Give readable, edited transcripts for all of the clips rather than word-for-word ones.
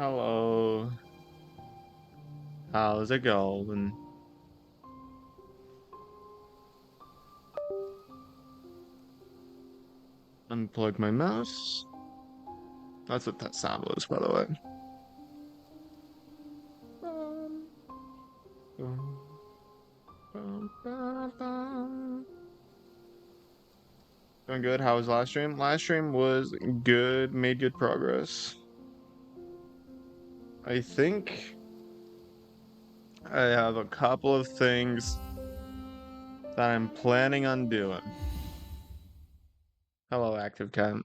Hello. How's it going? Unplug my mouse. That's what that sound was, by the way. Doing good. How was last stream? Last stream was good. Made good progress. I think I have a couple of things that I'm planning on doing. Hello, Active Cat.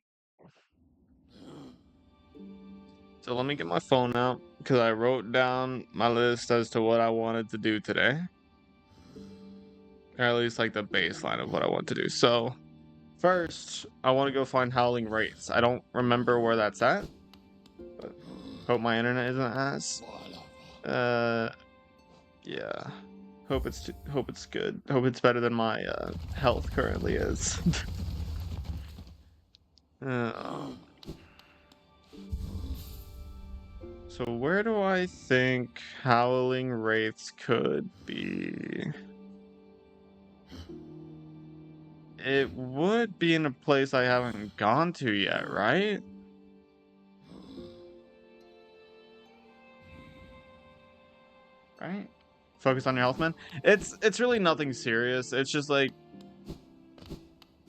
So let me get my phone out because I wrote down my list as to what I wanted to do today. Or at least like the baseline of what I want to do. So first, I want to go find Howling Wraiths. I don't remember where that's at. But hope my internet isn't ass. Yeah. Hope it's good. Hope it's better than my health currently is. uh, so where do I think Howling Wraiths could be? It would be in a place I haven't gone to yet, right? Right? Focus on your health, man. It's really nothing serious. It's just like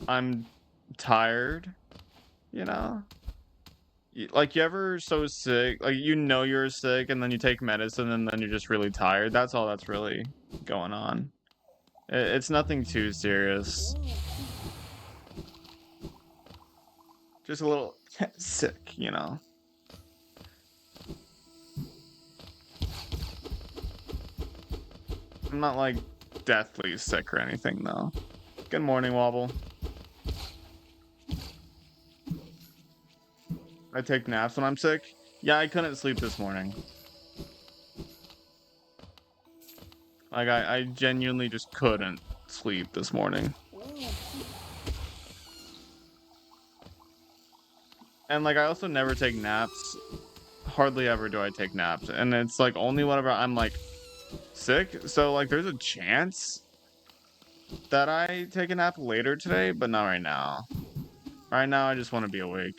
I'm tired, you know? Like you ever so sick, like you know you're sick and then you take medicine and then you're just really tired. That's all that's really going on. It's nothing too serious. Just a little sick, you know. I'm not like deathly sick or anything though. Good morning, Wobble. I take naps when I'm sick. Yeah, I couldn't sleep this morning. Like I genuinely just couldn't sleep this morning. And like I also never take naps. Hardly ever do I take naps. And it's like only whenever I'm like sick. So like there's a chance that I take a nap later today, but not right now. Right now I just want to be awake.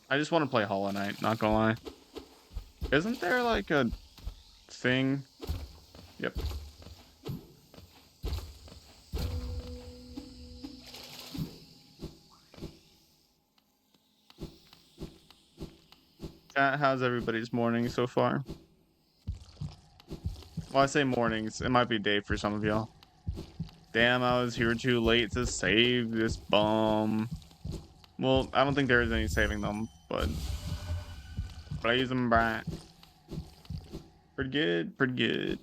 I just want to play Hollow Knight, not gonna lie. Isn't there like a thing? Yep. How's everybody's morning so far? Well, I say mornings. It might be day for some of y'all. Damn, I was here too late to save this bum. Well, I don't think there is any saving them, but blaze them bright. Pretty good, pretty good.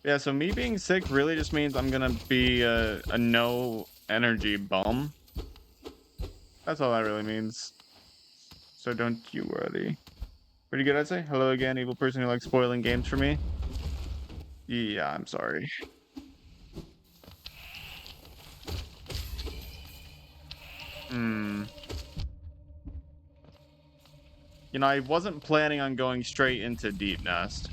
Yeah, so me being sick really just means I'm gonna be a no energy bum. That's all that really means. So don't you worry. Pretty good, I'd say. Hello again, evil person who likes spoiling games for me. Yeah, I'm sorry. You know, I wasn't planning on going straight into Deep Nest.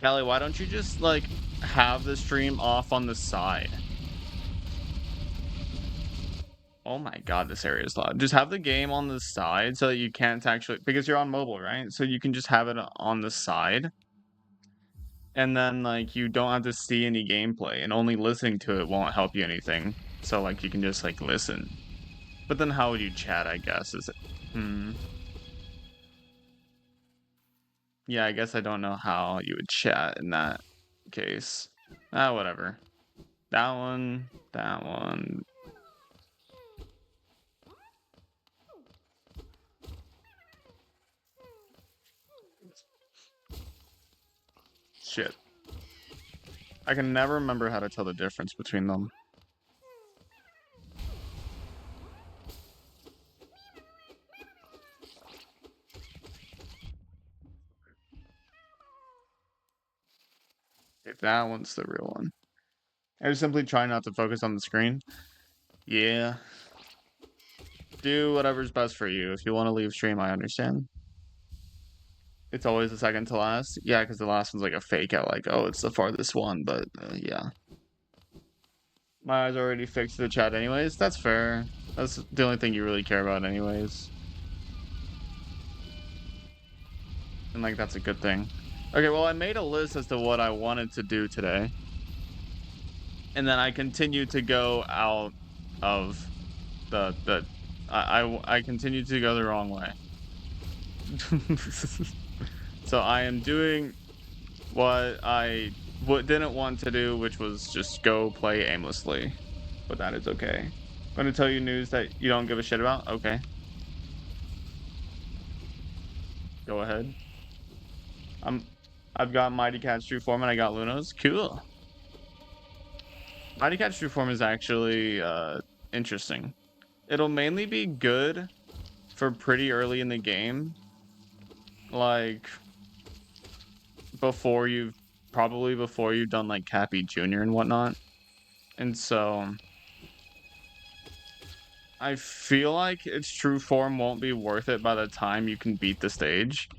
Kelly, why don't you just, like, have the stream off on the side? Oh my god, this area is loud. Just have the game on the side so that you can't actually... Because you're on mobile, right? So you can just have it on the side. And then, like, you don't have to see any gameplay. And only listening to it won't help you anything. So, like, you can just, like, listen. But then how would you chat, I guess, is it? Yeah, I guess I don't know how you would chat in that case. Ah, whatever. That one, that one. Shit. I can never remember how to tell the difference between them. Okay, that one's the real one. Or simply try not to focus on the screen. Yeah. Do whatever's best for you. If you want to leave stream, I understand. It's always the second to last. Yeah, because the last one's like a fake out, like, oh, it's the farthest one, but yeah. My eyes already fixed the chat anyways. That's fair. That's the only thing you really care about anyways. And like, that's a good thing. Okay, well, I made a list as to what I wanted to do today. And then I continued to go out of I continued to go the wrong way. So I am doing what I didn't want to do, which was just go play aimlessly. But that is okay. I'm gonna tell you news that you don't give a shit about. Okay. Go ahead. I've got Mighty Cat's True Form and I got Luno's. Cool. Mighty Cat's True Form is actually interesting. It'll mainly be good for pretty early in the game. Like before you've done like Cappy Jr. and whatnot. And so I feel like its true form won't be worth it by the time you can beat the stage.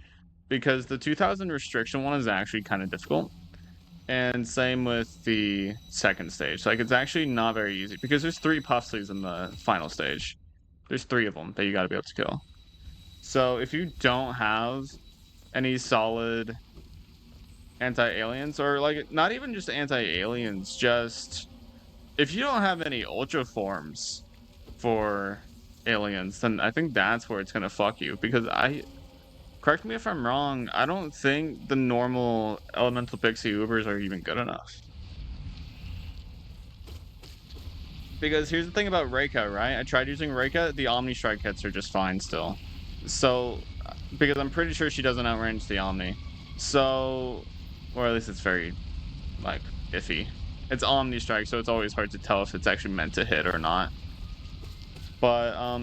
Because the 2000 restriction one is actually kind of difficult. And same with the second stage. Like, it's actually not very easy. Because there's 3 Puffsleys in the final stage. There's 3 of them that you gotta be able to kill. So, if you don't have any solid anti-aliens, or, like, not even just anti-aliens, just... If you don't have any Ultra Forms for aliens, then I think that's where it's gonna fuck you. Because correct me if I'm wrong, I don't think the normal Elemental Pixie Ubers are even good enough. Because here's the thing about Reika, right? I tried using Reika, the Omni Strike hits are just fine still. So, because I'm pretty sure she doesn't outrange the Omni. So, or at least it's very, like, iffy. It's Omni Strike, so it's always hard to tell if it's actually meant to hit or not. But,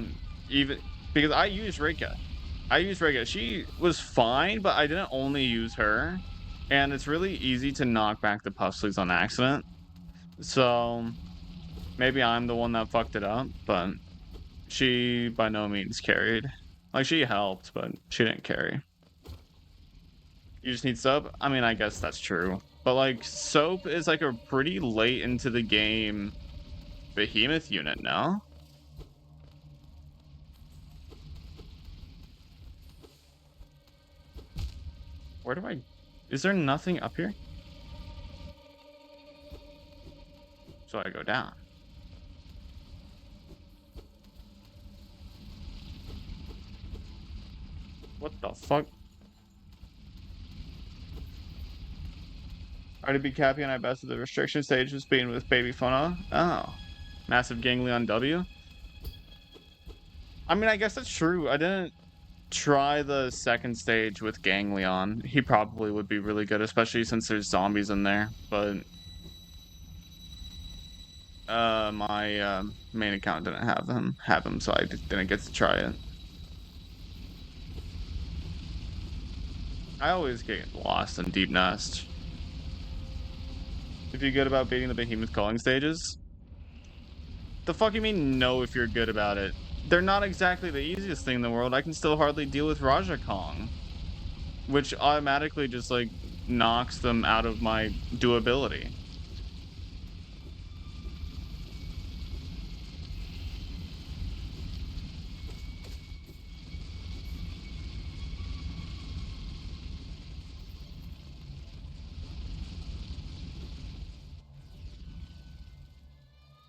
even, because I used Reika. She was fine, but I didn't only use her. And it's really easy to knock back the Puffsleys on accident. So, maybe I'm the one that fucked it up, but she by no means carried. Like, she helped, but she didn't carry. You just need Soap? I mean, I guess that's true. But, like, Soap is, like, a pretty late into the game behemoth unit, no? Where do I... Is there nothing up here? So I go down. What the fuck? I to be Cappy and I bested the restriction stage was being with Baby Fauna. Oh. Massive Ganglion W. I mean, I guess that's true. I didn't try the second stage with Ganglion. He probably would be really good, especially since there's zombies in there. But my main account didn't have him, so I didn't get to try it. I always get lost in Deep Nest. If you're good about beating the Behemoth Calling stages? The fuck you mean no if you're good about it? They're not exactly the easiest thing in the world. I can still hardly deal with Raja Kong. Which automatically just, like, knocks them out of my doability.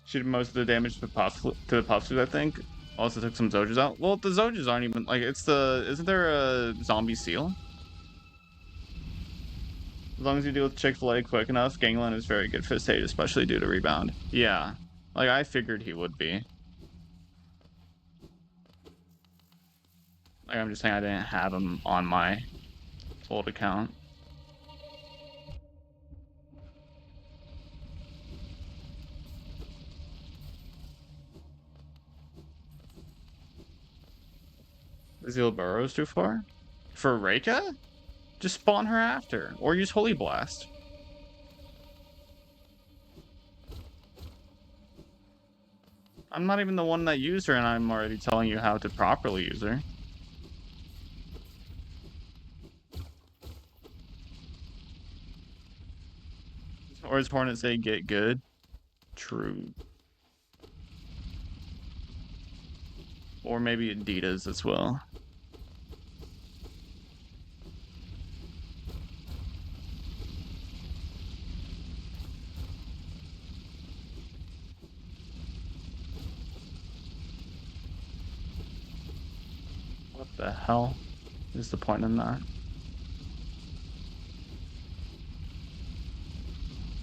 She did most of the damage to the Puffsuit, I think. Also took some Zojas out. Well, the Zojas aren't even, like, isn't there a zombie seal? As long as you deal with Chick-fil-A quick enough, Ganglion is very good for stage, especially due to rebound. Yeah. Like, I figured he would be. Like, I'm just saying I didn't have him on my old account. Is the Burrows too far? For Reika? Just spawn her after, or use Holy Blast. I'm not even the one that used her, and I'm already telling you how to properly use her. Or as Hornet say, get good? True. Or maybe Adidas as well. What the hell is the point in that?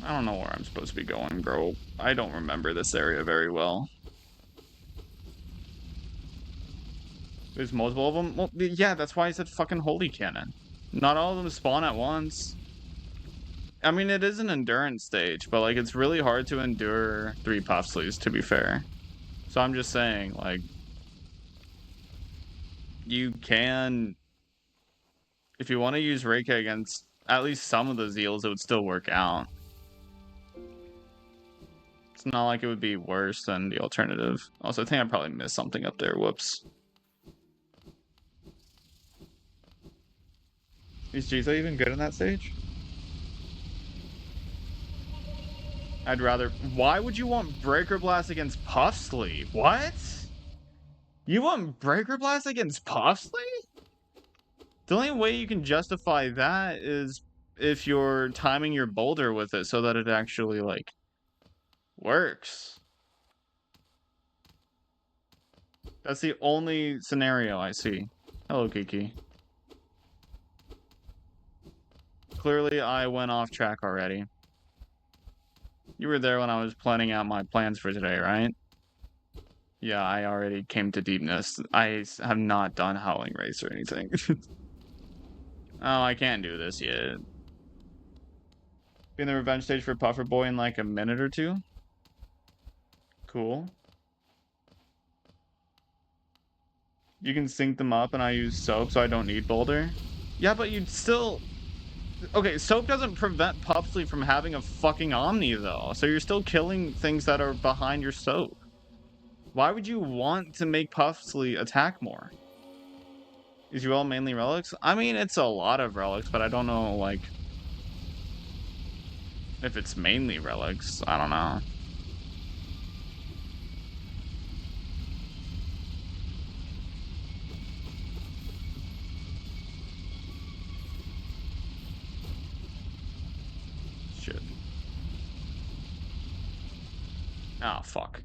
I don't know where I'm supposed to be going, bro. I don't remember this area very well. There's multiple of them? Well, yeah, that's why I said fucking Holy Cannon. Not all of them spawn at once. I mean, it is an endurance stage, but, like, it's really hard to endure 3 puff sleeves, to be fair. So I'm just saying, like, you can... If you want to use Reika against at least some of the Zeals, it would still work out. It's not like it would be worse than the alternative. Also, I think I probably missed something up there. Whoops. Is Jizo even good in that stage? I'd rather... Why would you want Breaker Blast against Puff Sleeve? What? You want Breaker Blast against Puff Sleeve? The only way you can justify that is if you're timing your boulder with it so that it actually, like, works. That's the only scenario I see. Hello, Kiki. Clearly, I went off track already. You were there when I was planning out my plans for today, right? Yeah, I already came to deepness. I have not done Howling Race or anything. Oh, I can't do this yet. Be in the revenge stage for Puffer Boy in like a minute or two? Cool. You can sync them up and I use soap so I don't need boulder. Yeah, but you'd still... Okay, soap doesn't prevent Puffsleep from having a fucking Omni though, so you're still killing things that are behind your soap. Why would you want to make Puffsleep attack more? Is UL mainly relics? I mean, it's a lot of relics, but I don't know, like, if it's mainly relics. I don't know. Shit. Oh, fuck.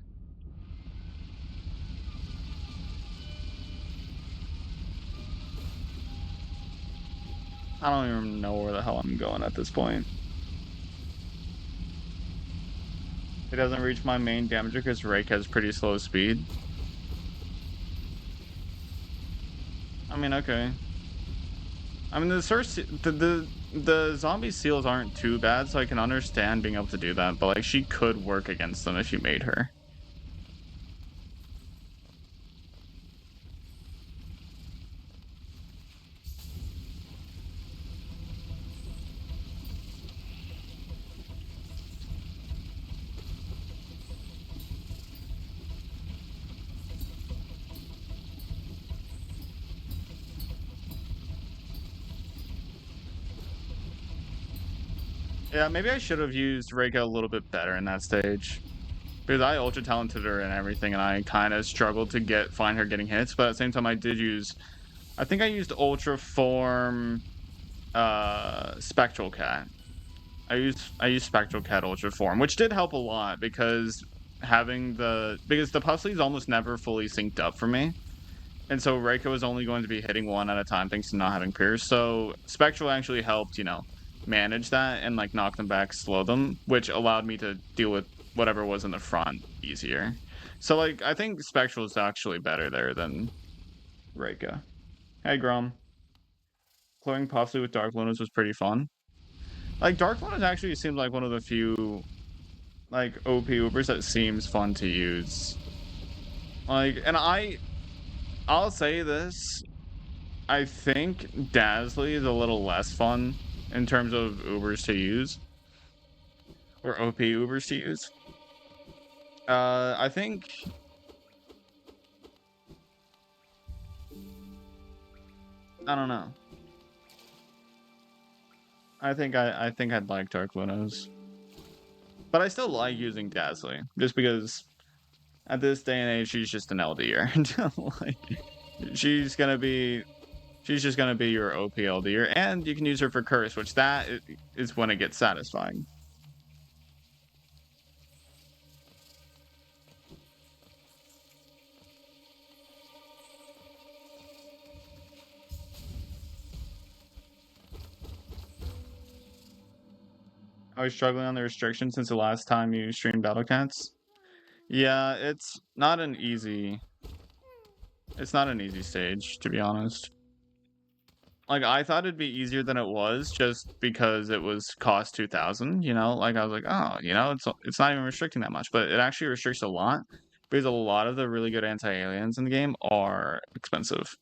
I don't even know where the hell I'm going at this point. It doesn't reach my main damager because Rake has pretty slow speed. I mean, okay. I mean, the zombie seals aren't too bad, so I can understand being able to do that, but, like, she could work against them if you made her. Yeah, maybe I should have used Reika a little bit better in that stage. Because I ultra talented her and everything, and I kind of struggled to find her getting hits, but at the same time I did use... I think I used Ultra Form Spectral Cat. I used Spectral Cat Ultra Form, which did help a lot because because the Puffslee's almost never fully synced up for me. And so Reiko was only going to be hitting one at a time thanks to not having Pierce. So Spectral actually helped, you know, manage that and like knock them back, slow them, which allowed me to deal with whatever was in the front easier. So like I think Spectral is actually better there than Reika. Hey Grom. Clearing Puffsleep with Dark Lunas was pretty fun. Like Dark Lunas actually seems like one of the few like OP Ubers that seems fun to use. Like, and I'll say this, I think Dazzly is a little less fun in terms of Ubers to use. Or OP Ubers to use. I think I don't know. I think I'd like Dark Lunas. But I still like using Dazzly, just because at this day and age she's just an LDer. Like she's gonna be she's just gonna be your OP LDer, and you can use her for curse, which that is when it gets satisfying. I was struggling on the restrictions since the last time you streamed Battle Cats. Yeah, it's not an easy stage, to be honest. Like, I thought it'd be easier than it was just because it was cost 2,000, you know? Like, I was like, oh, you know, it's not even restricting that much, but it actually restricts a lot because a lot of the really good anti-aliens in the game are expensive,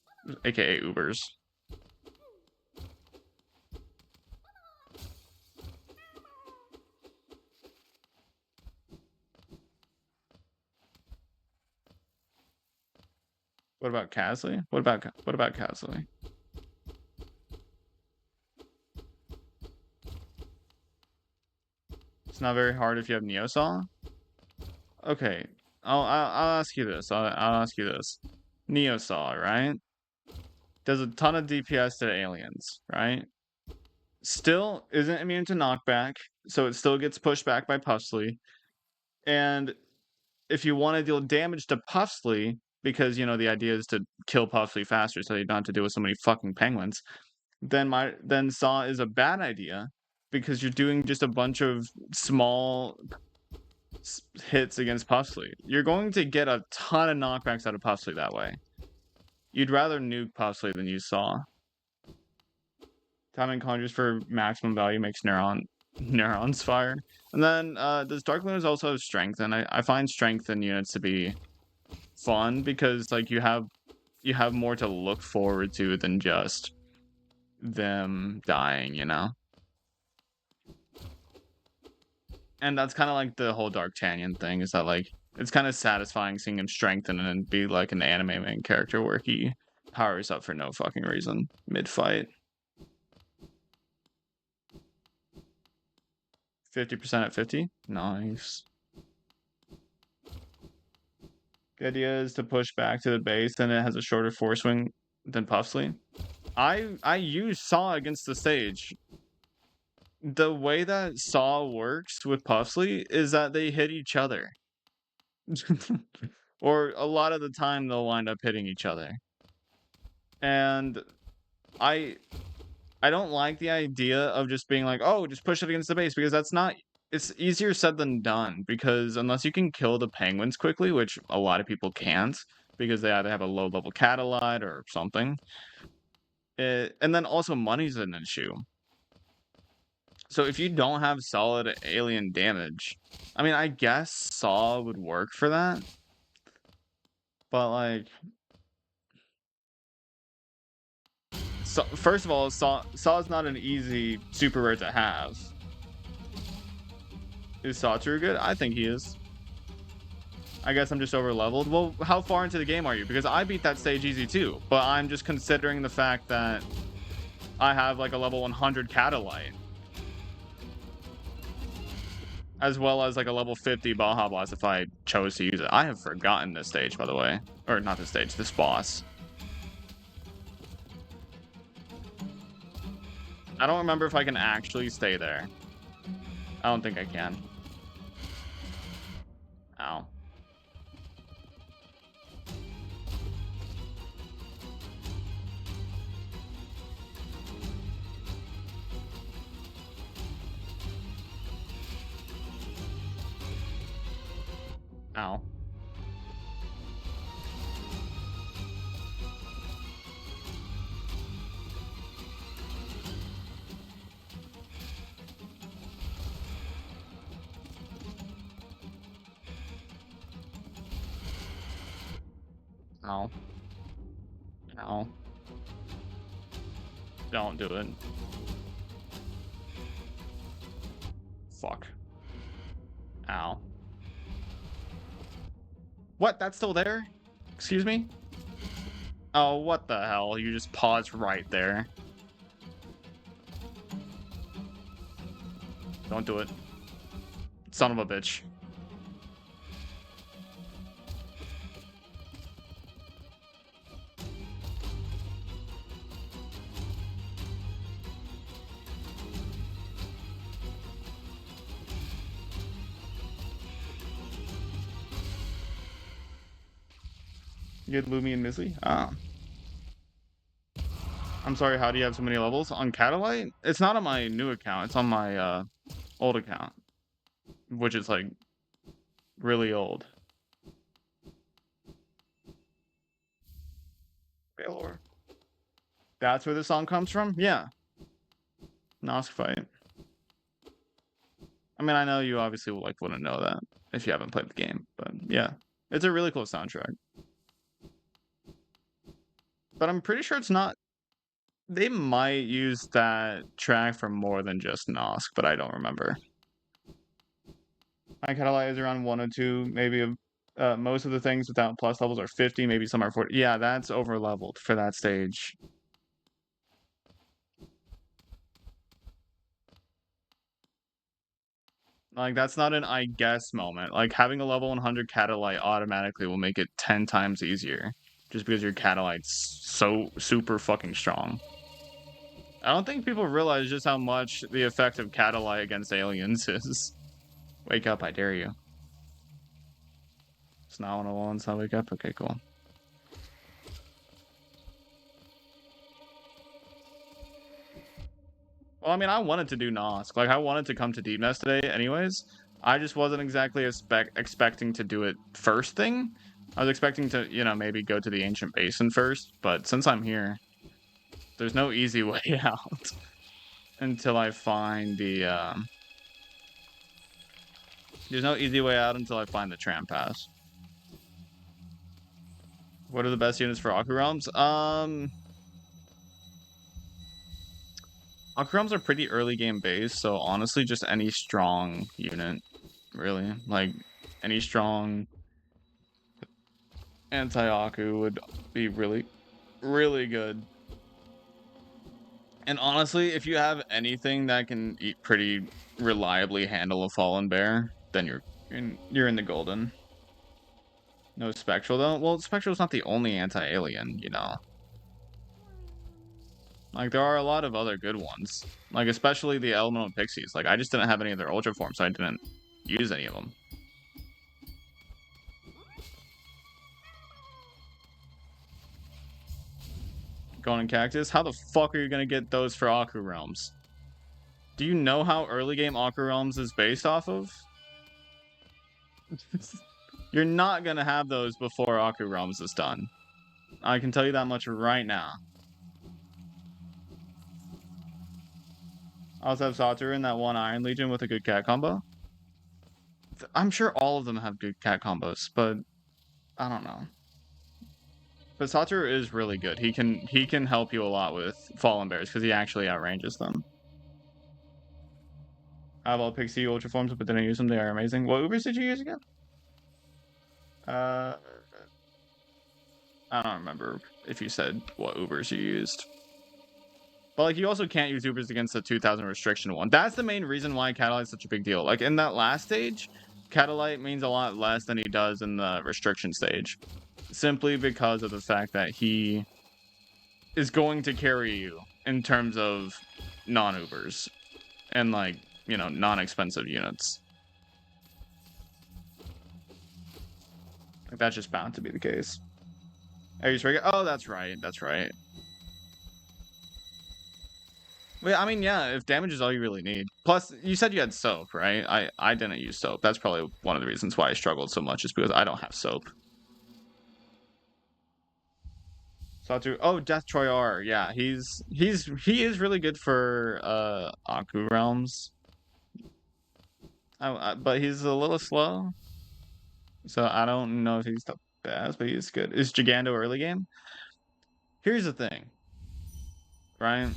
aka Ubers. What about Casley? What about Casley? It's not very hard if you have Neosaw? Okay, I'll ask you this. I'll ask you this. Neosaw, right? Does a ton of DPS to aliens, right? Still isn't immune to knockback, so it still gets pushed back by Puffsley. And if you want to deal damage to Puffsley, because you know the idea is to kill Puffsley faster so you don't have to deal with so many fucking penguins, then Saw is a bad idea because you're doing just a bunch of small hits against Puffsley. You're going to get a ton of knockbacks out of Puffsley that way. You'd rather nuke Puffsley than use Saw. Timing conjures for maximum value makes neurons fire. And then does Dark Lunas also have strength? And I find strength in units to be fun because like you have more to look forward to than just them dying, you know? And that's kind of like the whole Dark Tanyan thing, is that like it's kind of satisfying seeing him strengthen and be like an anime main character where he powers up for no fucking reason mid-fight. 50% at 50? Nice. The idea is to push back to the base, and it has a shorter force swing than Puffsley. I use Saw against the stage. The way that Saw works with Puffsley is that they hit each other. Or a lot of the time they'll wind up hitting each other. And I I don't like the idea of just being like, oh, just push it against the base, because that's not it's easier said than done, because unless you can kill the penguins quickly, which a lot of people can't, because they either have a low level catalyte or something. And then also money's an issue. So if you don't have solid alien damage, I mean, I guess Saw would work for that. But like, so first of all, Saw's not an easy super rare to have. Is Saw true good? I think he is. I guess I'm just over leveled. Well, how far into the game are you? Because I beat that stage easy too, but I'm just considering the fact that I have like a level 100 Catalyte, as well as like a level 50 Baja Blast if I chose to use it. I have forgotten this stage, by the way. Or not this stage, this boss. I don't remember if I can actually stay there. I don't think I can. Ow. Ow. Ow. Ow. Don't do it. Fuck. Ow. What? That's still there? Excuse me? Oh, what the hell? You just paused right there. Don't do it. Son of a bitch. You had Lumi and Mizzly? Ah. I'm sorry, how do you have so many levels? On Catalyte? It's not on my new account, it's on my old account. Which is like really old. Baylor. That's where the song comes from? Yeah. Nosk fight. I mean, I know you obviously wouldn't know that if you haven't played the game, but yeah. It's a really cool soundtrack. But I'm pretty sure it's not. They might use that track for more than just Nosk, but I don't remember. My Catalyte is around 102, maybe. Most of the things without plus levels are 50, maybe some are 40. Yeah, that's over leveled for that stage. Like, that's not an I guess moment. Like, having a level 100 Catalyte automatically will make it 10 times easier. Just because your Catalyte's so super fucking strong. I don't think people realize just how much the effect of Catalyte against aliens is. Wake up, I dare you. It's not 101, it's not wake up? Okay, cool. Well, I mean, I wanted to do Nosk. Like, I wanted to come to Deep Nest today anyways. I just wasn't exactly expecting to do it first thing. I was expecting to, maybe go to the Ancient Basin first. But since I'm here, there's no easy way out until I find the, There's no easy way out until I find the tram pass. What are the best units for Aku Realms? Aku Realms are pretty early game based, so honestly, just any strong unit, really. Like, any strong anti-Aku would be really, really good. And honestly, if you have anything that can pretty reliably handle a Fallen Bear, then you're in the golden. No Spectral though? Well, Spectral's not the only anti-alien, Like, there are a lot of other good ones. Like, especially the Elemental Pixies. Like, I just didn't have any of their Ultra Forms, so I didn't use any of them. Golden Cactus? How the fuck are you gonna get those for Aku Realms? Do you know how early game Aku Realms is based off of? You're not gonna have those before Aku Realms is done. I can tell you that much right now. I also have Satoru in that one Iron Legion with a good cat combo. I'm sure all of them have good cat combos, but I don't know. But Satoru is really good. He can help you a lot with Fallen Bears because he actually outranges them. I have all Pixie Ultra Forms, but didn't use them. They are amazing. What Ubers did you use again? I don't remember if you said what Ubers you used. But, like, you also can't use Ubers against the 2000 restriction one. That's the main reason why Catalyte's such a big deal. Like, in that last stage, Catalyte means a lot less than he does in the restriction stage. Simply because of the fact that he is going to carry you in terms of non-Ubers. And, like, non-expensive units. Like, that's just bound to be the case. Are you sure? Oh, that's right. That's right. Well, I mean, yeah, if damage is all you really need. Plus, you said you had soap, right? I didn't use soap. That's probably one of the reasons why I struggled so much, is because I don't have soap. Satu, oh, Death Troyar, yeah, he is really good for Aku Realms. But he's a little slow, so I don't know if he's the best, but he's good. Is Gigando early game? Here's the thing, right?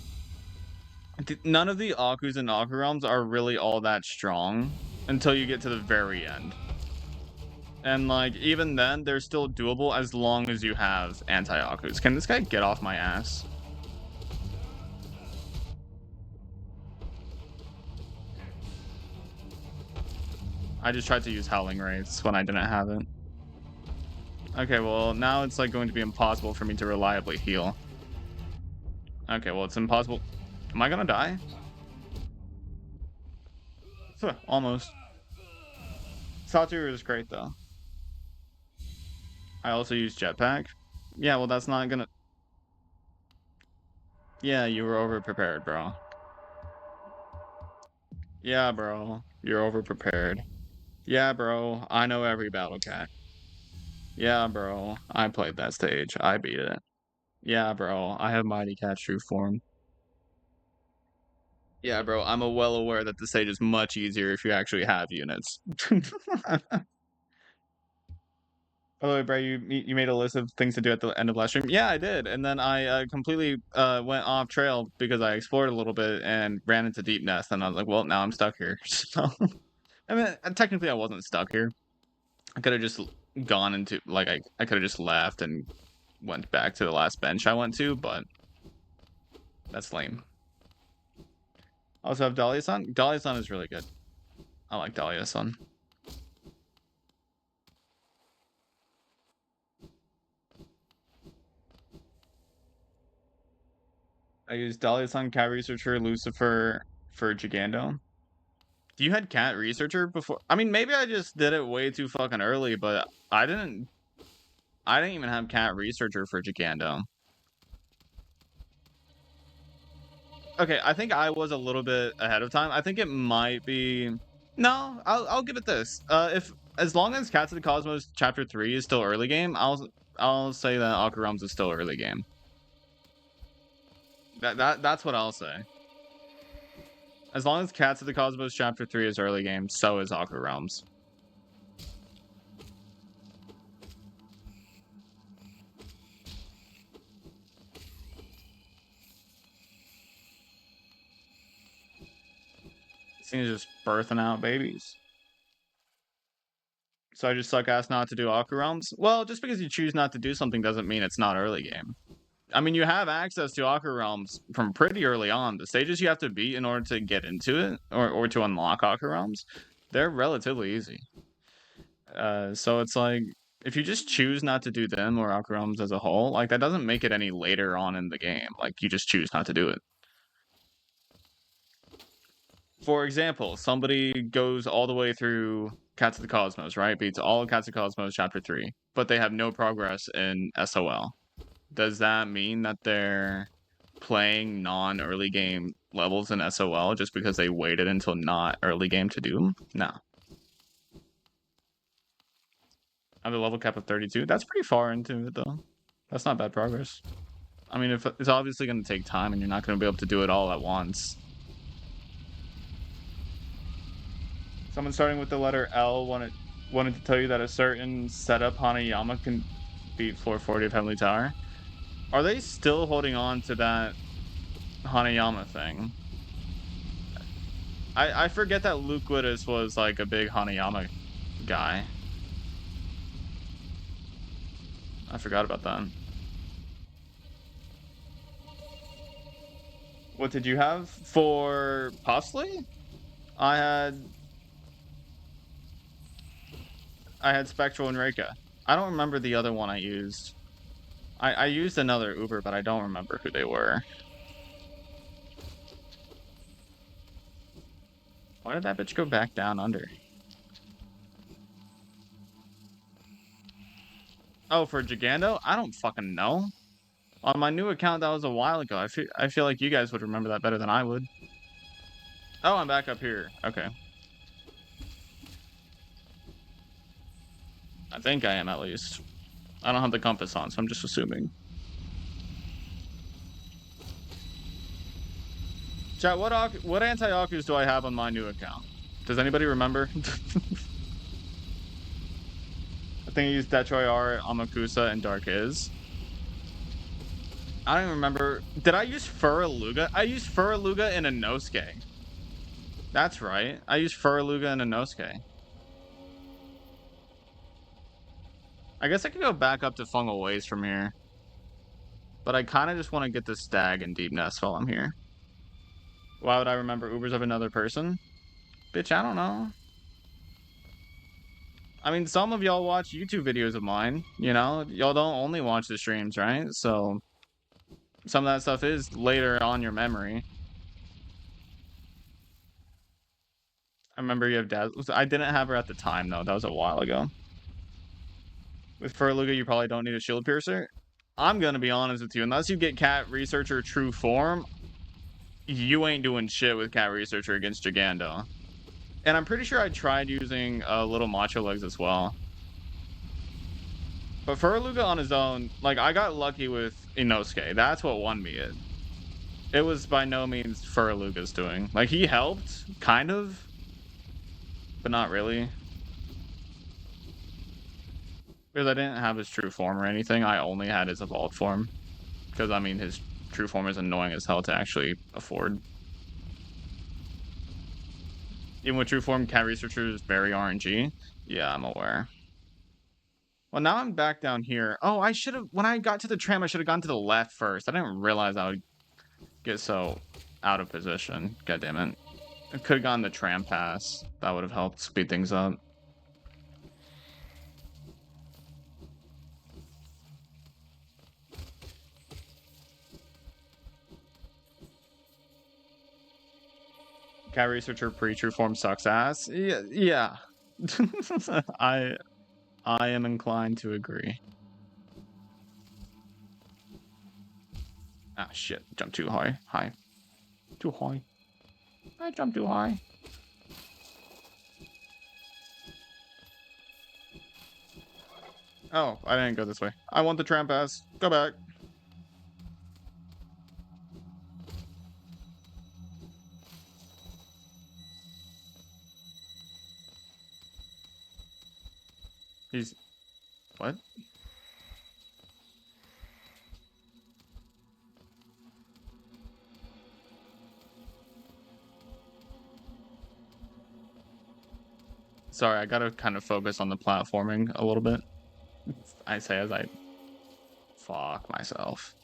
None of the Akus and Aku Realms are really all that strong until you get to the very end. And, like, even then, they're still doable as long as you have anti-Akus. Can this guy get off my ass? I just tried to use Howling Wraiths when I didn't have it. Okay, well, now it's, like, going to be impossible for me to reliably heal. Okay, well, it's impossible. Am I gonna die? Almost. Satu is great, though. I also use Jetpack. Yeah, well, that's not gonna... Yeah, you were over-prepared, bro. Yeah, bro. You're over-prepared. Yeah, bro. I know every Battle Cat. Yeah, bro. I played that stage. I beat it. Yeah, bro. I have Mighty Cat True Form. Yeah, bro. I'm well aware that the stage is much easier if you actually have units. By the way, bro, you made a list of things to do at the end of last stream. Yeah, I did, and then I completely went off trail because I explored a little bit and ran into Deep Nest, and I was like, well, now I'm stuck here. So, I mean, technically, I wasn't stuck here. I could have just gone into like I could have just left and went back to the last bench I went to, but that's lame. I also have Dahlia-san. Dahlia-san is really good. I like Dahlia-san. I used Dahlia-san, Cat Researcher, Lucifer for Gigando. You had Cat Researcher before? I mean, maybe I just did it way too fucking early, but I didn't even have Cat Researcher for Gigando. Okay, I think I was a little bit ahead of time. I think it might be... No, I'll give it this. If as long as Cats of the Cosmos Chapter 3 is still early game, I'll say that Aqua Realms is still early game. That's what I'll say. As long as Cats of the Cosmos Chapter 3 is early game, so is Aqua Realms. This thing is just birthing out babies. So I just suck ass not to do Aqua Realms? Well, just because you choose not to do something doesn't mean it's not early game. I mean, you have access to Aqua Realms from pretty early on. The stages you have to beat in order to get into it, or to unlock Aqua Realms, they're relatively easy. So it's like, if you just choose not to do them or Aqua Realms as a whole, like, that doesn't make it any later on in the game. Like, you just choose not to do it. For example, somebody goes all the way through Cats of the Cosmos, right? Beats all of Cats of the Cosmos Chapter 3, but they have no progress in SOL. Does that mean that they're playing non-early game levels in SOL just because they waited until not early game to do them? No. I have a level cap of 32. That's pretty far into it, though. That's not bad progress. I mean, if it's obviously going to take time, and you're not going to be able to do it all at once. Someone starting with the letter L wanted to tell you that a certain setup Hanayama can beat floor 40 of Heavenly Tower. Are they still holding on to that Hanayama thing? I forget that Luke Wittes was like a big Hanayama guy. I forgot about that. What did you have for Possibly? I had Spectral and Reika. I don't remember the other one I used. I used another Uber, but I don't remember who they were. Why did that bitch go back down under? Oh, for Gigando? I don't fucking know. On my new account, that was a while ago. I feel like you guys would remember that better than I would. Oh, I'm back up here. Okay. I think I am, at least. I don't have the compass on, so I'm just assuming. Chat, what anti-Akus do I have on my new account? Does anybody remember? I think I used Detroit R, Amakusa, and Dark Is. I don't even remember. Did I use Furaluga? I used Furaluga in a Inosuke. That's right. I used Furaluga in a Inosuke. I guess I could go back up to Fungal Waste from here. But I kind of just want to get the stag and deep nest while I'm here. Why would I remember Ubers of another person? Bitch, I don't know. I mean, some of y'all watch YouTube videos of mine, you know? Y'all don't only watch the streams, right? So some of that stuff is later on your memory. I remember you have dad. I didn't have her at the time, though. That was a while ago. With Furluga, you probably don't need a shield piercer. I'm gonna be honest with you. Unless you get Cat Researcher True Form, you ain't doing shit with Cat Researcher against Gigando. And I'm pretty sure I tried using Little Macho Legs as well. But Furluga on his own, like, I got lucky with Inosuke. That's what won me it. It was by no means Furluga's doing. Like, he helped, kind of, but not really. Because I didn't have his true form or anything. I only had his evolved form. Because, I mean, his true form is annoying as hell to actually afford. Even with true form, Cat Researcher is very RNG. Yeah, I'm aware. Well, now I'm back down here. Oh, I should have... When I got to the tram, I should have gone to the left first. I didn't realize I would get so out of position. God damn it. I could have gone the tram pass. That would have helped speed things up. Cat Researcher pre-true form sucks ass. Yeah. I am inclined to agree. Ah, shit. Jump too high. High. Too high. I jumped too high. Oh, I didn't go this way. I want the tram pass. Go back. He's... What? Sorry, I gotta kind of focus on the platforming a little bit. I say as I... Fuck myself.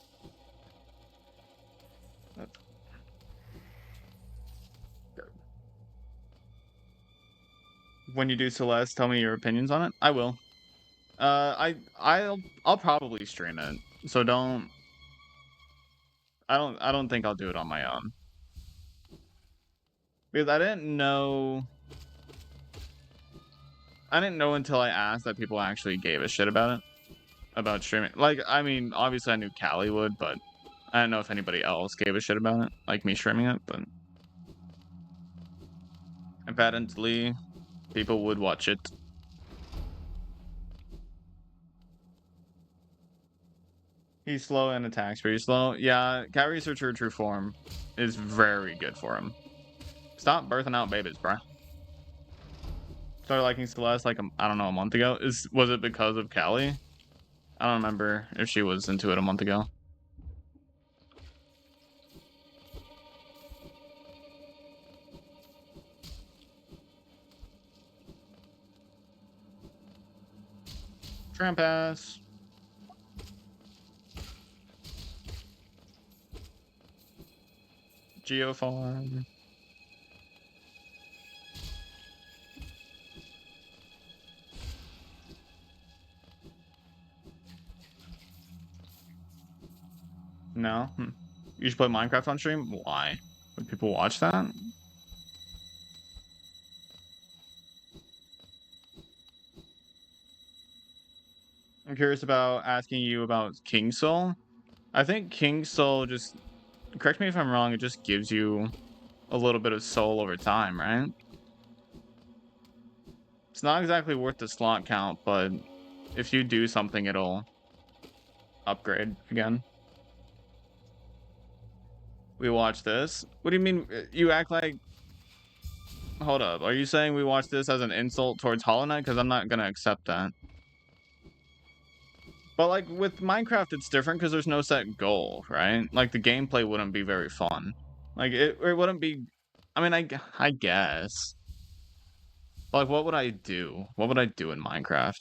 When you do Celeste, tell me your opinions on it. I will. I'll probably stream it. So don't... I don't think I'll do it on my own. Because I didn't know until I asked that people actually gave a shit about it. About streaming. Like, I mean, obviously I knew Callie would, but I don't know if anybody else gave a shit about it. Like me streaming it, but... Apparently, people would watch it. He's slow and attacks pretty slow. Yeah, Cat Researcher True Form is very good for him. Stop birthing out babies, bruh. Started liking Celeste like, I don't know, a month ago. Was it because of Callie? I don't remember if she was into it a month ago. Tram pass. Geofarm. No? You should play Minecraft on stream? Why? Would people watch that? I'm curious about asking you about King Soul. I think King Soul just... Correct me if I'm wrong, it just gives you a little bit of soul over time, right? It's not exactly worth the slot count, but if you do something, it'll upgrade again. We watch this? What do you mean? You act like... Hold up. Are you saying we watch this as an insult towards Hollow Knight? Because I'm not going to accept that. But, like, with Minecraft, it's different because there's no set goal, right? Like, the gameplay wouldn't be very fun. Like, it wouldn't be... I mean, I guess. But, like, what would I do? What would I do in Minecraft?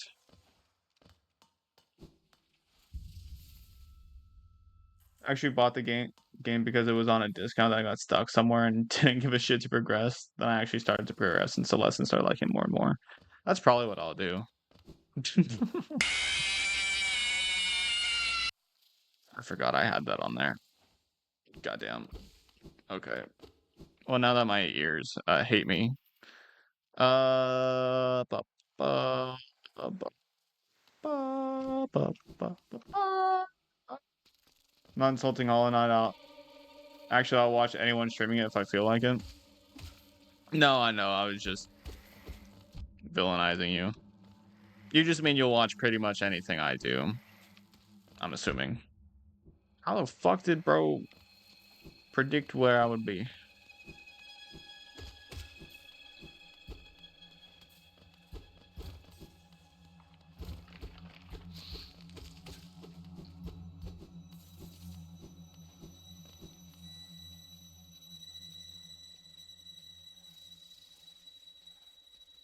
Actually bought the game because it was on a discount that I got stuck somewhere and didn't give a shit to progress. Then I actually started to progress and Celeste and started liking more and more. That's probably what I'll do. I forgot I had that on there. Goddamn. Okay. Well, now that my ears hate me. Uh, ba, ba, ba, ba, ba, ba, ba, ba. Not insulting all night out. Actually, I'll watch anyone streaming it if I feel like it. No, I know. I was just villainizing you. You just mean you'll watch pretty much anything I do. I'm assuming. How the fuck did bro predict where I would be?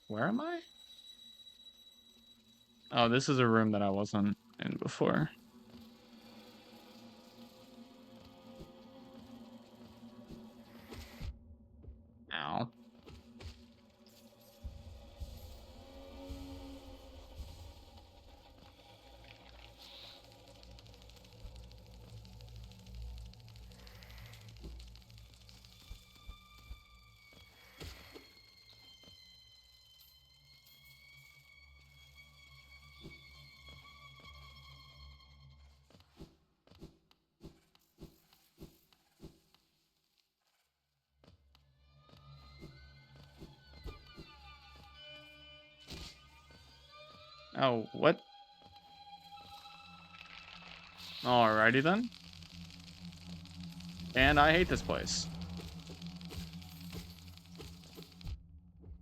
Where am I? Oh, this is a room that I wasn't in before. Ow. Oh, what? Alrighty then. And I hate this place.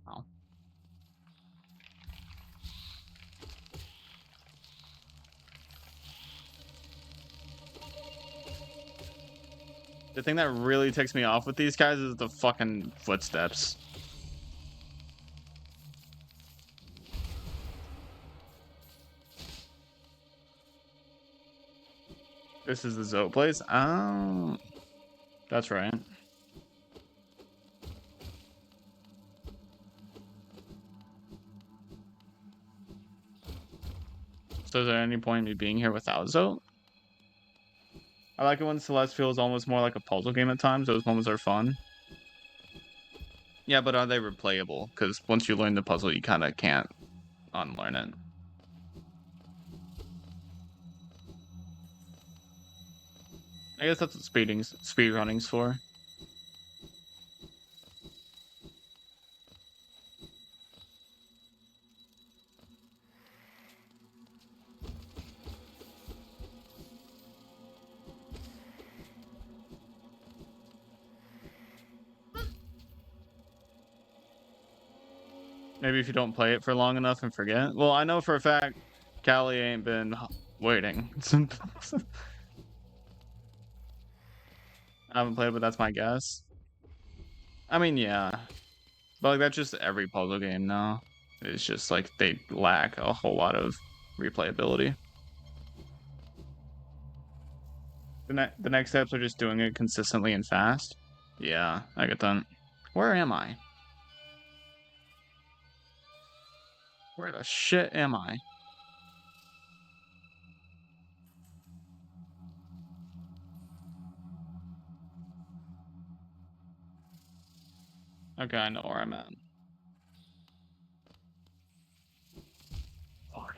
Oh. The thing that really ticks me off with these guys is the fucking footsteps. This is the Zoe place? Oh. That's right. So is there any point in me being here without Zoe? I like it when Celeste feels almost more like a puzzle game at times. Those moments are fun. Yeah, but are they replayable? Because once you learn the puzzle, you kind of can't unlearn it. I guess that's what speedrunning's for. Maybe if you don't play it for long enough and forget. Well, I know for a fact Callie ain't been waiting. I haven't played, but that's my guess. I mean, yeah. But like that's just every puzzle game now. It's just like they lack a whole lot of replayability. The next steps are just doing it consistently and fast. Yeah, I get that. Where am I? Where the shit am I? Okay, I know where I'm at. Fuck.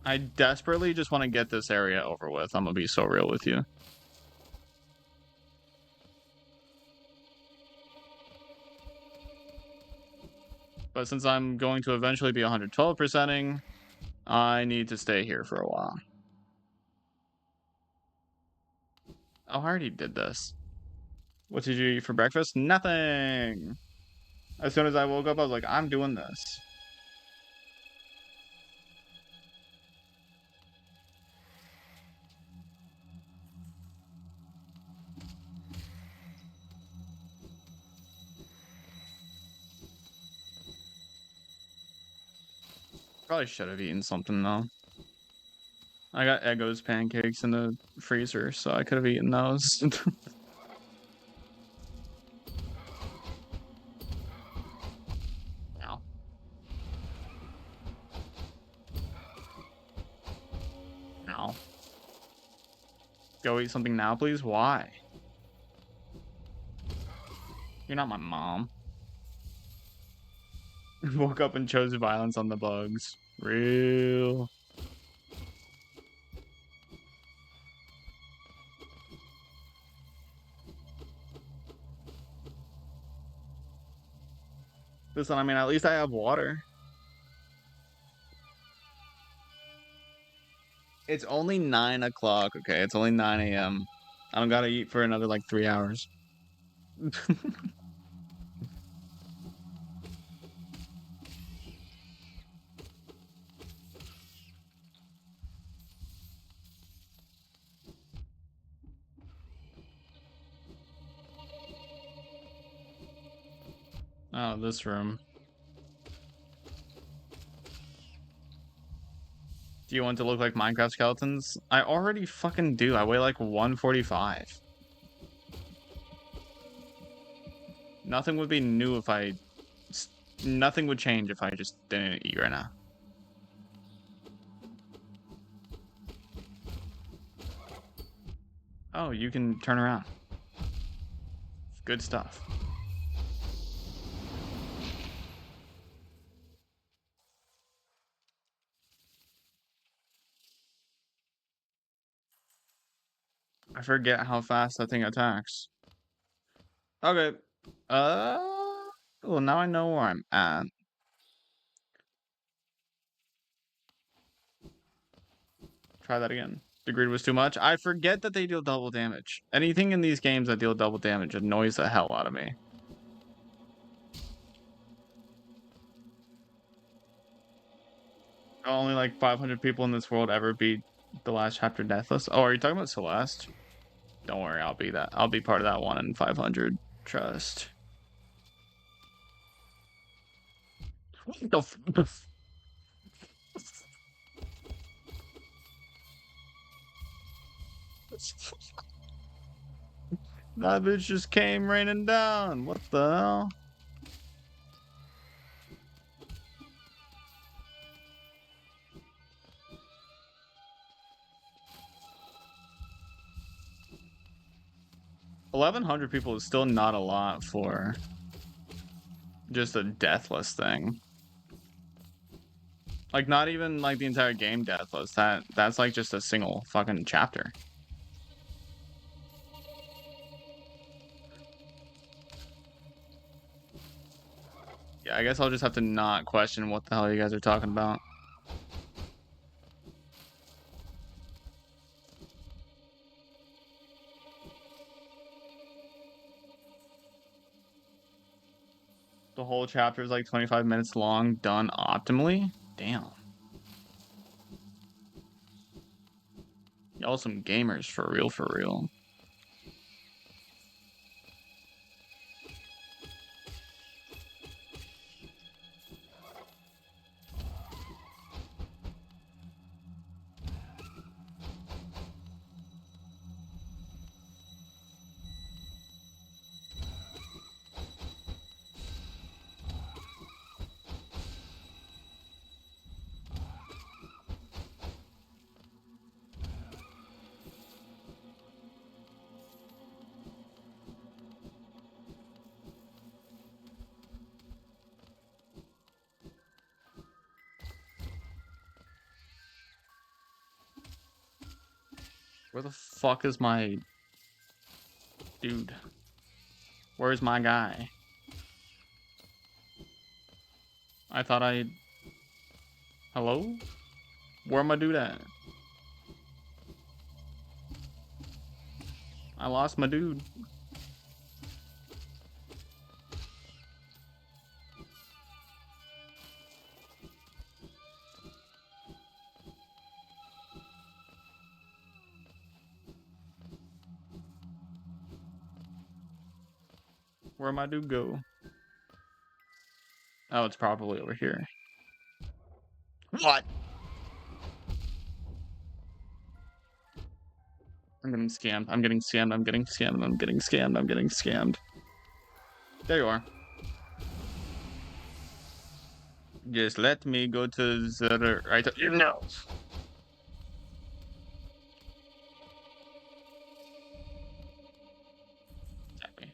I desperately just want to get this area over with. I'm gonna be so real with you. But since I'm going to eventually be 112%ing, I need to stay here for a while. Oh, I already did this. What did you eat for breakfast? Nothing. As soon as I woke up, I was like, I'm doing this. Probably should have eaten something though. I got Eggo's pancakes in the freezer, so I could have eaten those. Ow. Ow. Go eat something now, please? Why? You're not my mom. Woke up and chose violence on the bugs. Real. Listen, I mean, at least I have water. It's only 9 o'clock, okay? It's only 9 a.m. I don't gotta eat for another like 3 hours. Oh, this room. Do you want to look like Minecraft skeletons? I already fucking do. I weigh like 145. Nothing would be new if I... Nothing would change if I just didn't eat right now. Oh, you can turn around. Good stuff. I forget how fast that thing attacks. Okay. Well, now I know where I'm at. Try that again. The grid was too much. I forget that they deal double damage. Anything in these games that deal double damage annoys the hell out of me. Only like 500 people in this world ever beat the last chapter deathless. Oh, are you talking about Celeste? Don't worry, I'll be that. I'll be part of that 1 in 500. Trust. What the f- That bitch just came raining down. What the hell? $1,100 people is still not a lot for just a deathless thing. Like, not even like the entire game deathless. That's like just a single fucking chapter. Yeah, I guess I'll just have to not question what the hell you guys are talking about. The whole chapter is like 25 minutes long, done optimally? Damn. Y'all some gamers for real, for real. Where the fuck is my... Dude. Where's my guy? I thought I... Hello? Where my dude at? I lost my dude. Where my dude go? Oh, it's probably over here. What? I'm getting scammed. I'm getting scammed. I'm getting scammed. I'm getting scammed. I'm getting scammed. There you are. Just let me go to the right. No. Attack me.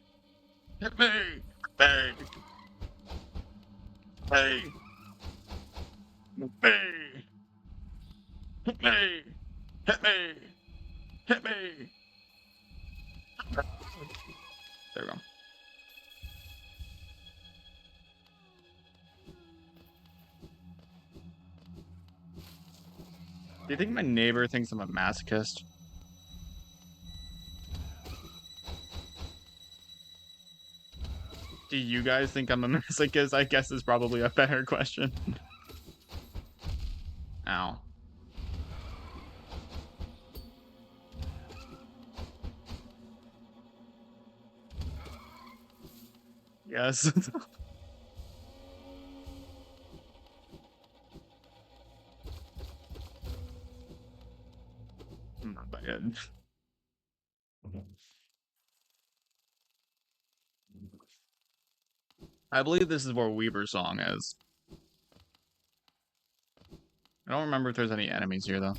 Hit me. Hey. Hey. Hey. Hit me. Hit me. Hit me. There we go. Do you think my neighbor thinks I'm a masochist? Do you guys think I'm a masochist? I guess is probably a better question. Ow. Yes. Not bad. I believe this is where Weaver's song is. I don't remember if there's any enemies here, though.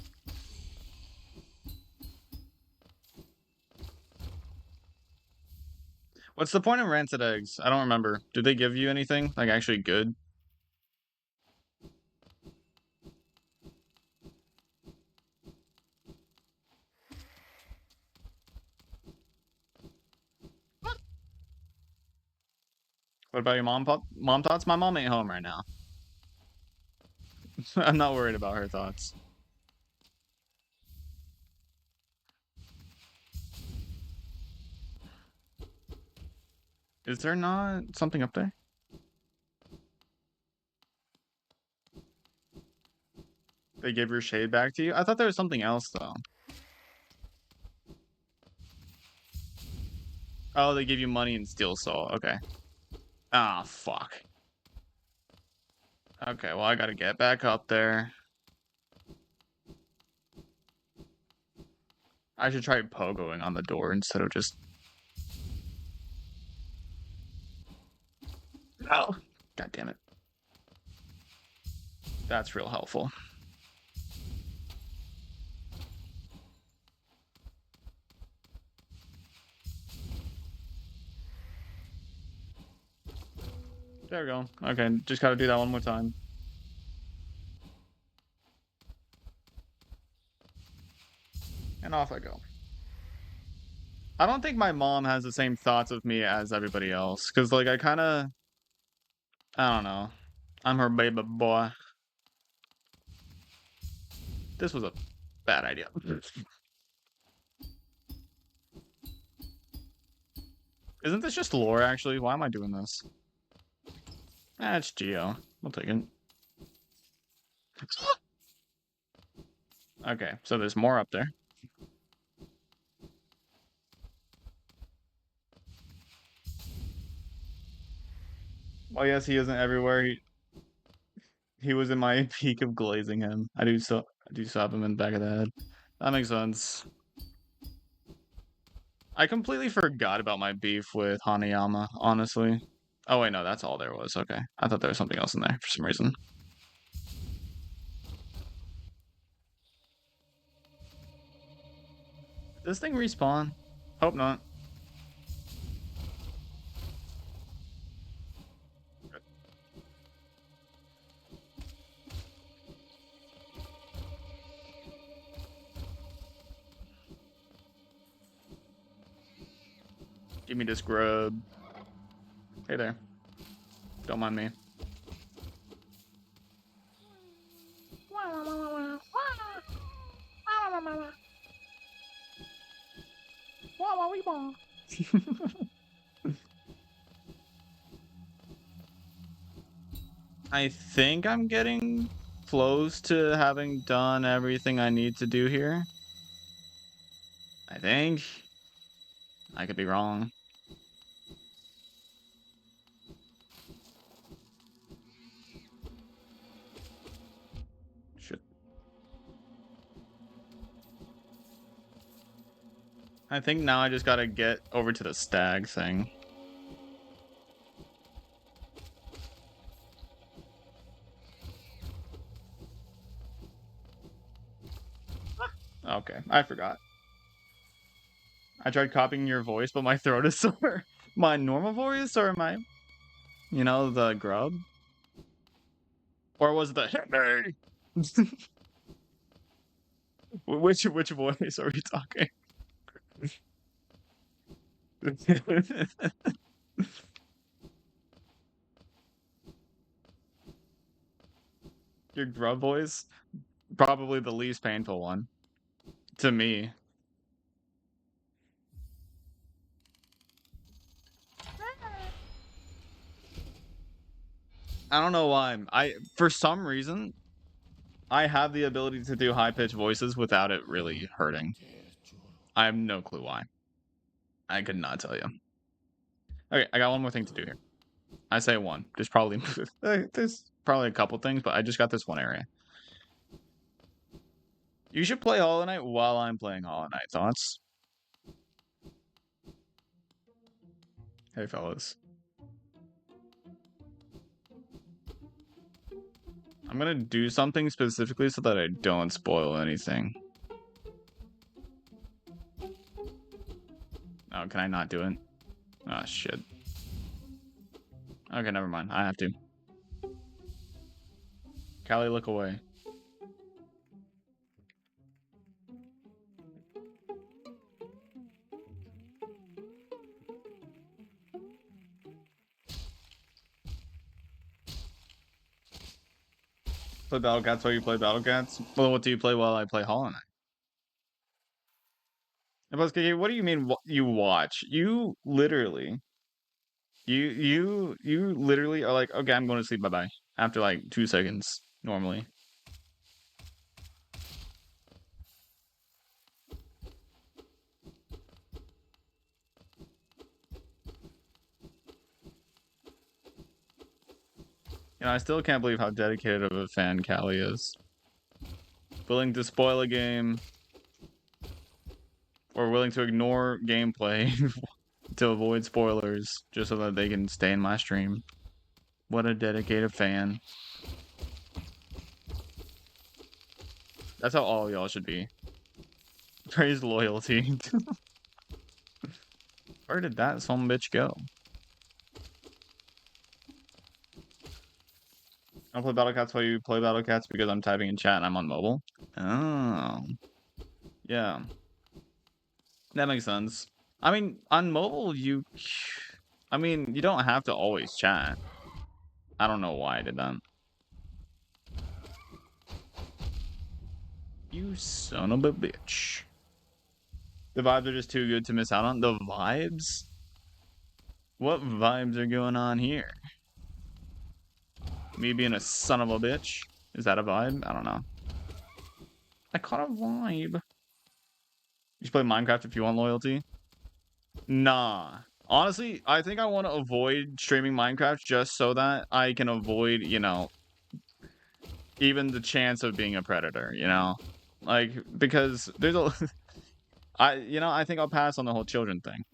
What's the point of rancid eggs? I don't remember. Did they give you anything? Like, actually good? What about your mom thoughts? My mom ain't home right now. I'm not worried about her thoughts. Is there not something up there? They gave your shade back to you? I thought there was something else, though. Oh, they give you money and steel saw. Okay. Ah, fuck. Okay, well, I gotta get back up there. I should try pogoing on the door instead of just... Oh. God damn it. That's real helpful. There we go. Okay, just gotta do that one more time. And off I go. I don't think my mom has the same thoughts of me as everybody else. Because, like, I kind of... I don't know. I'm her baby boy. This was a bad idea. Isn't this just lore, actually? Why am I doing this? Ah, it's Geo. We'll take it. Okay, so there's more up there. Well, yes, he isn't everywhere. He was in my peak of glazing him. I do still have him in the back of the head. That makes sense. I completely forgot about my beef with Hanayama, honestly. Oh wait, no, that's all there was. Okay. I thought there was something else in there for some reason. Did this thing respawn? Hope not. Give me this grub. Hey there. Don't mind me. I think I'm getting close to having done everything I need to do here. I think. I could be wrong. I think now I just gotta get over to the stag thing. Okay, I forgot. I tried copying your voice, but my throat is sore. My normal voice or my, you know, the grub? Or was the hey? Which voice are we talking? Your grub voice? Probably the least painful one. To me. I don't know why. For some reason, I have the ability to do high-pitched voices without it really hurting. I have no clue why. I could not tell you. Okay, I got one more thing to do here. I say one. There's probably a couple things, but I just got this one area. You should play Hollow Knight while I'm playing Hollow Knight. Thoughts? Hey, fellas. I'm gonna do something specifically so that I don't spoil anything. Oh, can I not do it? Oh, shit. Okay, never mind. I have to. Callie, look away. Play Battle Cats while you play Battle Cats? Well, what do you play while I play Hollow Knight? What do you mean you watch? You literally you literally are like, okay, I'm going to sleep, bye-bye. After like 2 seconds, normally. You know, I still can't believe how dedicated of a fan Callie is. Willing to spoil a game or willing to ignore gameplay to avoid spoilers just so that they can stay in my stream. What a dedicated fan. That's how all y'all should be. Praise loyalty. Where did that some bitch go? I'll play Battle Cats while you play Battle Cats because I'm typing in chat and I'm on mobile. Oh. Yeah. That makes sense. I mean, on mobile, you don't have to always chat. I don't know why I did that. You son of a bitch. The vibes are just too good to miss out on. The vibes? What vibes are going on here? Me being a son of a bitch? Is that a vibe? I don't know. I caught a vibe. You should play Minecraft if you want loyalty. Nah. Honestly, I think I want to avoid streaming Minecraft just so that I can avoid, you know, even the chance of being a predator, you know? Like, because there's a... I think I'll pass on the whole children thing.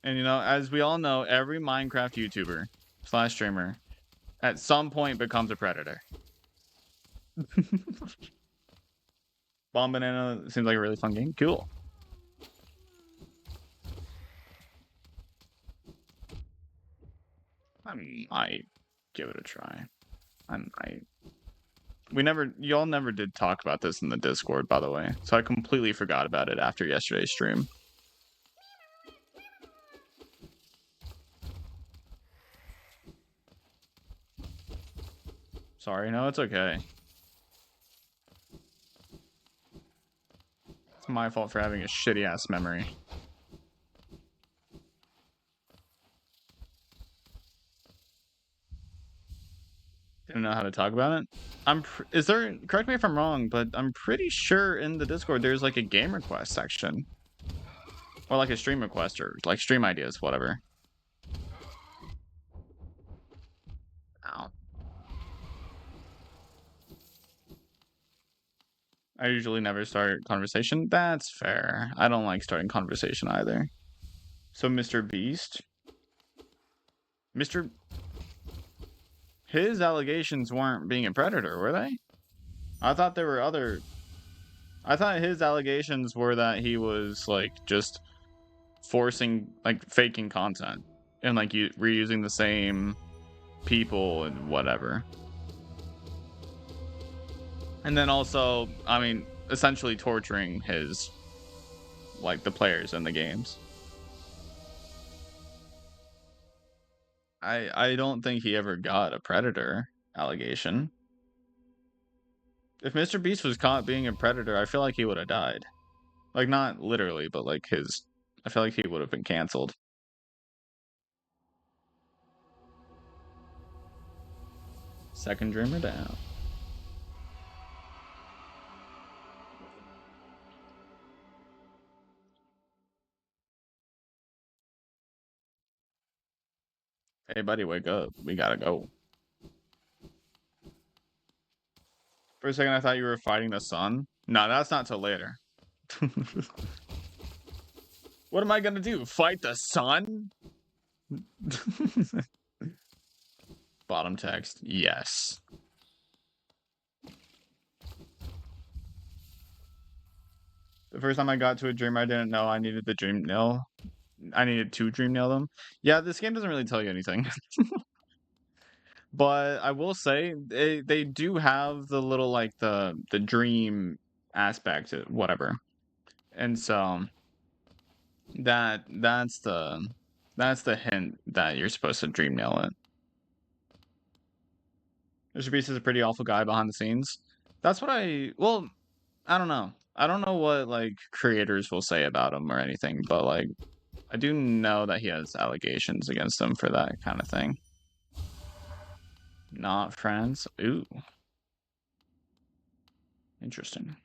And, you know, as we all know, every Minecraft YouTuber / streamer at some point becomes a predator. Bomb Banana seems like a really fun game. Cool. I might give it a try. I might. Y'all never did talk about this in the Discord, by the way. So I completely forgot about it after yesterday's stream. Sorry, no, it's okay. It's my fault for having a shitty-ass memory. Didn't know how to talk about it. Correct me if I'm wrong, but I'm pretty sure in the Discord there's like a game request section. Or like a stream request or like stream ideas, whatever. Ow. I usually never start conversation. That's fair. I don't like starting conversation either. So Mr. Beast, Mr. His allegations weren't being a predator, were they? I thought there were other. I thought his allegations were that he was like just forcing, like faking content and like reusing the same people and whatever. And then also, I mean, essentially torturing his, like, the players in the games. I don't think he ever got a predator allegation. If Mr. Beast was caught being a predator, I feel like he would have died. Like, not literally, but like I feel like he would have been canceled. Second dreamer down. Hey, buddy, wake up. We gotta go. For a second, I thought you were fighting the sun. No, that's not till later. What am I gonna do? Fight the sun? Bottom text. Yes. The first time I got to a dream, I didn't know I needed the dream nail. I needed to dream nail them. Yeah, this game doesn't really tell you anything. But I will say they do have the little like the dream aspect, whatever. And so that's the hint that you're supposed to dream nail it. Mr. Beast is a pretty awful guy behind the scenes. That's what well, I don't know. I don't know what like creators will say about him or anything, but like I do know that he has allegations against him for that kind of thing. Not friends. Ooh. Interesting.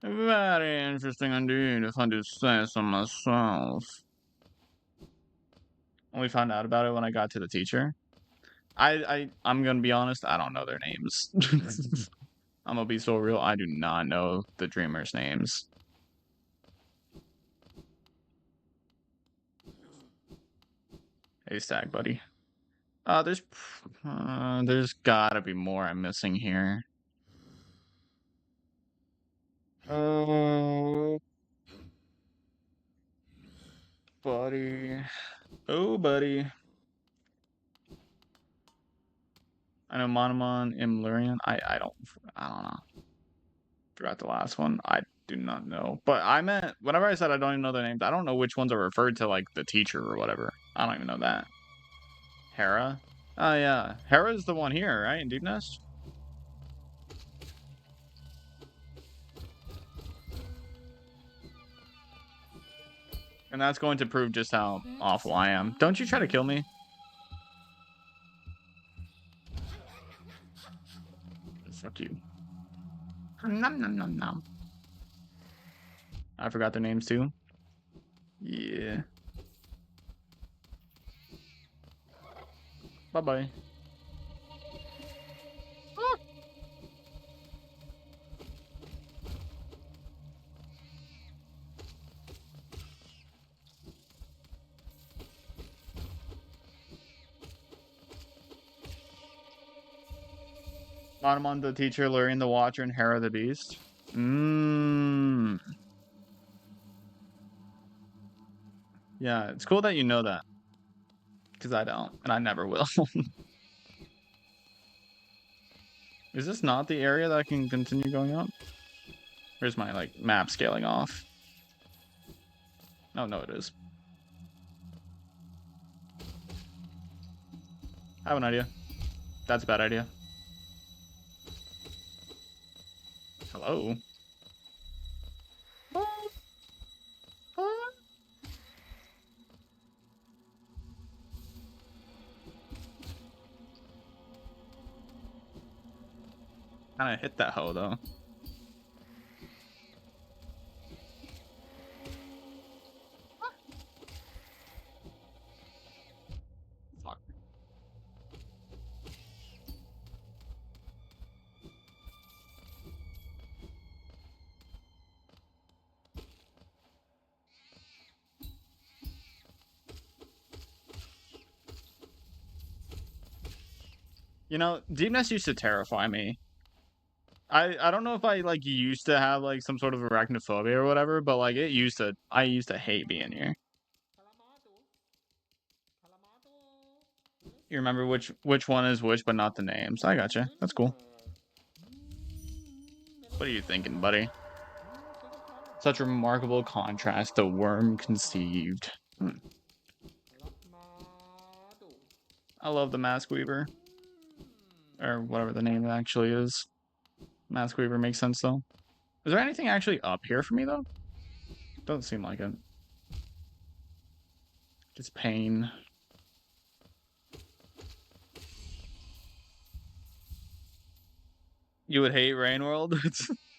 Very interesting indeed, if I do say so myself. Only found out about it when I got to the teacher. I'm gonna be honest, I don't know their names. I'm gonna be so real, I do not know the dreamers' names. Hey, Stag buddy. There's gotta be more I'm missing here. Oh, buddy. Oh, buddy. I know Monomon, Imlurian. I don't know. Forgot the last one. I do not know. But I meant whenever I said I don't even know their names, I don't know which ones are referred to like the teacher or whatever. I don't even know that. Hera? Oh yeah. Hera's the one here, right? In Deep Nest? And that's going to prove just how awful I am. Don't you try to kill me? Fuck you. Nom nom nom nom. I forgot their names too. Yeah. Bye bye. Monomon the teacher, Lurian the watcher, and Hera the beast. Mmm. Yeah, it's cool that you know that. Because I don't, and I never will. Is this not the area that I can continue going up? Where's my, like, map scaling off? Oh, no, it is. I have an idea. That's a bad idea. Hello? Kinda hit that hoe, though. Fuck. You know, deepness used to terrify me. I don't know if I like used to have like some sort of arachnophobia or whatever, but like I used to hate being here. You remember which one is which, but not the names. I gotcha. That's cool. What are you thinking, buddy? Such a remarkable contrast, the worm conceived. I love the Mask Weaver. Or whatever the name actually is. Mask Weaver makes sense though. Is there anything actually up here for me though? Doesn't seem like it. Just pain. You would hate Rain World?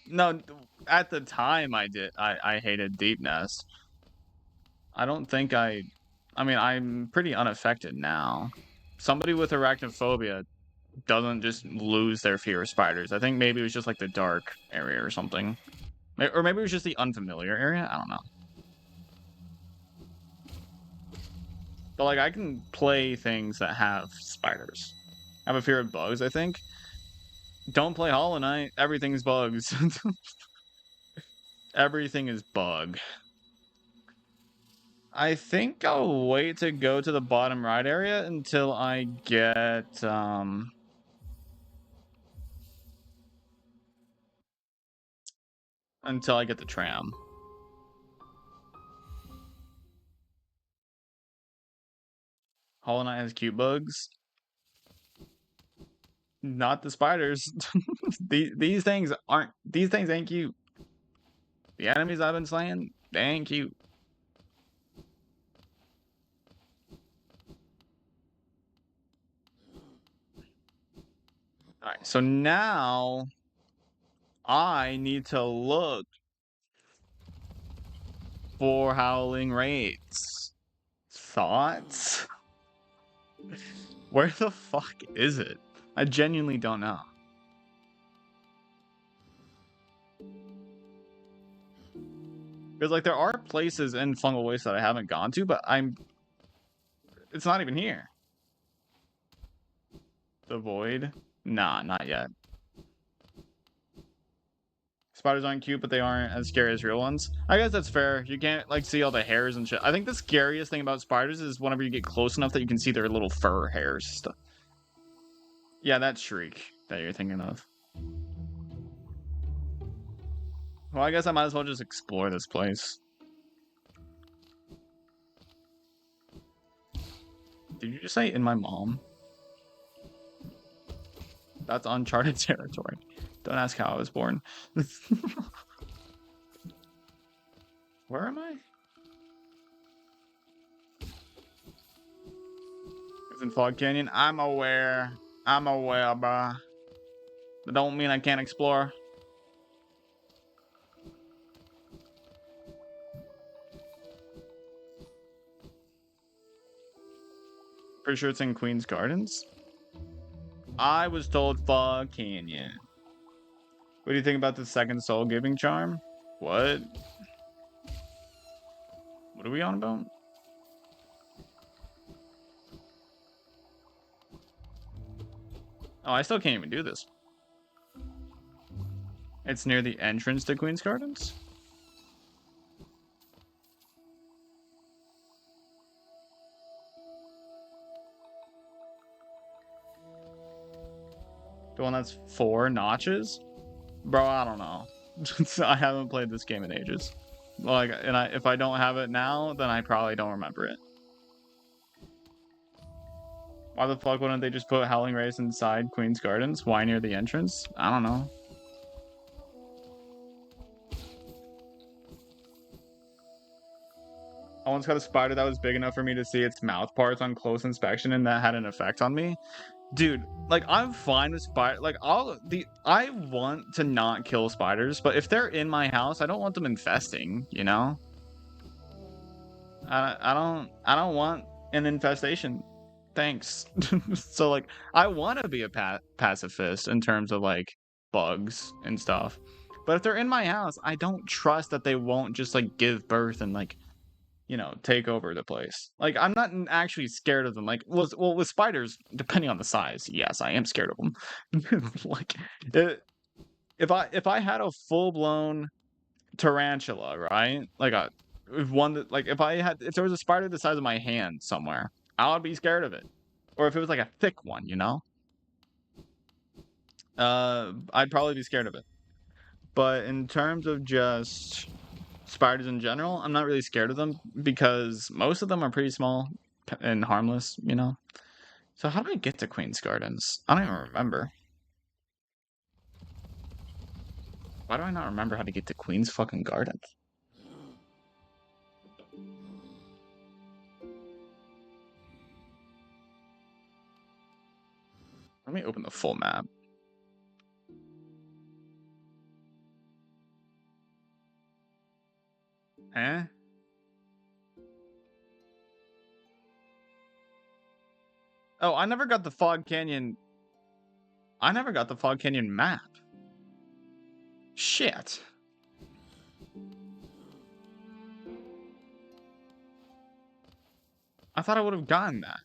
No, at the time I did. I hated Deep Nest. I don't think I mean, I'm pretty unaffected now. Somebody with arachnophobia doesn't just lose their fear of spiders. I think maybe it was just like the dark area or something. Or maybe it was just the unfamiliar area. I don't know. But like I can play things that have spiders. I have a fear of bugs, I think. Don't play Hollow Knight. Everything's bugs. Everything is bug. I think I'll wait to go to the bottom right area until I get the tram. Hollow Knight has cute bugs. Not the spiders. These things ain't cute. The enemies I've been slaying, they ain't cute. Alright, so now I need to look for howling raids. Thoughts? Where the fuck is it? I genuinely don't know. Because like there are places in Fungal Waste that I haven't gone to, but it's not even here. The Void? Nah, not yet. Spiders aren't cute, but they aren't as scary as real ones. I guess that's fair. You can't like see all the hairs and shit. I think the scariest thing about spiders is whenever you get close enough that you can see their little fur hairs stuff. Yeah, that shriek that you're thinking of. Well, I guess I might as well just explore this place. Did you just say in my mom? That's uncharted territory. Don't ask how I was born. Where am I? It's in Fog Canyon. I'm aware, bruh. That don't mean I can't explore. Pretty sure it's in Queen's Gardens. I was told Fog Canyon. What do you think about the second soul giving charm? What? What are we on about? Oh, I still can't even do this. It's near the entrance to Queen's Gardens? The one that's 4 notches? Bro, I don't know. I haven't played this game in ages. Like, if I don't have it now, then I probably don't remember it. Why the fuck wouldn't they just put Howling Race inside Queen's Gardens? Why near the entrance? I don't know. I once got a spider that was big enough for me to see its mouth parts on close inspection, and that had an effect on me. Dude, like I'm fine with spider. Like I want to not kill spiders, but if they're in my house, I don't want them infesting. You know, I don't want an infestation. Thanks. So like, I want to be a pacifist in terms of like bugs and stuff, but if they're in my house, I don't trust that they won't just like give birth and like you know, take over the place. Like, I'm not actually scared of them. Like, well, with spiders, depending on the size, yes, I am scared of them. Like, if I had a full blown tarantula, right? Like a one that like if there was a spider the size of my hand somewhere, I would be scared of it. Or if it was like a thick one, you know, I'd probably be scared of it. But in terms of just spiders in general, I'm not really scared of them because most of them are pretty small and harmless, you know. So how do I get to Queen's Gardens? I don't even remember. Why do I not remember how to get to Queen's fucking Gardens? Let me open the full map. Eh? Oh, I never got the Fog Canyon. I never got the Fog Canyon map. Shit. I thought I would have gotten that.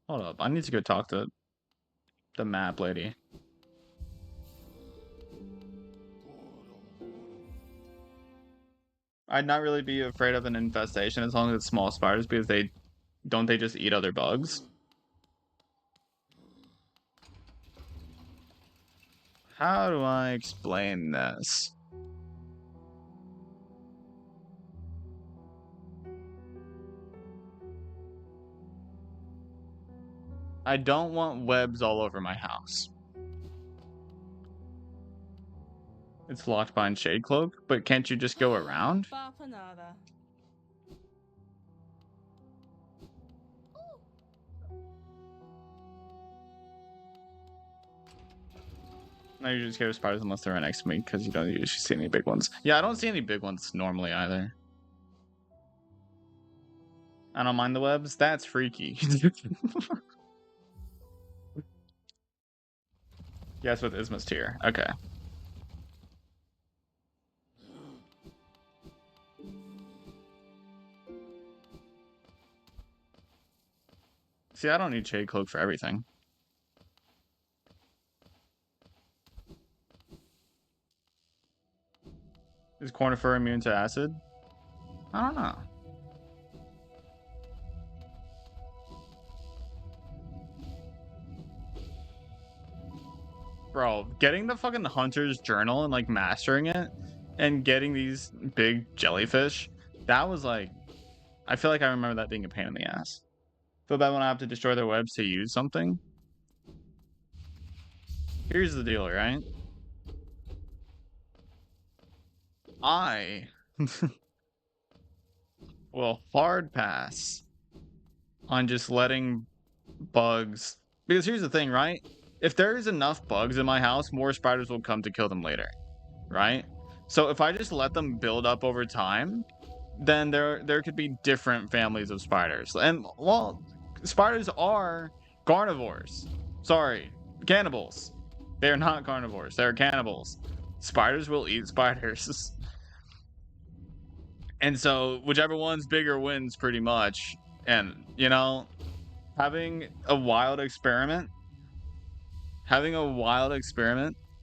Hold up. I need to go talk to the map lady. I'd not really be afraid of an infestation as long as it's small spiders because they just eat other bugs? How do I explain this? I don't want webs all over my house. It's locked behind Shade Cloak, but can't you just go around? No, you're just scared of spiders unless they're right next to me because you don't usually see any big ones. Yeah, I don't see any big ones normally either. I don't mind the webs. That's freaky. Yes, with Isma's tier. Okay. See, I don't need Shade Cloak for everything. Is Cornifer immune to acid? I don't know. Bro, getting the fucking Hunter's Journal and like mastering it and getting these big jellyfish, that was like, I feel like I remember that being a pain in the ass. Feel bad when I have to destroy their webs to use something. Here's the deal, right? I will hard pass on just letting bugs, because here's the thing, right? If there is enough bugs in my house, more spiders will come to kill them later, right? So if I just let them build up over time, then there could be different families of spiders. And well, spiders are carnivores. Sorry, cannibals. They're not carnivores. They're cannibals. Spiders will eat spiders. And so whichever one's bigger wins pretty much. And, you know, having a wild experiment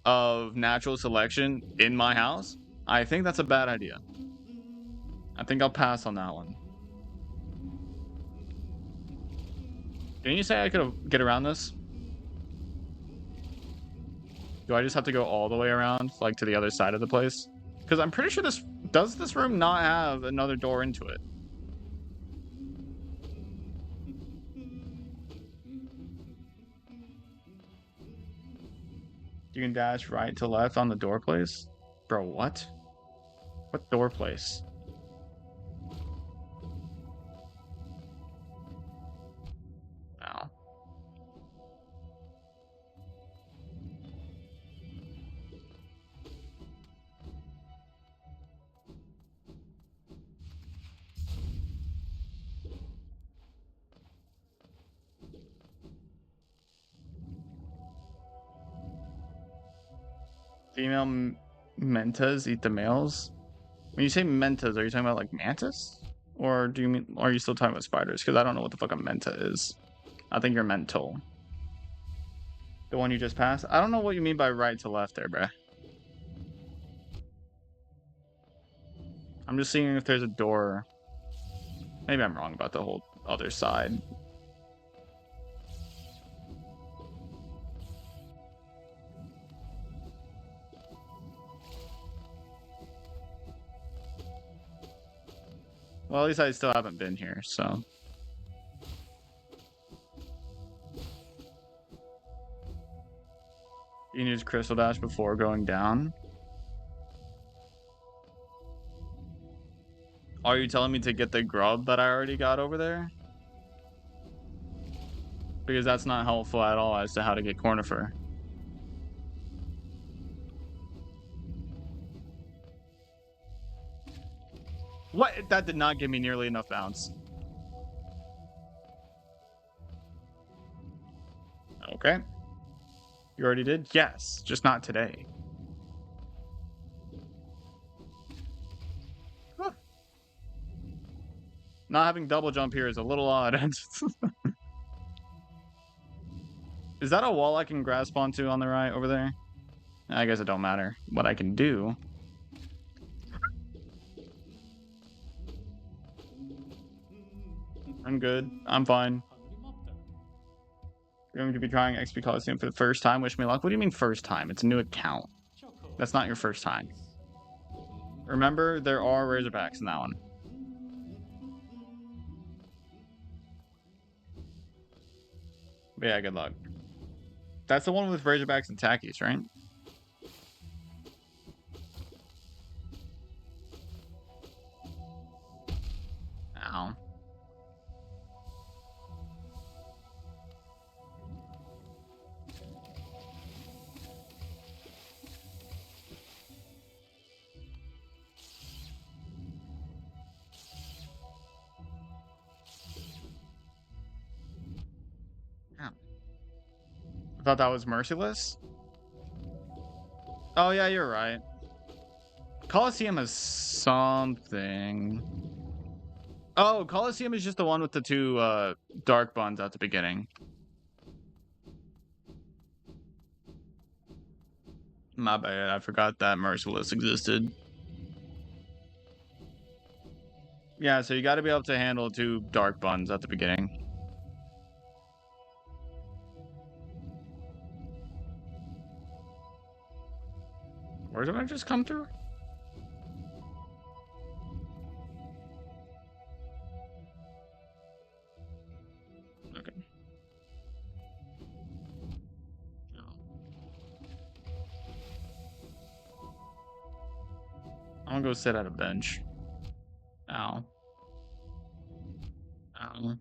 of natural selection in my house, I think that's a bad idea. I think I'll pass on that one. Didn't you say I could get around this? Do I just have to go all the way around, like to the other side of the place? Because I'm pretty sure does this room not have another door into it? You can dash right to left on the door place? Bro, what? What door place? Oh. Female mentas eat the males? When you say mentas, are you talking about like mantis? Or do you mean, are you still talking about spiders? Because I don't know what the fuck a menta is. I think you're mental. The one you just passed? I don't know what you mean by right to left there, bruh. I'm just seeing if there's a door. Maybe I'm wrong about the whole other side. Well, at least I still haven't been here, so. You can use Crystal Dash before going down. Are you telling me to get the grub that I already got over there? Because that's not helpful at all as to how to get Cornifer. What? That did not give me nearly enough bounce. Okay. You already did? Yes, just not today. Huh. Not having double jump here is a little odd. Is that a wall I can grasp onto on the right over there? I guess it don't matter what I can do. I'm good. I'm fine. You're going to be trying XP Coliseum for the first time. Wish me luck. What do you mean first time? It's a new account. That's not your first time. Remember, there are Razorbacks in that one. But yeah, good luck. That's the one with Razorbacks and Tackies, right? Ow. Yeah. I thought that was merciless. Oh yeah, you're right. Coliseum is something. Oh, Coliseum is just the one with the two dark buns at the beginning. My bad, I forgot that Merciless existed. Yeah, so you gotta be able to handle two dark buns at the beginning. Where did I just come through? Okay. I'm gonna go sit at a bench. Ow. Ow.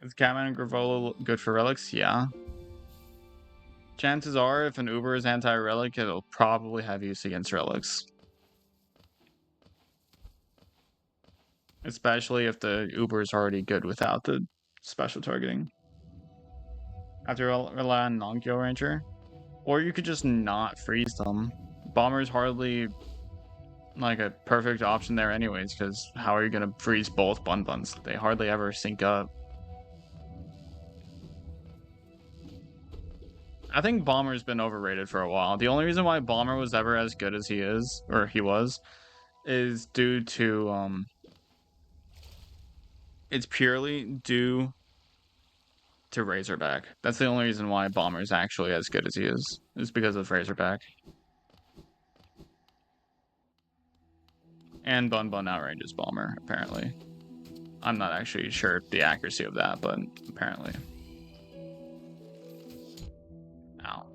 Is Catman and Gravola good for relics? Yeah. Chances are, if an Uber is anti-relic, it'll probably have use against relics. Especially if the Uber is already good without the special targeting. Have to rely on non-kill ranger. Or you could just not freeze them. Bomber's hardly like a perfect option there anyways, because how are you going to freeze both bun buns? They hardly ever sync up. I think Bomber's been overrated for a while. The only reason why Bomber was ever as good as he is, or he was, is due to it's purely due to Razorback. That's the only reason why Bomber's actually as good as he is because of Razorback. And Bun Bun outranges Bomber, apparently. I'm not actually sure the accuracy of that, but apparently. Ow.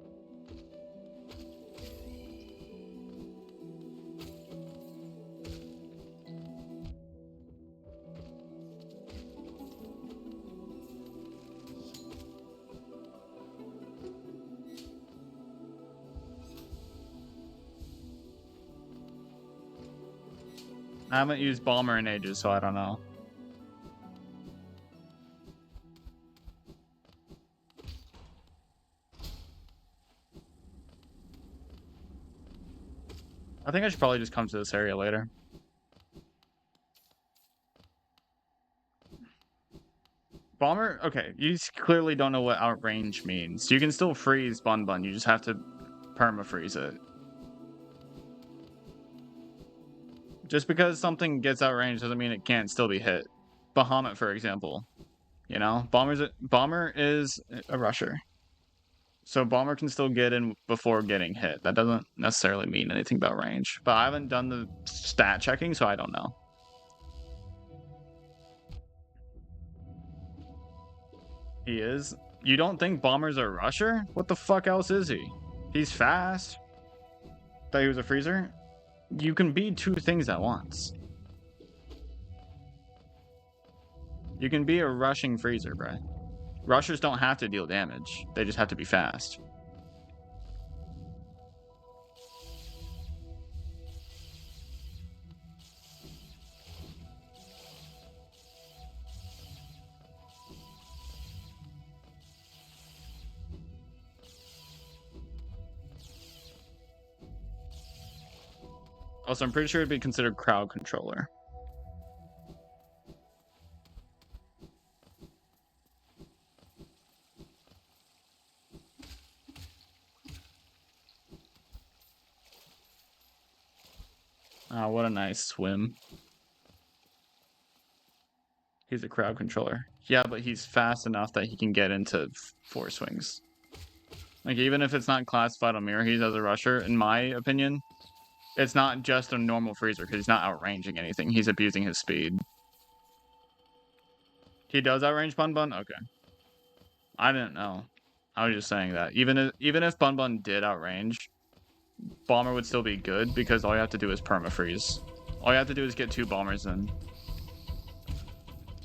I haven't used Bomber in ages, so I don't know. I think I should probably just come to this area later. Bomber, okay, you clearly don't know what outrange means. You can still freeze Bun Bun, you just have to perma-freeze it. Just because something gets outranged doesn't mean it can't still be hit. Bahamut, for example. You know, Bomber is a rusher. So Bomber can still get in before getting hit. That doesn't necessarily mean anything about range. But I haven't done the stat checking, so I don't know. He is. You don't think Bomber's a rusher? What the fuck else is he? He's fast. Thought he was a freezer? You can be two things at once. You can be a rushing freezer, bro. Rushers don't have to deal damage. They just have to be fast. Also, I'm pretty sure it'd be considered crowd controller. Oh, what a nice swim. He's a crowd controller. Yeah, but he's fast enough that he can get into four swings. Like, even if it's not classified on mirror, he's as a rusher, in my opinion, it's not just a normal freezer because he's not outranging anything. He's abusing his speed. He does outrange Bun Bun? Okay. I didn't know. I was just saying that. Even if Bun Bun did outrange, Bomber would still be good because all you have to do is perma-freeze. All you have to do is get two Bombers in.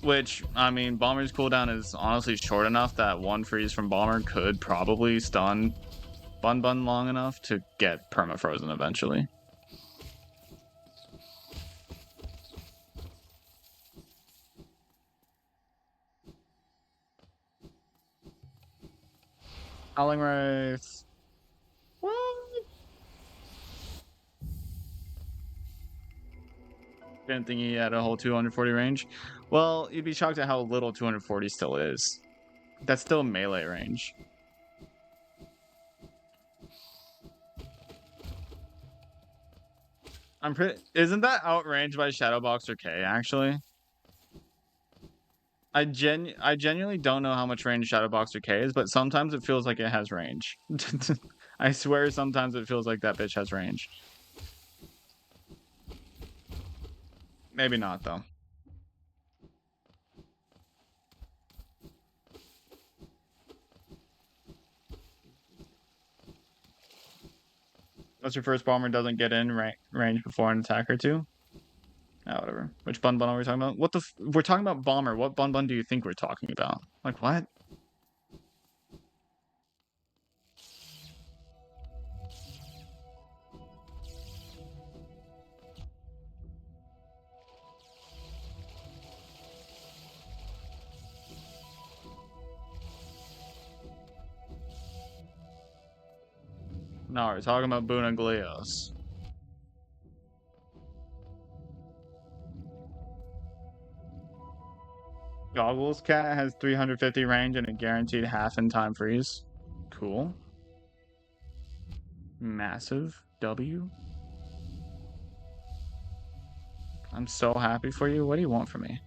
Which, I mean, Bomber's cooldown is honestly short enough that one freeze from Bomber could probably stun Bun Bun long enough to get perma-frozen eventually. Howling Wraith. What? Didn't think he had a whole 240 range. Well, you'd be shocked at how little 240 still is. That's still melee range. I'm pretty. Isn't that outranged by Shadowboxer K? Actually, I genuinely don't know how much range Shadowboxer K is, but sometimes it feels like it has range. I swear, sometimes it feels like that bitch has range. Maybe not though. Unless your first bomber doesn't get in range before an attacker too. Oh, whatever. Which Bun Bun are we talking about? What the? We're talking about bomber. What Bun Bun do you think we're talking about? Like what? No, we're talking about Bunaglios. Goggles Cat has 350 range and a guaranteed half in time freeze. Cool. Massive W. I'm so happy for you. What do you want from me?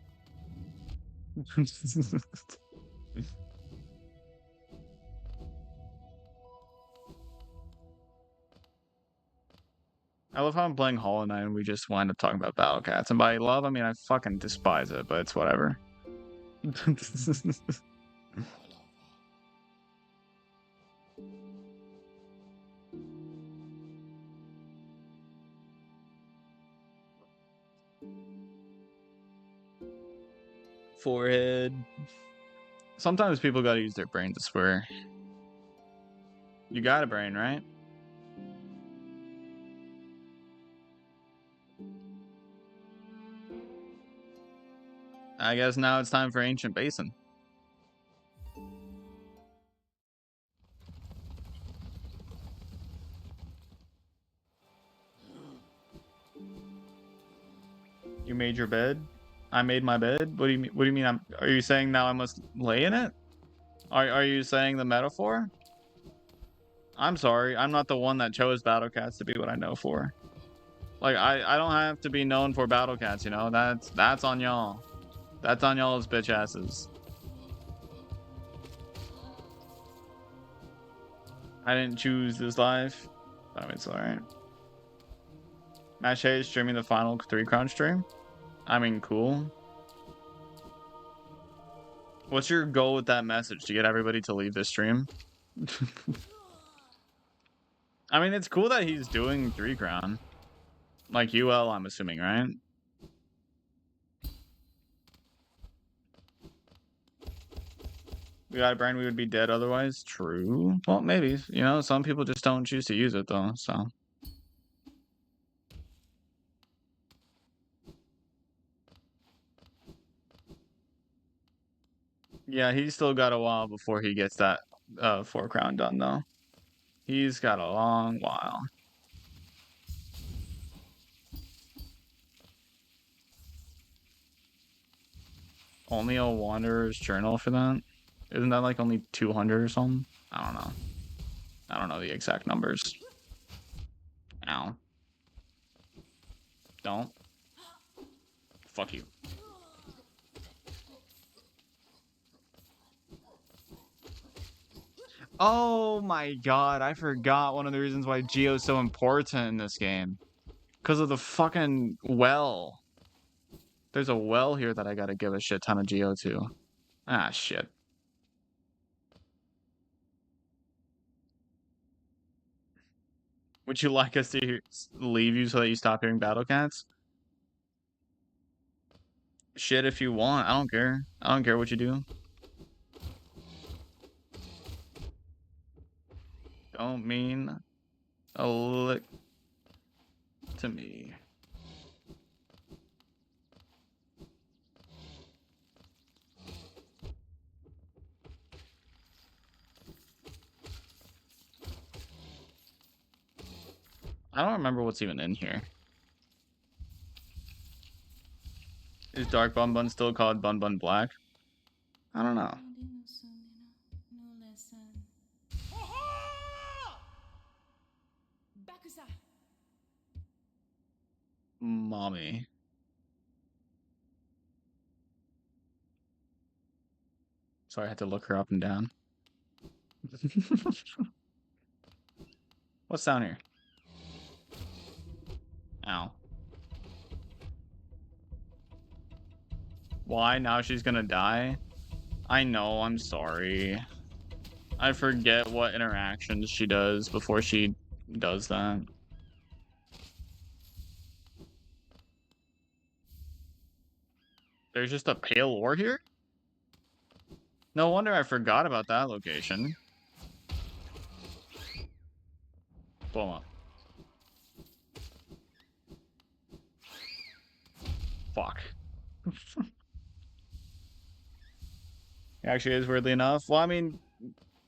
I love how I'm playing Hollow Knight and we just wind up talking about Battle Cats. And by love, I mean I fucking despise it, but it's whatever. Forehead. Sometimes people gotta use their brain to swear. You got a brain, right? I guess now it's time for Ancient Basin. You made your bed? I made my bed? What do you mean? What do you mean? Are you saying now I must lay in it? Are you saying the metaphor? I'm sorry, I'm not the one that chose Battle Cats to be what I know for. Like I don't have to be known for Battle Cats, you know? That's on y'all. That's on y'all's bitch asses. I didn't choose this life. I mean, it's alright. Mache is streaming the final 3 crown stream. I mean, cool. What's your goal with that message? To get everybody to leave the stream? I mean, it's cool that he's doing 3 crown. Like UL, I'm assuming, right? We got a brain, we would be dead otherwise. True. Well, maybe. You know, some people just don't choose to use it, though, so. Yeah, he's still got a while before he gets that 4 crown done, though. He's got a long while. Only a Wanderer's Journal for that? Isn't that like only 200 or something? I don't know. I don't know the exact numbers. Ow. Don't. Fuck you. Oh my god, I forgot one of the reasons why Geo's so important in this game. Because of the fucking well. There's a well here that I gotta give a shit ton of Geo to. Ah, shit. Would you like us to leave you so that you stop hearing battle cats? Shit if you want. I don't care. I don't care what you do. Don't mean a lick to me. I don't remember what's even in here. Is Dark Bun Bun still called Bun Bun Black? I don't know. Mommy. Sorry, I had to look her up and down. What's down here? Ow. Why? Now she's gonna die? I know, I'm sorry. I forget what interactions she does before she does that. There's just a pale ore here? No wonder I forgot about that location. Blow 'em up. Fuck. Actually is, weirdly enough. Well, I mean,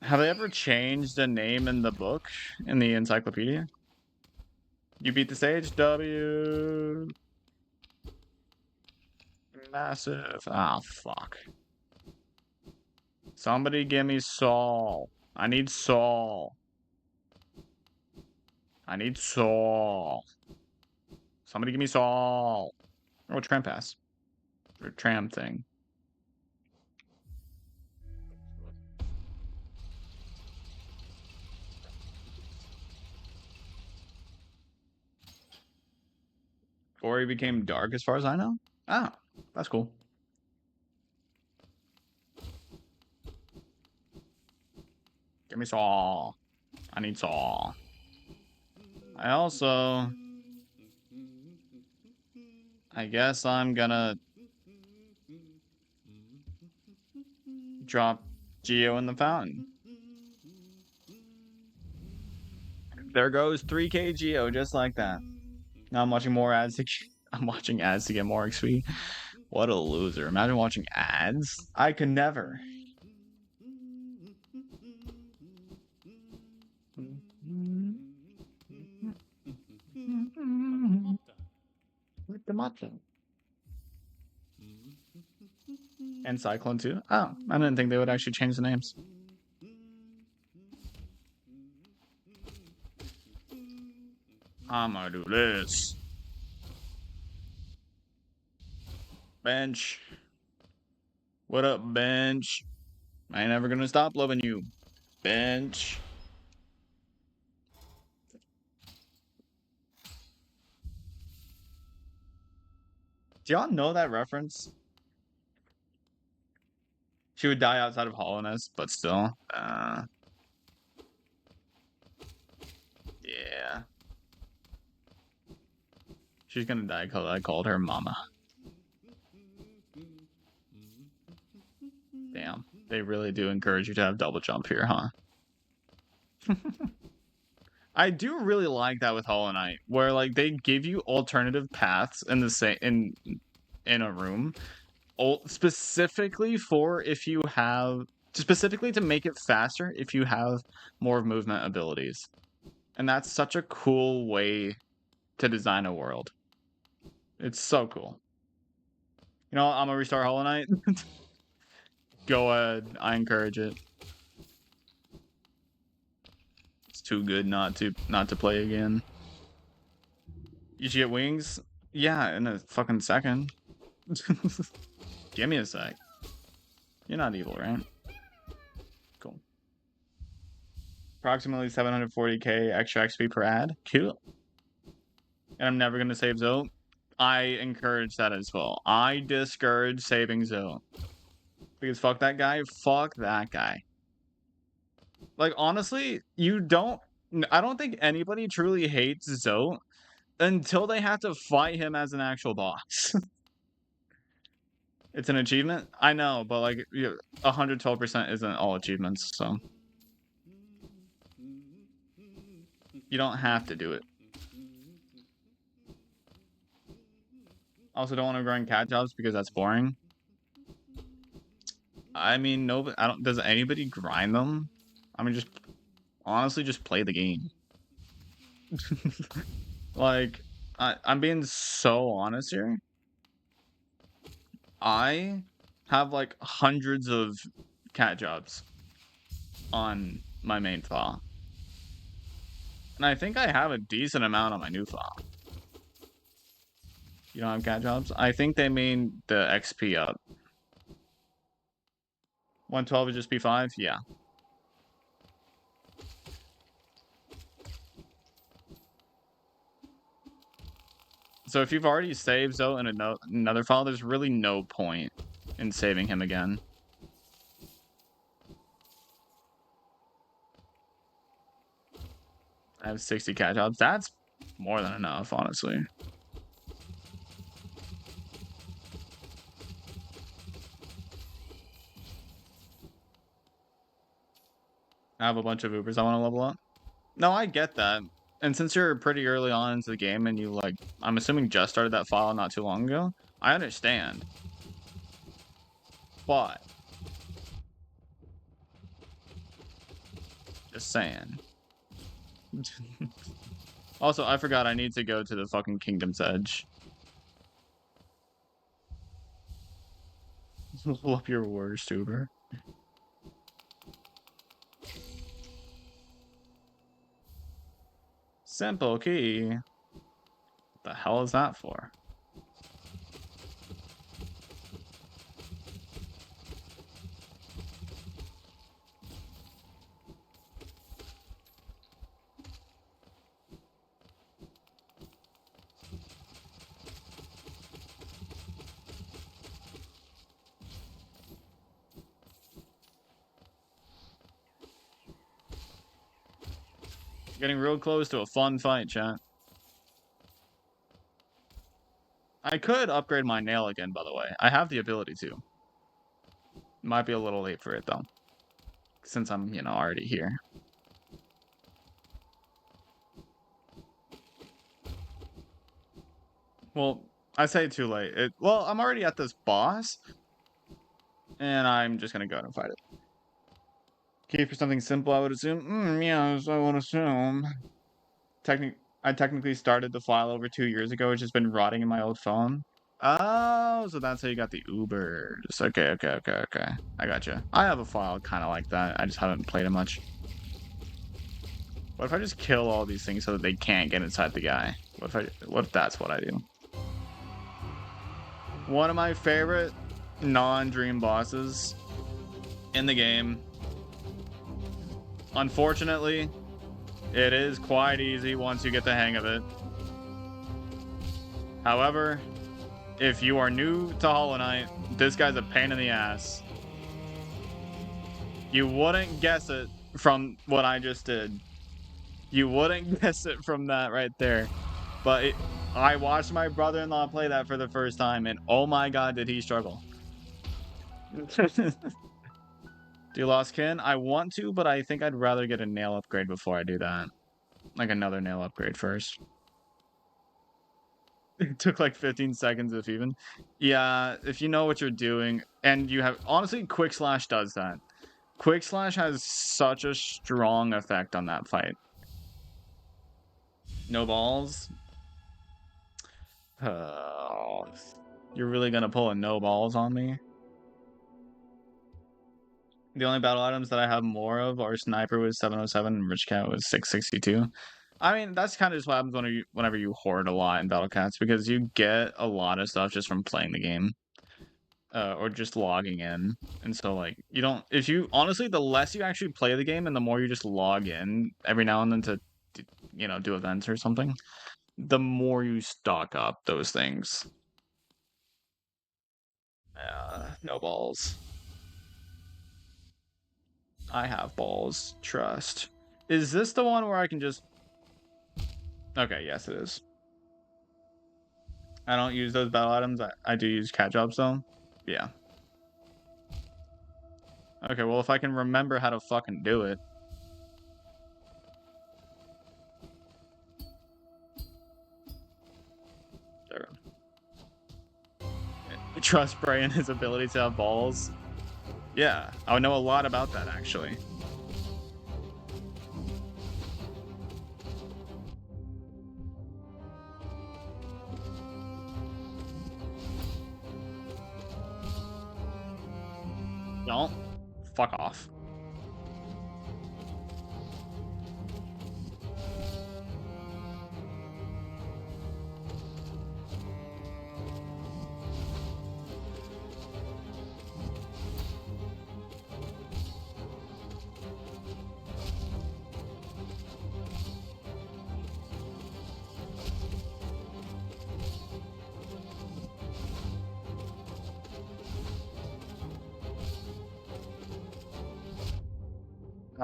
have they ever changed a name in the book, in the encyclopedia? You beat the stage? W. Massive. Ah, fuck. Somebody give me Saul. I need Saul. I need Saul. Somebody give me Saul. Oh, tram pass. Or tram thing. Before he became dark, as far as I know? Ah, that's cool. Give me Saul. I need Saul. I also... I guess I'm gonna... drop Geo in the fountain. There goes 3K Geo, just like that. Now I'm watching more ads to... I'm watching ads to get more XP. What a loser. Imagine watching ads. I could never. With the matcha. And Cyclone too? Oh, I didn't think they would actually change the names. I'ma do this. Bench. What up, Bench? I ain't never gonna stop loving you. Bench. Do y'all know that reference? She would die outside of Hollowness, but still. Yeah. She's gonna die because I called her mama. Damn. They really do encourage you to have double jump here, huh? I do really like that with Hollow Knight, where like they give you alternative paths in the same in a room, specifically for if you have specifically to make it faster if you have more movement abilities, and that's such a cool way to design a world. It's so cool. You know, I'm gonna restart Hollow Knight. Go ahead, I encourage it. It's too good not to play again. You should get wings? Yeah, in a fucking second. Give me a sec. You're not evil, right? Cool. Approximately 740k extra XP per ad. Cool. And I'm never gonna save Zoe. I encourage that as well. I discourage saving Zoe. Because fuck that guy. Fuck that guy. Like, honestly, I don't think anybody truly hates Zoe until they have to fight him as an actual boss. It's an achievement? I know, but like 112% isn't all achievements, so you don't have to do it. Also, don't want to grind cat jobs because that's boring. I mean, no, I don't. Does anybody grind them? I mean, just honestly, just play the game. Like, I'm being so honest here. I have like hundreds of cat jobs on my main file. And I think I have a decent amount on my new file. You don't have cat jobs? I think they mean the XP up. 112 would just be 5? Yeah. So if you've already saved Zoe in another file, there's really no point in saving him again. I have 60 cat jobs. That's more than enough, honestly. I have a bunch of Ubers I want to level up. No, I get that. And since you're pretty early on into the game and you, like, I'm assuming just started that file not too long ago, I understand. But just saying. Also, I forgot I need to go to the fucking Kingdom's Edge. Level up your worst Uber. Simple key. What the hell is that for? Getting real close to a fun fight, chat. I could upgrade my nail again, by the way. I have the ability to. Might be a little late for it, though. Since I'm, already here. Well, I say too late. Well, I'm already at this boss. And I'm just gonna go ahead and fight it. Key for something simple, I would assume. Yes, I would assume. I technically started the file over 2 years ago. It's just been rotting in my old phone. Oh, so that's how you got the Ubers. Okay. I got you. I have a file kind of like that. I just haven't played it much. What if I just kill all these things so that they can't get inside the guy? What if that's what I do? One of my favorite non-dream bosses in the game. Unfortunately, it is quite easy once you get the hang of it. However, if you are new to Hollow Knight, this guy's a pain in the ass. You wouldn't guess it from what I just did. You wouldn't guess it from that right there. But I watched my brother-in-law play that for the first time, and oh my god, did he struggle. Do you lost kin? I want to, but I think I'd rather get a nail upgrade before I do that. Like another nail upgrade first. It took like 15 seconds if even. Yeah, if you know what you're doing, and you have... Honestly, Quick Slash does that. Quick Slash has such a strong effect on that fight. No balls? Oh, you're really gonna pull a no balls on me? The only battle items that I have more of are Sniper with 707 and Rich Cat with 662. I mean, that's kind of just what happens whenever you hoard a lot in Battle Cats, because you get a lot of stuff just from playing the game. Or just logging in. And so, like, you don't... If you... Honestly, the less you actually play the game and the more you just log in every now and then to, you know, do events or something, the more you stock up those things. No balls. I have balls. Trust. Is this the one where I can just... Okay, yes it is. I don't use those battle items. I do use cat jobs though. Yeah. Okay, well if I can remember how to fucking do it. There. Trust Bray and his ability to have balls. Yeah, I would know a lot about that actually. Don't. Fuck off.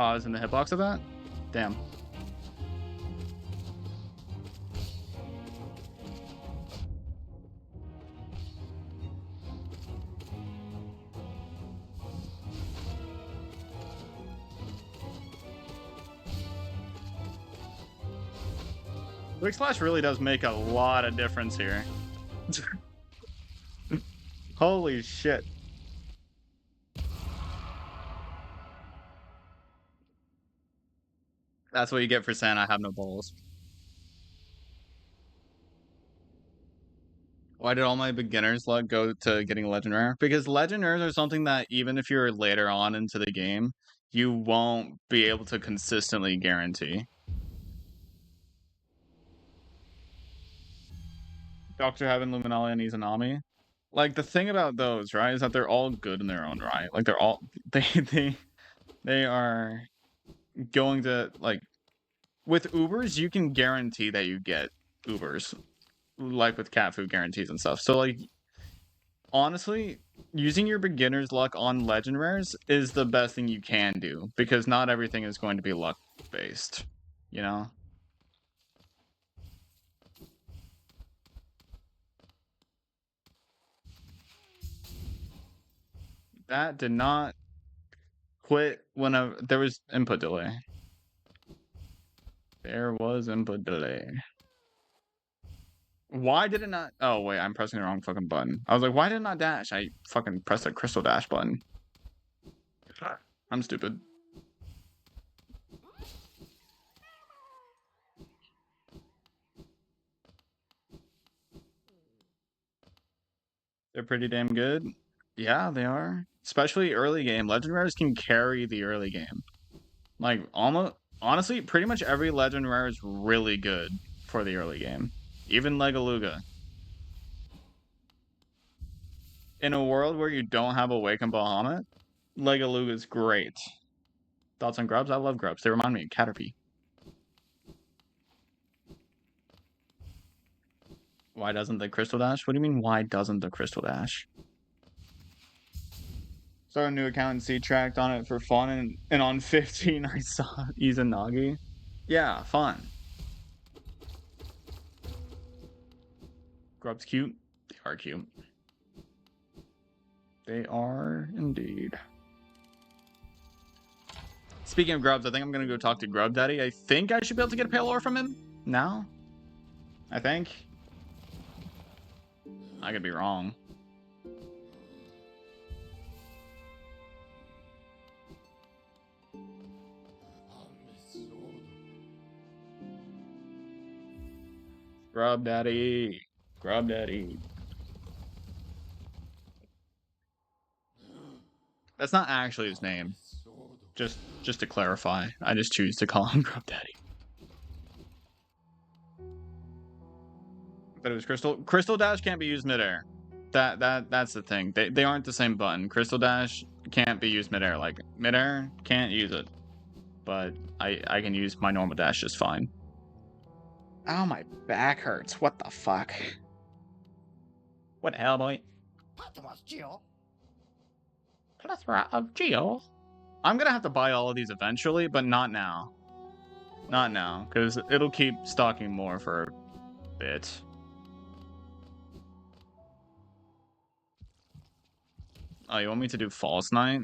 Oh, I was in the hitbox of that? Damn. Quick Slash really does make a lot of difference here. Holy shit. That's what you get for saying I have no balls. Why did all my beginner's luck go to getting legend rare? Because legend rares are something that even if you're later on into the game, you won't be able to consistently guarantee. Dr. Heaven, Luminalia, and Izanami. Like the thing about those, right, is that they're all good in their own right. Like they're all they are going to, like, with Ubers, you can guarantee that you get Ubers. Like with cat food guarantees and stuff. So like honestly, using your beginner's luck on legend rares is the best thing you can do, because not everything is going to be luck based, you know? That did not quit when there was input delay. There was input delay. Why did it not? Oh, wait, I'm pressing the wrong fucking button. I was like, why did it not dash? I fucking pressed the crystal dash button. I'm stupid. They're pretty damn good. Yeah, they are. Especially early game. Legend rares can carry the early game. Like, almost, honestly, pretty much every legend rare is really good for the early game. Even Legaluga. In a world where you don't have Awakened Bahamut, Legaluga is great. Thoughts on grubs? I love grubs. They remind me of Caterpie. Why doesn't the Crystal Dash? What do you mean, why doesn't the Crystal Dash? Started a new account and C-tracked on it for fun, and on 15 I saw Izanagi. Yeah, fun. Grubs cute? They are cute. They are indeed. Speaking of grubs, I think I'm gonna go talk to Grub Daddy. I think I should be able to get a pale ore from him now. I think. I could be wrong. Grub Daddy. Grub Daddy. That's not actually his name. Just to clarify, I just choose to call him Grub Daddy. But it was Crystal. Crystal Dash can't be used midair. That's the thing. They aren't the same button. Crystal Dash can't be used midair. Like midair can't use it. But I can use my normal dash just fine. Oh, my back hurts. What the fuck? What the hell, boy? Plethora of Geo. I'm gonna have to buy all of these eventually, but not now. Not now, because it'll keep stocking more for a bit. Oh, you want me to do False Knight?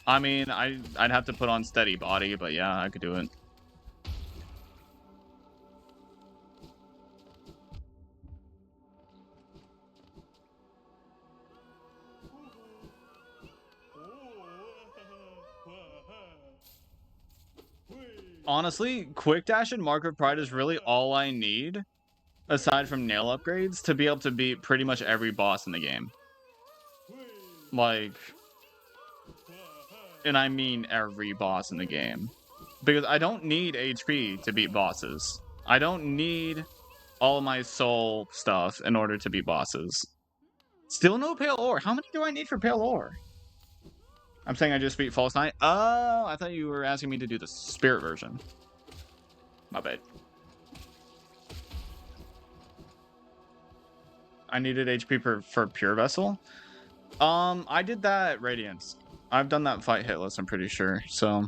I mean, I'd have to put on Steady Body, but yeah, I could do it. Honestly, Quick Dash and Mark of Pride is really all I need, aside from nail upgrades, to be able to beat pretty much every boss in the game. Like, and I mean every boss in the game. Because I don't need HP to beat bosses. I don't need all my soul stuff in order to beat bosses. Still no Pale Ore. How many do I need for Pale Ore? I'm saying I just beat False Knight. Oh, I thought you were asking me to do the Spirit version. My bad. I needed HP for Pure Vessel. I did that at Radiance. I've done that fight hitless, I'm pretty sure. So,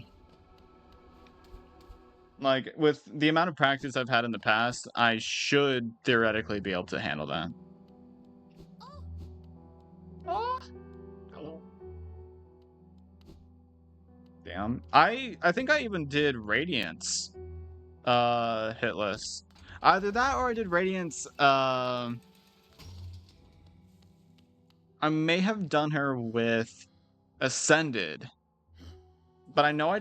like, with the amount of practice I've had in the past, I should theoretically be able to handle that. Oh. Hello. Damn. I think I even did Radiance hitless. Either that or I did Radiance I may have done her with Ascended. But I know I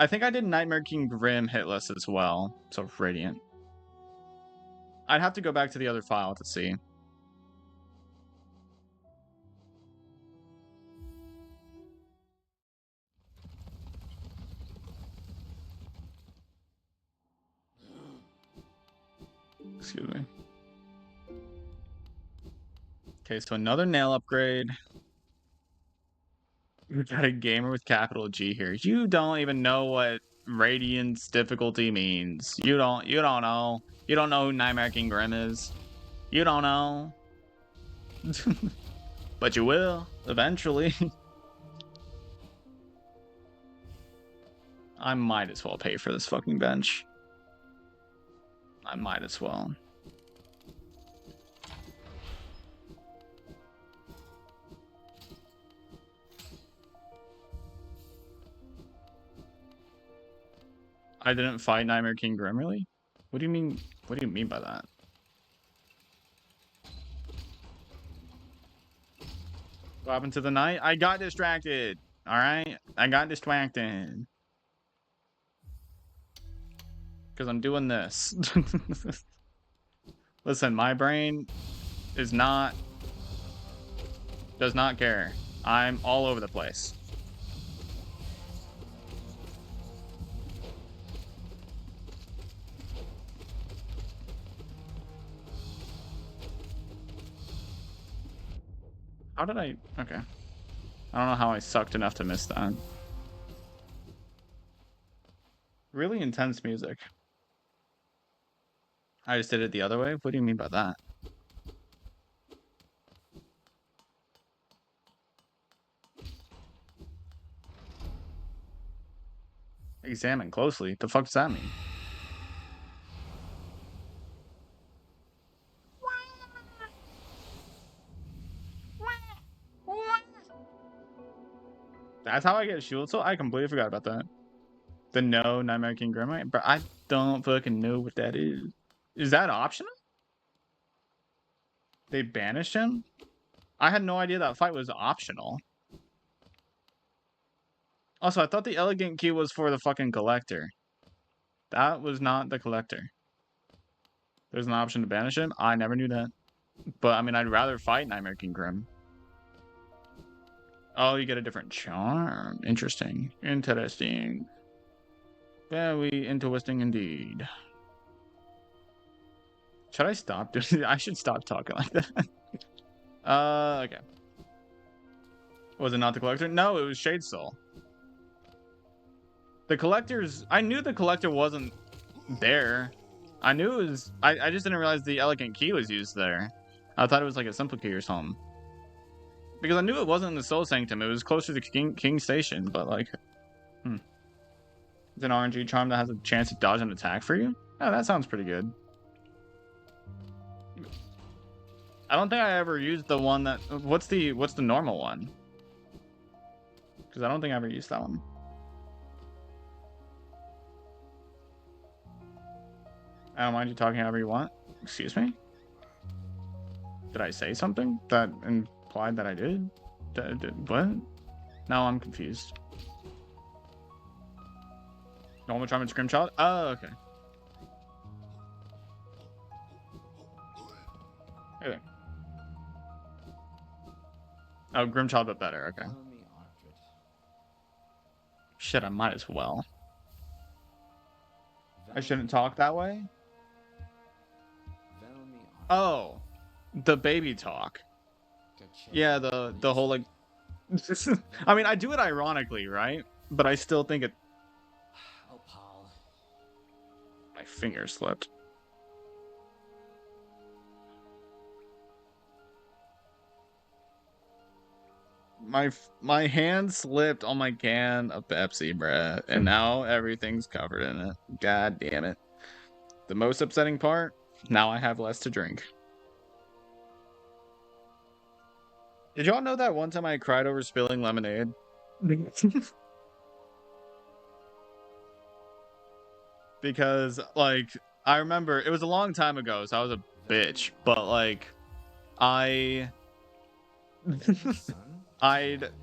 think I did Nightmare King Grim hitless as well. So Radiant. I'd have to go back to the other file to see. Excuse me. Okay, so another nail upgrade. We got a gamer with capital G here. You don't even know what Radiance difficulty means. You don't know. You don't know who Nightmare King Grim is. You don't know. But you will, eventually. I might as well pay for this fucking bench. I might as well. I didn't fight Nightmare King Grim, really? What do you mean? What do you mean by that? What happened to the knight? I got distracted. All right, I got distracted because I'm doing this. Listen, my brain is not Does not care. I'm all over the place. How did I... Okay. I don't know how I sucked enough to miss that. Really intense music. I just did it the other way? What do you mean by that? Examine closely. The fuck does that mean? That's how I get shield soul? I completely forgot about that. The no Nightmare King Grimite? But I don't fucking know what that is. Is that optional? They banished him? I had no idea that fight was optional. Also, I thought the Elegant Key was for the fucking Collector. That was not the Collector. There's an option to banish him? I never knew that. But, I mean, I'd rather fight Nightmare King Grim. Oh, you get a different charm. Interesting. Interesting. Very interesting indeed. Should I stop doing I should stop talking like that. Okay. Was it not the Collector? No, it was Shade Soul. The Collector's... I knew the Collector wasn't there. I knew it was... I just didn't realize the Elegant Key was used there. I thought it was like a simple key or something. Because I knew it wasn't in the Soul Sanctum. It was closer to King Station, but like... It's an RNG charm that has a chance to dodge an attack for you? Oh, that sounds pretty good. I don't think I ever used the one that... What's the normal one? Because I don't think I ever used that one. I don't mind you talking however you want. Excuse me? Did I say something that implied that I did? What? Now I'm confused. Normal charm and Scrimchild? Oh, okay. Okay. Oh, Grimchild but better, okay. Shit, I might as well. I shouldn't talk that way? Oh, the baby talk. Yeah, the whole like... I mean, I do it ironically, right? But I still think it... My finger slipped. My hand slipped on my can of Pepsi, bruh, and now everything's covered in it. God damn it. The most upsetting part, now I have less to drink. Did y'all know that one time I cried over spilling lemonade? Because, like, I remember, it was a long time ago, so I was a bitch, but, like, it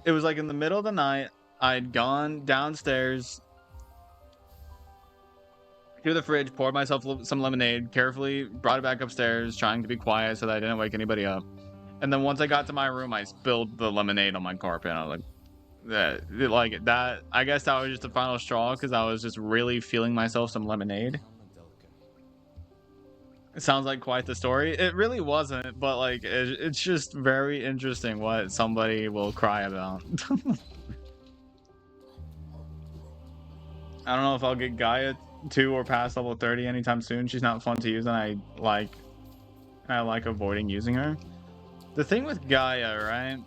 was like in the middle of the night, I'd gone downstairs to the fridge, poured myself some lemonade, carefully brought it back upstairs, trying to be quiet so that I didn't wake anybody up. And then once I got to my room, I spilled the lemonade on my carpet. And I was like, that. I guess that was just the final straw because I was just really feeling myself some lemonade. It sounds like quite the story. It really wasn't, but like, it's just very interesting what somebody will cry about. I don't know if I'll get Gaia 2 or past level 30 anytime soon. She's not fun to use, and I like avoiding using her. The thing with Gaia, right?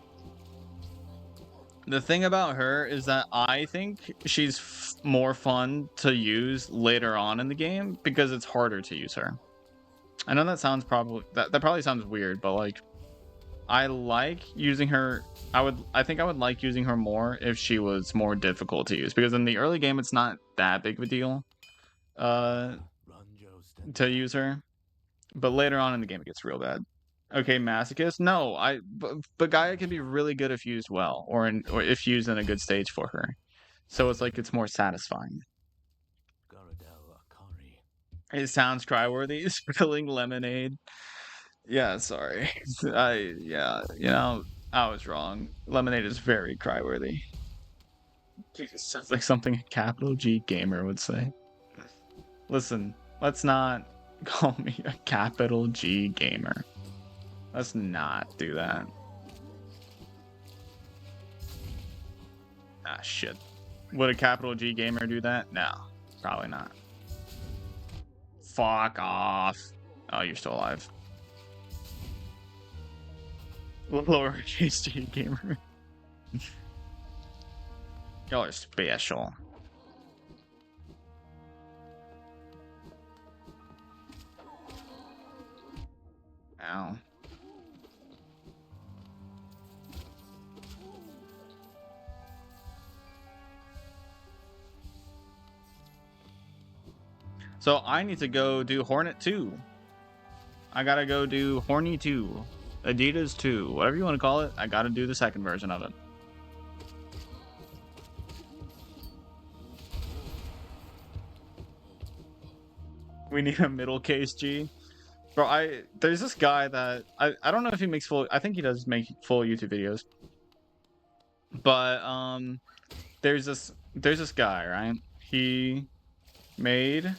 The thing about her is that I think she's more fun to use later on in the game because it's harder to use her. I know that sounds that probably sounds weird, but like I like using her. I think I would like using her more if she was more difficult to use, because in the early game it's not that big of a deal to use her, but later on in the game it gets real bad. Okay, Masochist. No, but Gaia can be really good if used well, or if used in a good stage for her. So it's like it's more satisfying. It sounds cry-worthy. Spilling lemonade. Yeah, sorry. Yeah, you know, I was wrong. Lemonade is very cryworthy. It sounds like something a capital G gamer would say. Listen, let's not call me a capital G gamer. Let's not do that. Ah, shit. Would a capital G gamer do that? No, probably not. Fuck off. Oh, you're still alive. Lowercase G gamer. Y'all are special. Ow. So I need to go do Hornet 2. I gotta go do Horny 2. Adidas 2. Whatever you want to call it, I gotta do the second version of it. We need a middle case G. Bro, there's this guy that I don't know if he makes full, I think he does make full YouTube videos. But there's this guy, right? He made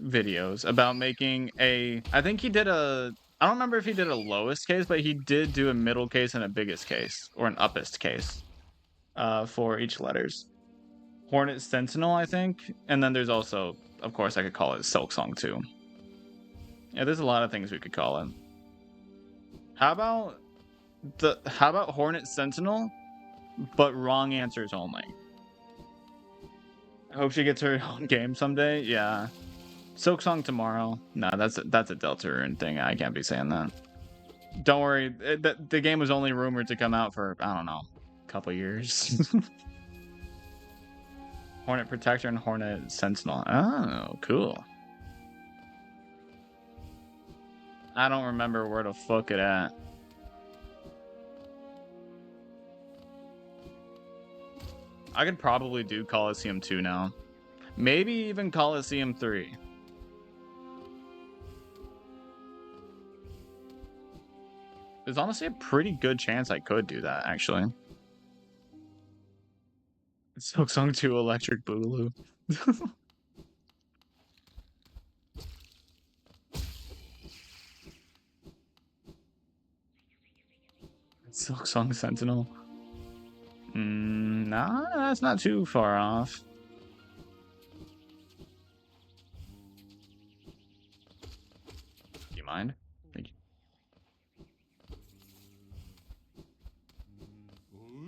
videos about making I think he did I don't remember if he did a lowest case, but he did do a middle case and a biggest case, or an uppest case, for each letters. Hornet Sentinel, I think, and then there's also, of course, I could call it Silk Song too. Yeah, there's a lot of things we could call it. How about Hornet Sentinel, but wrong answers only? I hope she gets her own game someday. Yeah. Silk Song tomorrow. No, that's a Deltarune thing. I can't be saying that. Don't worry. The game was only rumored to come out for, I don't know, a couple years. Hornet Protector and Hornet Sentinel. Oh, cool. I don't remember where the fuck it at. I could probably do Coliseum 2 now. Maybe even Coliseum 3. There's honestly a pretty good chance I could do that, actually. Silk Song 2 Electric Boogaloo. Silk Song Sentinel. Nah, that's not too far off. Do you mind? Thank you.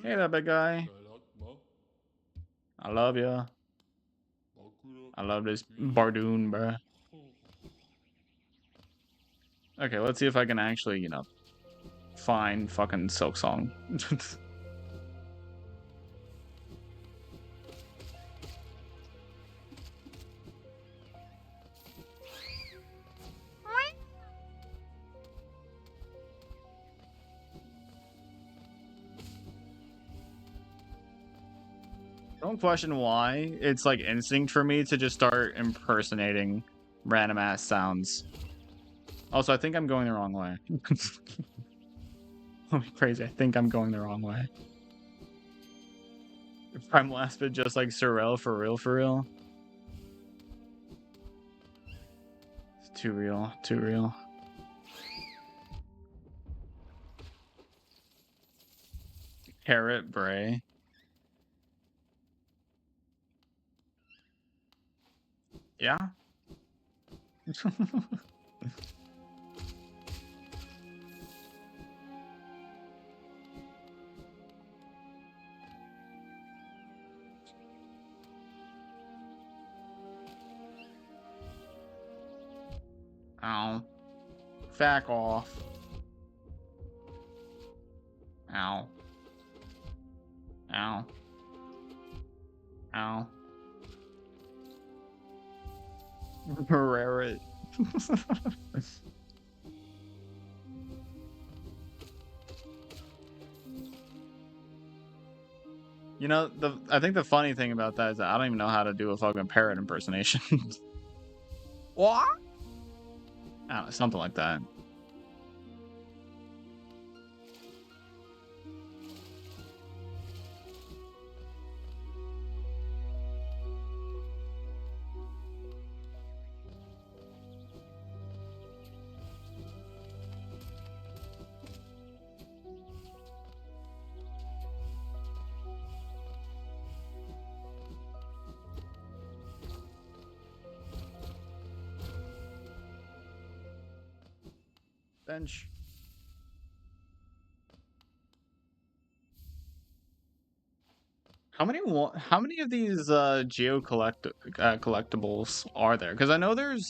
Hey there, big guy. I love ya. I love this Bardoon, bruh. Okay, let's see if I can actually, you know, find fucking Silk Song. Don't question why. It's like instinct for me to just start impersonating random ass sounds. Also, I think I'm going the wrong way. Oh, crazy. I think I'm going the wrong way. Primal Aspid just like Sorrel for real, for real. It's too real, too real. Carrot Bray. Yeah. Ow. Back off. Ow. Ow. Ow. Barrett. You know, I think the funny thing about that is that I don't even know how to do a fucking parrot impersonation. What? I don't know, something like that. Bench. How many of these collectibles are there? Because I know there's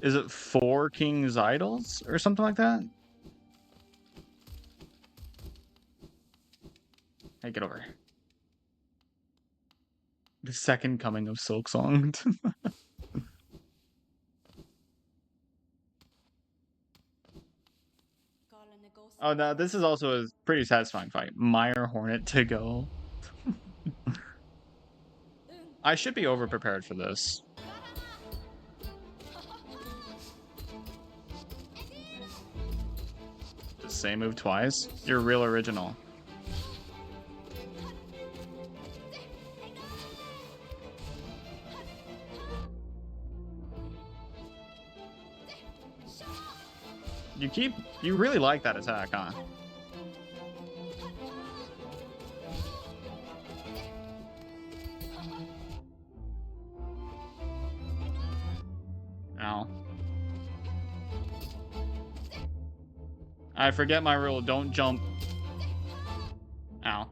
is it 4 King's Idols or something like that? Hey, get over here. The second coming of Silksong. Oh no, this is also a pretty satisfying fight. Meyer Hornet to go. I should be over prepared for this. The same move twice? You're real original. You really like that attack, huh? Ow. I forget my rule, don't jump. Ow.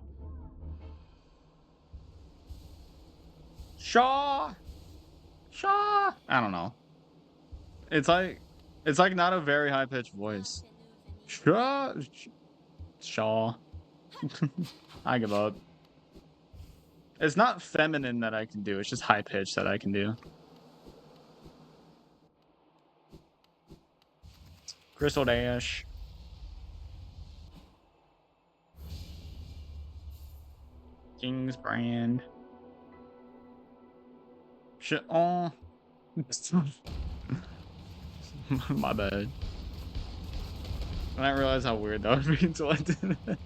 Shaw! Shaw! I don't know. It's like not a very high-pitched voice. Shaw! Shaw. I give up. It's not feminine that I can do, it's just high-pitched that I can do. Crystal Dash. King's Brand. Shit. Oh. My bad. I didn't realize how weird that would be until I did it.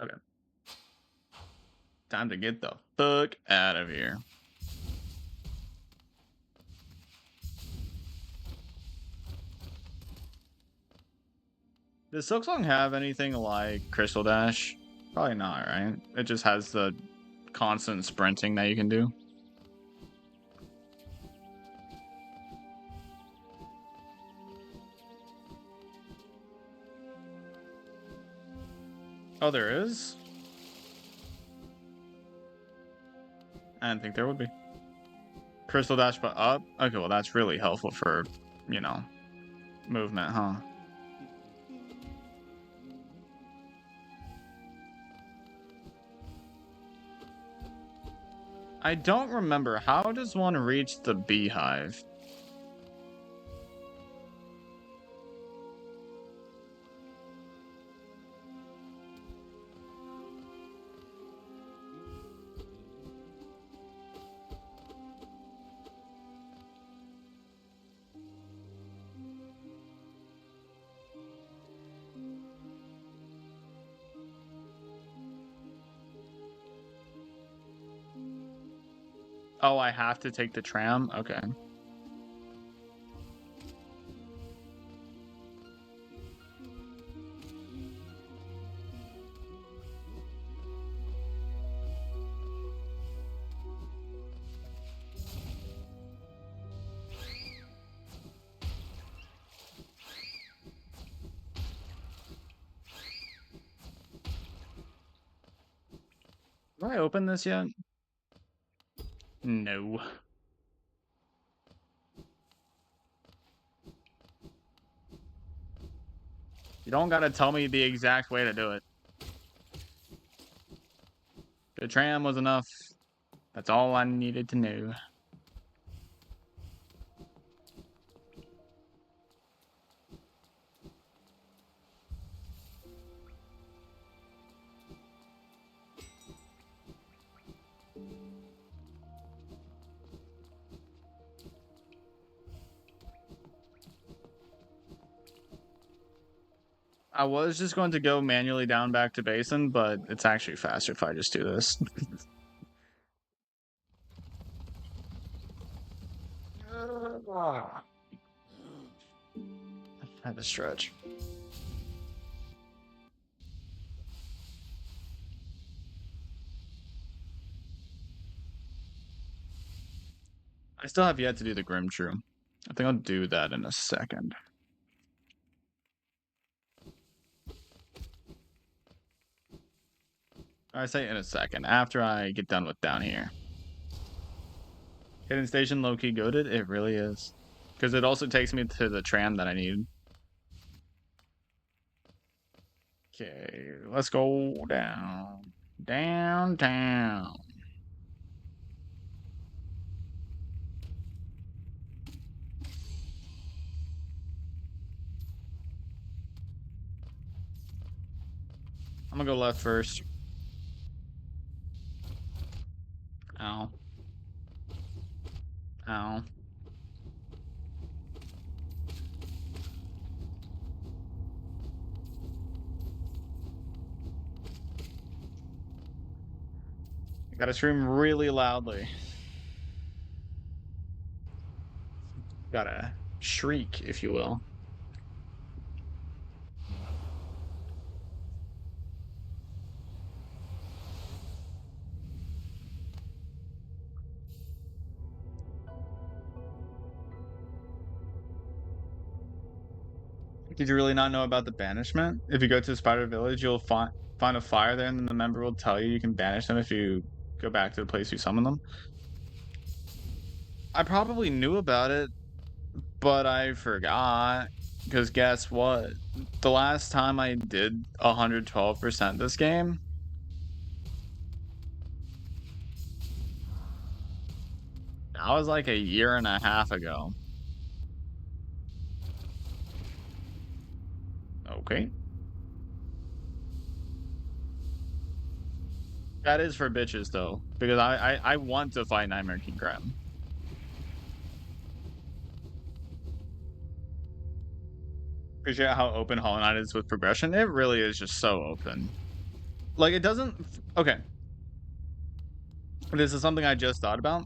Okay. Time to get the fuck out of here. Does Silksong have anything like Crystal Dash? Probably not, right? It just has the constant sprinting that you can do. Oh, there is? I didn't think there would be. Crystal Dash but up? Okay, well that's really helpful for, you know, movement, huh? I don't remember. How does one reach the beehive? Oh, I have to take the tram? Okay. Have I opened this yet? No. You don't gotta tell me the exact way to do it. The tram was enough. That's all I needed to know. I was just going to go manually down back to basin, but it's actually faster if I just do this. I had to stretch. I still have yet to do the Grim True. I think I'll do that in a second. I say in a second, after I get done with down here. Hidden Station low-key goated? It really is. Because it also takes me to the tram that I need. Okay, let's go down. Downtown. I'm gonna go left first. Ow. Ow. I gotta scream really loudly. Gotta shriek, if you will. Did you really not know about the banishment? If you go to the Spider Village, you'll find a fire there, and then the member will tell you can banish them if you go back to the place you summoned them. I probably knew about it, but I forgot. Because guess what? The last time I did 112% this game, that was like a year and a half ago. Okay. That is for bitches, though. Because I want to fight Nightmare King Graham. Appreciate how open Hollow Knight is with progression. It really is just so open. Like, it doesn't... Okay. This is something I just thought about.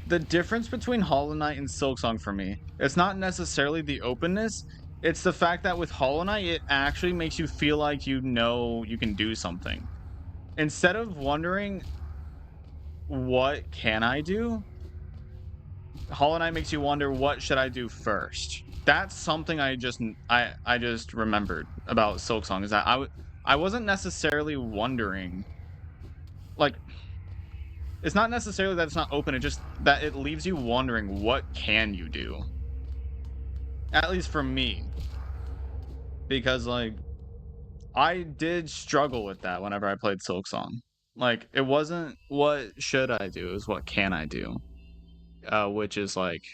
The difference between Hollow Knight and Silksong for me, it's not necessarily the openness, it's the fact that with Hollow Knight, it actually makes you feel like you know you can do something. Instead of wondering, what can I do? Hollow Knight makes you wonder, what should I do first? That's something I just remembered about Silksong, is that I wasn't necessarily wondering, like, it's not necessarily that it's not open, it's just that it leaves you wondering, what can you do? At least for me. Because, like, I did struggle with that whenever I played Silksong. Like, it wasn't what should I do, it was what can I do? Which is like,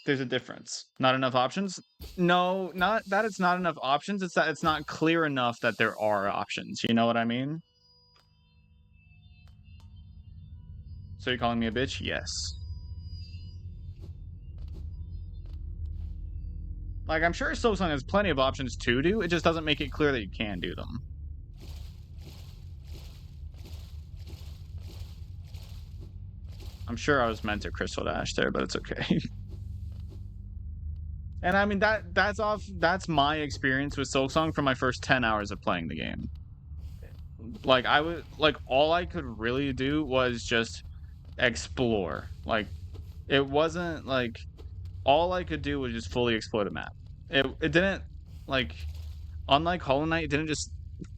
there's a difference. Not enough options? No, not that it's not enough options, it's that it's not clear enough that there are options. You know what I mean? So you're calling me a bitch? Yes. Like, I'm sure Silksong has plenty of options to do, it just doesn't make it clear that you can do them. I'm sure I was meant to Crystal Dash there, but it's okay. And I mean, that's my experience with Silksong for my first 10 hours of playing the game. Like, all I could really do was just explore. Like, it wasn't like, all I could do was just fully explore the map. It didn't, like, unlike Hollow Knight, it didn't just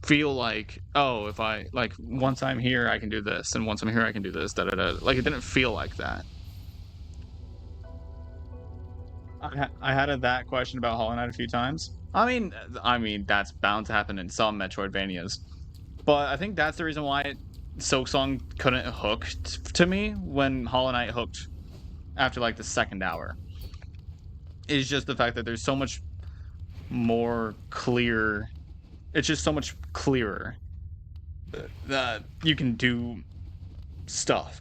feel like, oh, if I, like, once I'm here I can do this, and once I'm here I can do this, da da da. Like, it didn't feel like that. I had that question about Hollow Knight a few times. I mean that's bound to happen in some Metroidvanias, but I think that's the reason why Silksong couldn't hook to me when Hollow Knight hooked after like the second hour. Is just the fact that there's so much more clear. It's just so much clearer that you can do stuff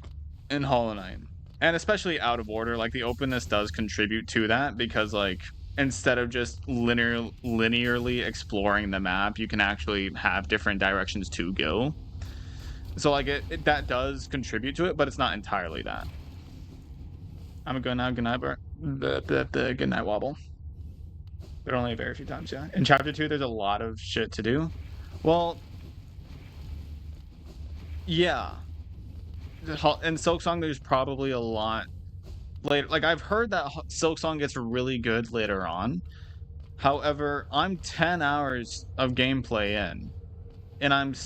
in Hollow Knight. And especially out of order, like, the openness does contribute to that, because, like, instead of just linearly exploring the map, you can actually have different directions to go. So, like, that does contribute to it, but it's not entirely that. I'm a good now. Good night, the good night wobble. But only a very few times, yeah. In chapter 2, there's a lot of shit to do. Well, yeah. in Silksong, there's probably a lot later. Like, I've heard that Silksong gets really good later on. However, I'm 10 hours of gameplay in, and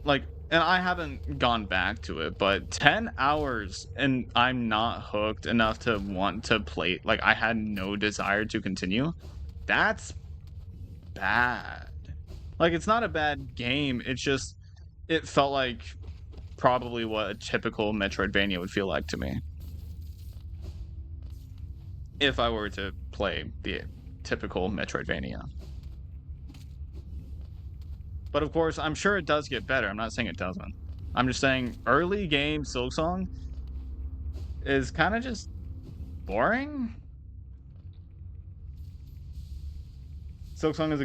like, and I haven't gone back to it, but 10 hours and I'm not hooked enough to want to play. Like, I had no desire to continue. That's bad. Like, it's not a bad game. It's just, it felt like probably what a typical Metroidvania would feel like to me. If I were to play the typical Metroidvania. But of course, I'm sure it does get better. I'm not saying it doesn't. I'm just saying early game Silksong is kind of just boring. Silksong is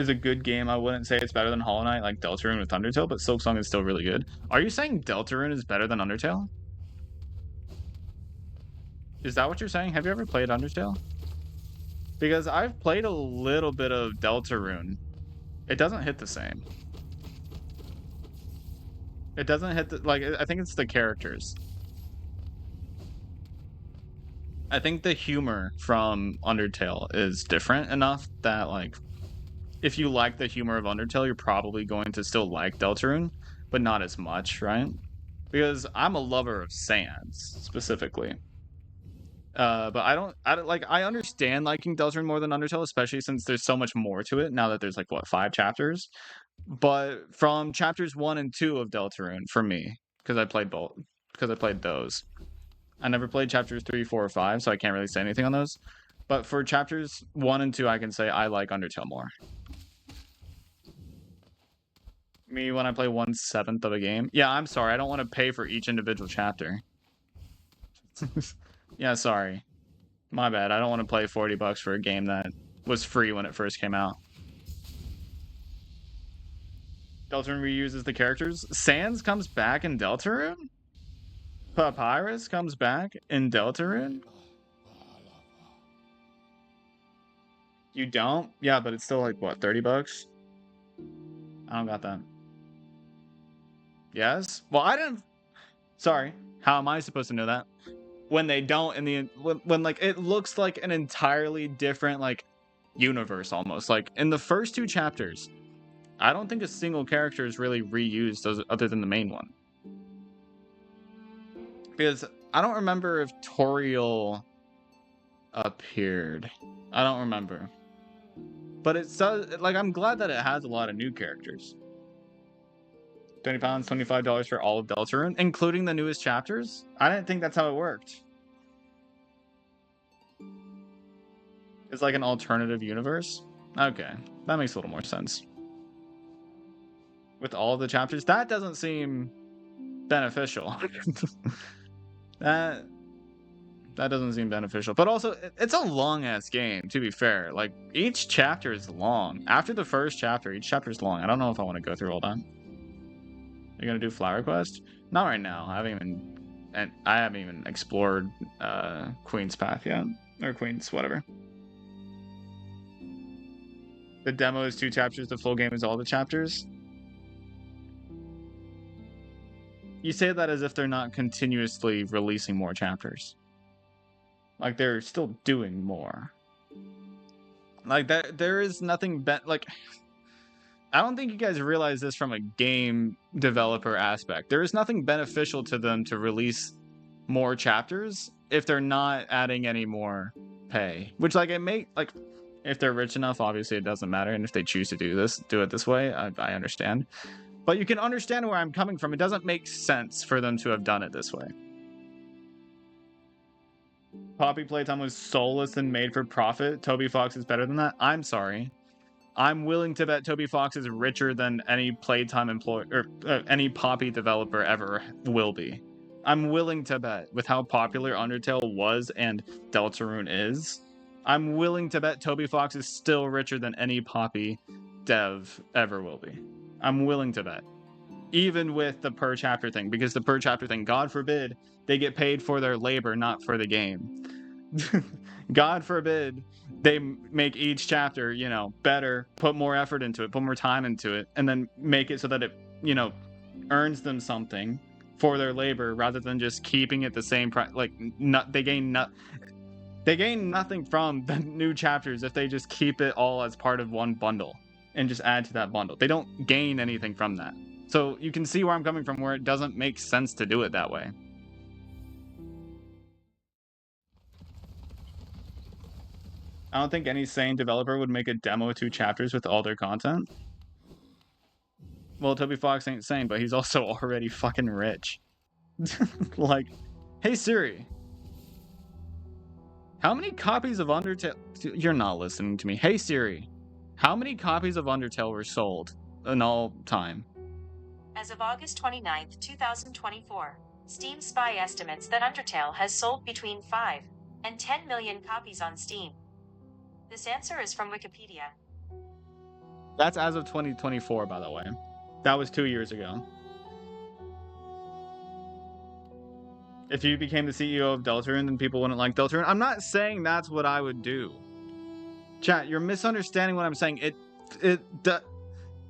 a good game. I wouldn't say it's better than Hollow Knight, like Deltarune with Undertale, but Silksong is still really good. Are you saying Deltarune is better than Undertale? Is that what you're saying? Have you ever played Undertale? Because I've played a little bit of Deltarune. It doesn't hit the same. It doesn't hit the, like, I think it's the characters. I think the humor from Undertale is different enough that, like, if you like the humor of Undertale, you're probably going to still like Deltarune, but not as much, right? Because I'm a lover of Sans, specifically. But I understand liking Deltarune more than Undertale, especially since there's so much more to it now that there's, like, what, 5 chapters? But from chapters 1 and 2 of Deltarune, for me, because I played those. I never played chapters 3, 4, or 5, so I can't really say anything on those. But for chapters 1 and 2, I can say I like Undertale more. Me, when I play 1/7 of a game? Yeah, I'm sorry. I don't want to pay for each individual chapter. Yeah, sorry. My bad. I don't want to play $40 for a game that was free when it first came out. Deltarune reuses the characters. Sans comes back in Deltarune? Papyrus comes back in Deltarune? You don't? Yeah, but it's still like, what, $30? I don't got that. Yes? Well, I didn't... Sorry. How am I supposed to know that? When they don't in the... When like, it looks like an entirely different, like, universe, almost. Like, in the first 2 chapters, I don't think a single character is really reused other than the main one. Because I don't remember if Toriel appeared. I don't remember. But it does, like, I'm glad that it has a lot of new characters. £20, $25 for all of Deltarune, including the newest chapters? I didn't think that's how it worked. It's like an alternative universe? Okay, that makes a little more sense. With all the chapters? That doesn't seem beneficial. That doesn't seem beneficial. But also, it's a long-ass game, to be fair. Like, each chapter is long. After the first chapter, each chapter is long. I don't know if I want to go through all that. You're gonna do Flower Quest? Not right now. I haven't even explored Queen's Path yet. Or Queen's whatever. The demo is 2 chapters, the full game is all the chapters. You say that as if they're not continuously releasing more chapters. Like, they're still doing more. Like, there is nothing like, I don't think you guys realize this from a game developer aspect. There is nothing beneficial to them to release more chapters if they're not adding any more pay. Which, like, like, if they're rich enough, obviously it doesn't matter. And if they choose to do it this way, I understand. But you can understand where I'm coming from. It doesn't make sense for them to have done it this way. Poppy Playtime was soulless and made for profit. Toby Fox is better than that. I'm sorry. I'm willing to bet Toby Fox is richer than any Playtime employee or any Poppy developer ever will be. I'm willing to bet, with how popular Undertale was and Deltarune is, I'm willing to bet Toby Fox is still richer than any Poppy dev ever will be. I'm willing to bet. Even with the per chapter thing, because the per chapter thing, God forbid, they get paid for their labor, not for the game. God forbid they make each chapter, you know, better, put more effort into it, put more time into it, and then make it so that it, you know, earns them something for their labor rather than just keeping it the same price. Like, they gain nothing from the new chapters if they just keep it all as part of one bundle and just add to that bundle. They don't gain anything from that. So you can see where I'm coming from, where it doesn't make sense to do it that way. I don't think any sane developer would make a demo of 2 chapters with all their content. Well, Toby Fox ain't sane, but he's also already fucking rich. Like, hey Siri, how many copies of Undertale... You're not listening to me. Hey Siri, how many copies of Undertale were sold in all time? As of August 29th, 2024, Steam Spy estimates that Undertale has sold between 5 and 10 million copies on Steam. This answer is from Wikipedia. That's as of 2024, by the way. That was 2 years ago. If you became the CEO of Deltarune, then people wouldn't like Deltarune. I'm not saying that's what I would do. Chat, you're misunderstanding what I'm saying.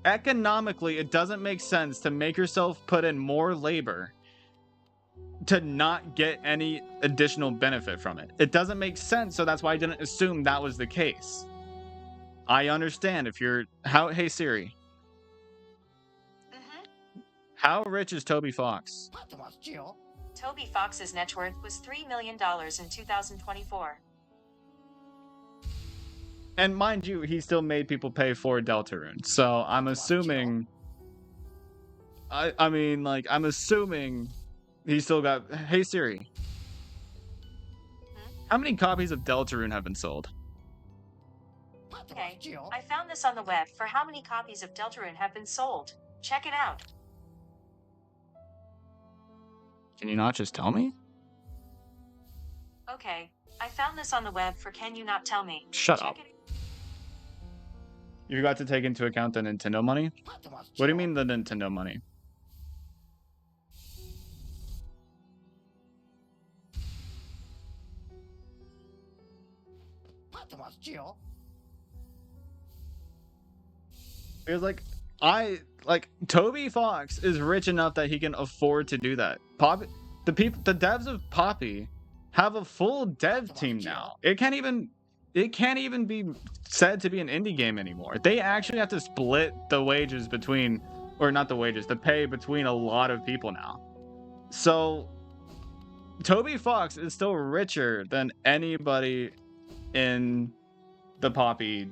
Economically, it doesn't make sense to make yourself put in more labor to not get any additional benefit from it. It doesn't make sense, so that's why I didn't assume that was the case. I understand if you're... Hey Siri. How rich is Toby Fox? Toby Fox's net worth was $3 million in 2024. And mind you, he still made people pay for Deltarune. So I'm assuming... I mean, like, I'm assuming he still got... Hey Siri. How many copies of Deltarune have been sold? Okay, I found this on the web for how many copies of Deltarune have been sold. Check it out. Can you not just tell me? Okay, I found this on the web for can you not tell me? Shut up. You got to take into account the Nintendo money? What do you mean the Nintendo money? Because, like, Toby Fox is rich enough that he can afford to do that. The devs of Poppy have a full dev team now. It can't even be said to be an indie game anymore. They actually have to split the wages between, or not the wages, the pay between a lot of people now. So Toby Fox is still richer than anybody in the Poppy.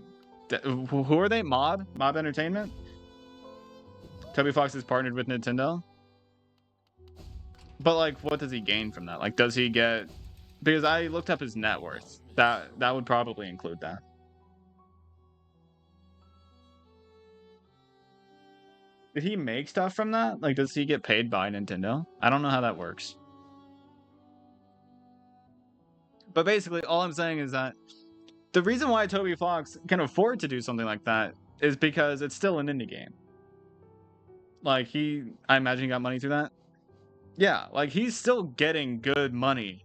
Who are they? Mob Entertainment? Toby Fox is partnered with Nintendo. But, like, what does he gain from that? Like, does he get... Because I looked up his net worth. That would probably include that. Did he make stuff from that? Like, does he get paid by Nintendo? I don't know how that works. But basically, all I'm saying is that the reason why Toby Fox can afford to do something like that is because it's still an indie game. Like, I imagine he got money through that. Yeah, like, he's still getting good money.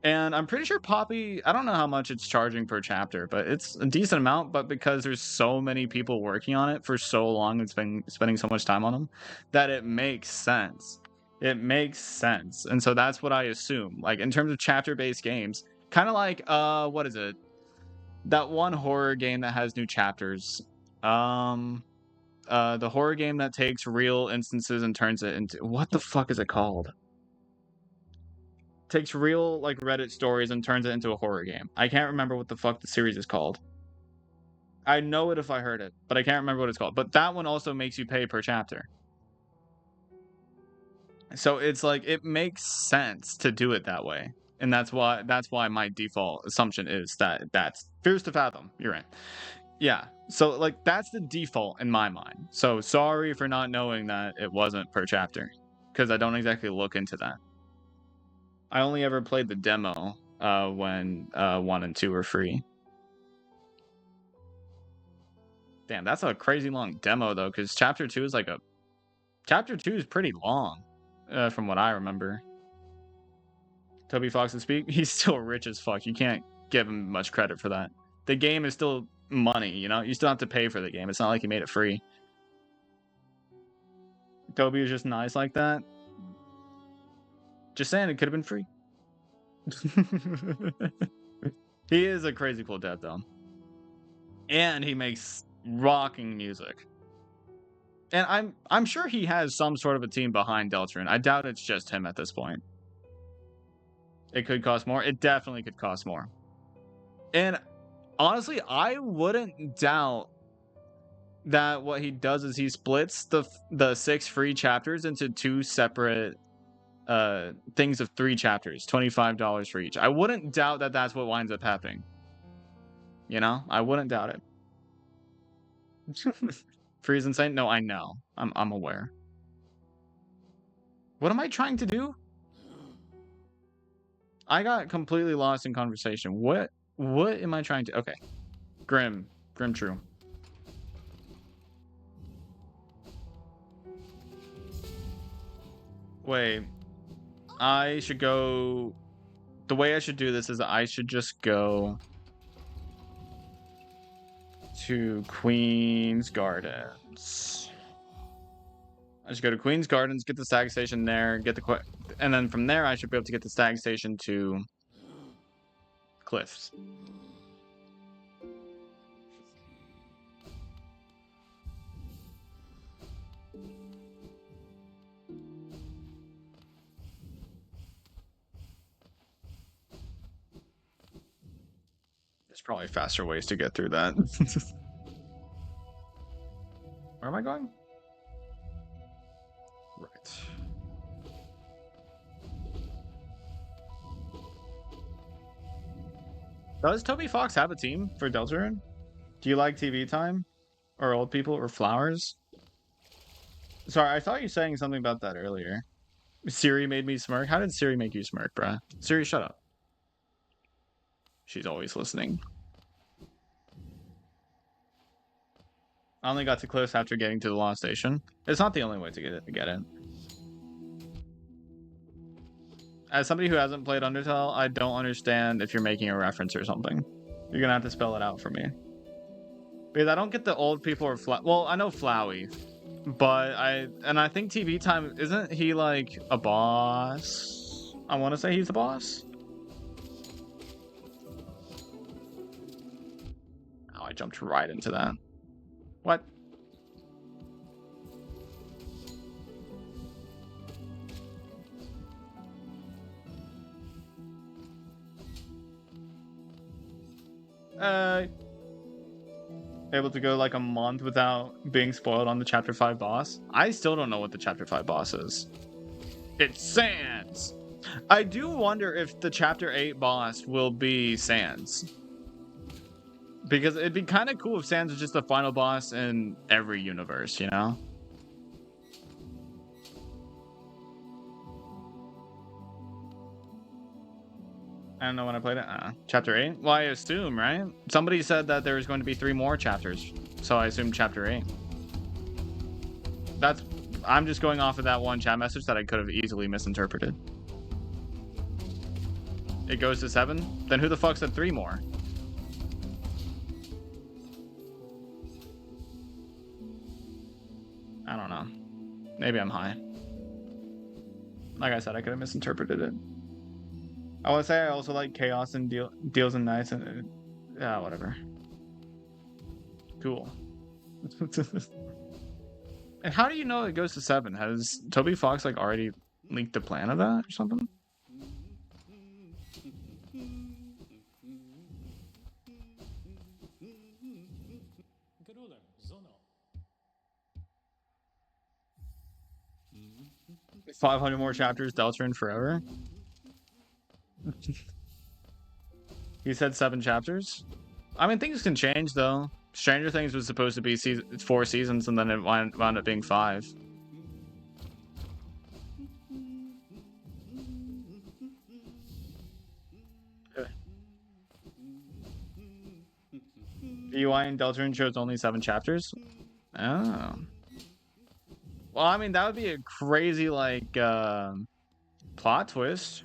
And I'm pretty sure Poppy, I don't know how much it's charging per chapter, but it's a decent amount. But because there's so many people working on it for so long and spending so much time on them, that it makes sense. It makes sense. And so that's what I assume. Like, in terms of chapter-based games, kind of like, what is it? That one horror game that has new chapters. The horror game that takes real instances and turns it into... What the fuck is it called? Takes real, like, Reddit stories and turns it into a horror game. I can't remember what the fuck the series is called. I know it if I heard it, but I can't remember what it's called. But that one also makes you pay per chapter. So it's like, it makes sense to do it that way. And that's why my default assumption is that's Fears to Fathom. You're right. Yeah. So, like, that's the default in my mind. So sorry for not knowing that it wasn't per chapter, because I don't exactly look into that. I only ever played the demo when 1 and 2 were free. Damn, that's a crazy long demo, though, because Chapter 2 is Chapter 2 is pretty long, from what I remember. Toby Fox he's still rich as fuck. You can't give him much credit for that. The game is still money, you know? You still have to pay for the game. It's not like he made it free. Toby is just nice like that. Just saying, it could have been free. He is a crazy cool dad, though. And he makes rocking music. And I'm sure he has some sort of a team behind Deltarune. I doubt it's just him at this point. It could cost more. It definitely could cost more. And honestly, I wouldn't doubt that what he does is he splits the 6 free chapters into 2 separate things of 3 chapters, $25 for each. I wouldn't doubt that that's what winds up happening. You know, I wouldn't doubt it. Free is insane. No, I know. I'm aware. What am I trying to do? I got completely lost in conversation. What am I trying to? Okay, Grim True. Wait, I should go. The way I should do this is I should just go to Queen's Gardens. I should go to Queen's Gardens, get the stag station there, get the and then from there I should be able to get the stag station to Cliffs. There's probably faster ways to get through that. Where am I going? Right. Does Toby Fox have a team for Deltarune? Do you like TV time? Or old people? Or flowers? Sorry, I thought you were saying something about that earlier. Siri made me smirk? How did Siri make you smirk, bruh? Siri, shut up. She's always listening. I only got to Cliffs after getting to the Lost Station. It's not the only way to get it. As somebody who hasn't played Undertale, I don't understand if you're making a reference or something. You're gonna have to spell it out for me. Because I don't get the old people or well, I know Flowey. But I think TV time, isn't he like a boss? I want to say he's a boss. Oh, I jumped right into that. What? Able to go like a month without being spoiled on the Chapter 5 boss? I still don't know what the Chapter 5 boss is. It's Sans! I do wonder if the Chapter 8 boss will be Sans. Because it'd be kind of cool if Sans was just the final boss in every universe, you know? I don't know when I played it. Chapter 8? Well, I assume, right? Somebody said that there was going to be 3 more chapters, so I assume Chapter 8. I'm just going off of that one chat message that I could have easily misinterpreted. It goes to 7? Then who the fuck said 3 more? I don't know. Maybe I'm high. Like I said, I could have misinterpreted it. I want to say I also like Chaos and Deals and Nights and yeah, whatever. Cool. And how do you know it goes to 7? Has Toby Fox like already leaked the plan of that or something? Mm-hmm. 500 more chapters, Deltarune forever. He said 7 chapters. I mean, things can change though. Stranger Things was supposed to be 4 seasons, and then it wound up being 5. UI and Deltarune shows only 7 chapters. Oh. Well, I mean, that would be a crazy like plot twist.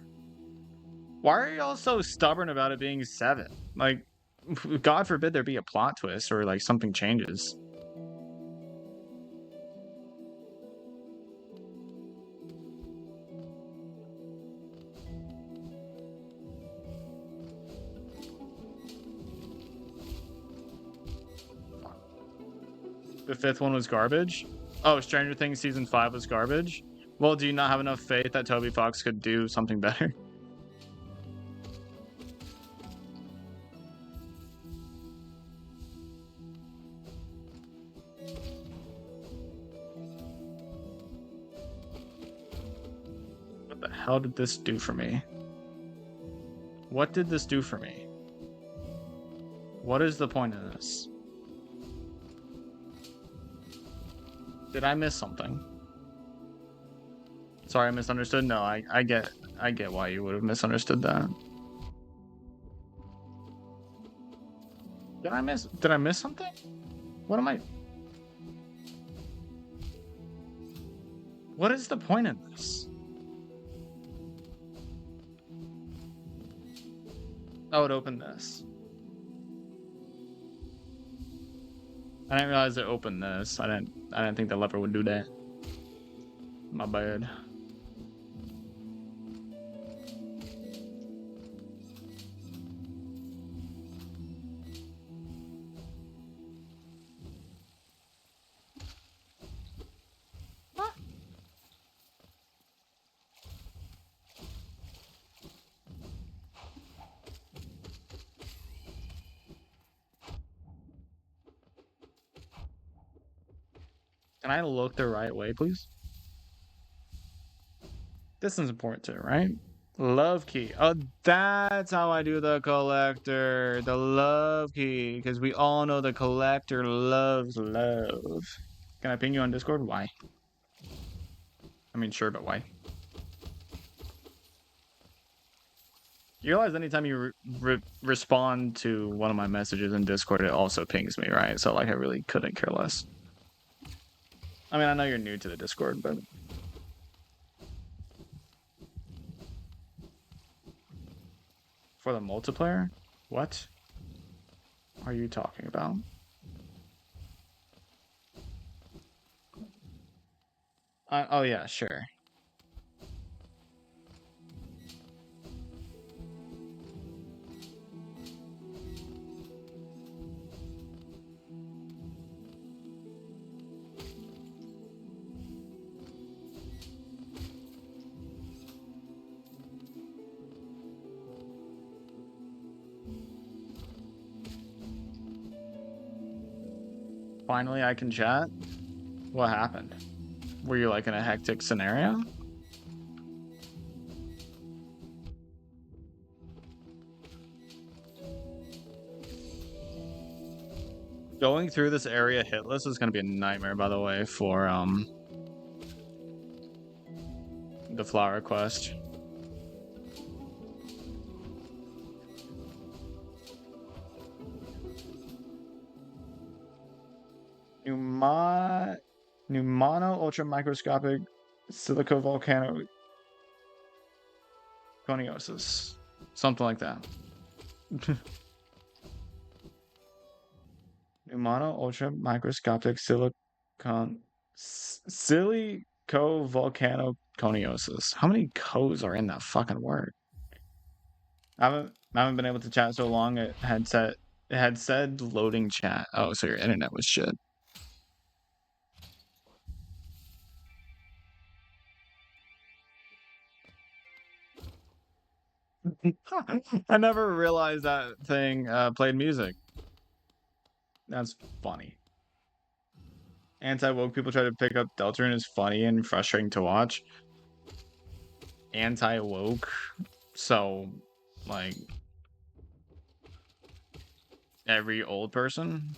Why are y'all so stubborn about it being 7? Like, God forbid there be a plot twist or like something changes. The 5th one was garbage? Oh, Stranger Things Season 5 was garbage? Well, do you not have enough faith that Toby Fox could do something better? What the hell did this do for me? What did this do for me? What is the point of this? Did I miss something? Sorry, I misunderstood. No, I get why you would have misunderstood that. Did I miss something? What am I? What is the point of this? Oh, it opened this. I didn't realize it opened this. I didn't think the lever would do that. My bad. Can I look the right way, please? This is important too, right? Love key. Oh, that's how I do the collector. The love key. Because we all know the collector loves love. Can I ping you on Discord? Why? I mean, sure, but why? You realize anytime you respond to one of my messages in Discord, it also pings me, right? So, like, I really couldn't care less. I mean, I know you're new to the Discord, but... For the multiplayer? What are you talking about? Oh, yeah, sure. Finally, I can chat? What happened? Were you, like, in a hectic scenario? Going through this area hitless is gonna be a nightmare, by the way, for, the flower quest. Pneumano ultra microscopic silicovolcano coniosis. Something like that. Pneumano ultra microscopic silicovolcano coniosis. How many co's are in that fucking word? I haven't been able to chat so long. It had said loading chat. Oh, so your internet was shit. I never realized that thing played music. That's funny. Anti-woke people try to pick up Deltarune is funny and frustrating to watch. Anti-woke, so like every old person.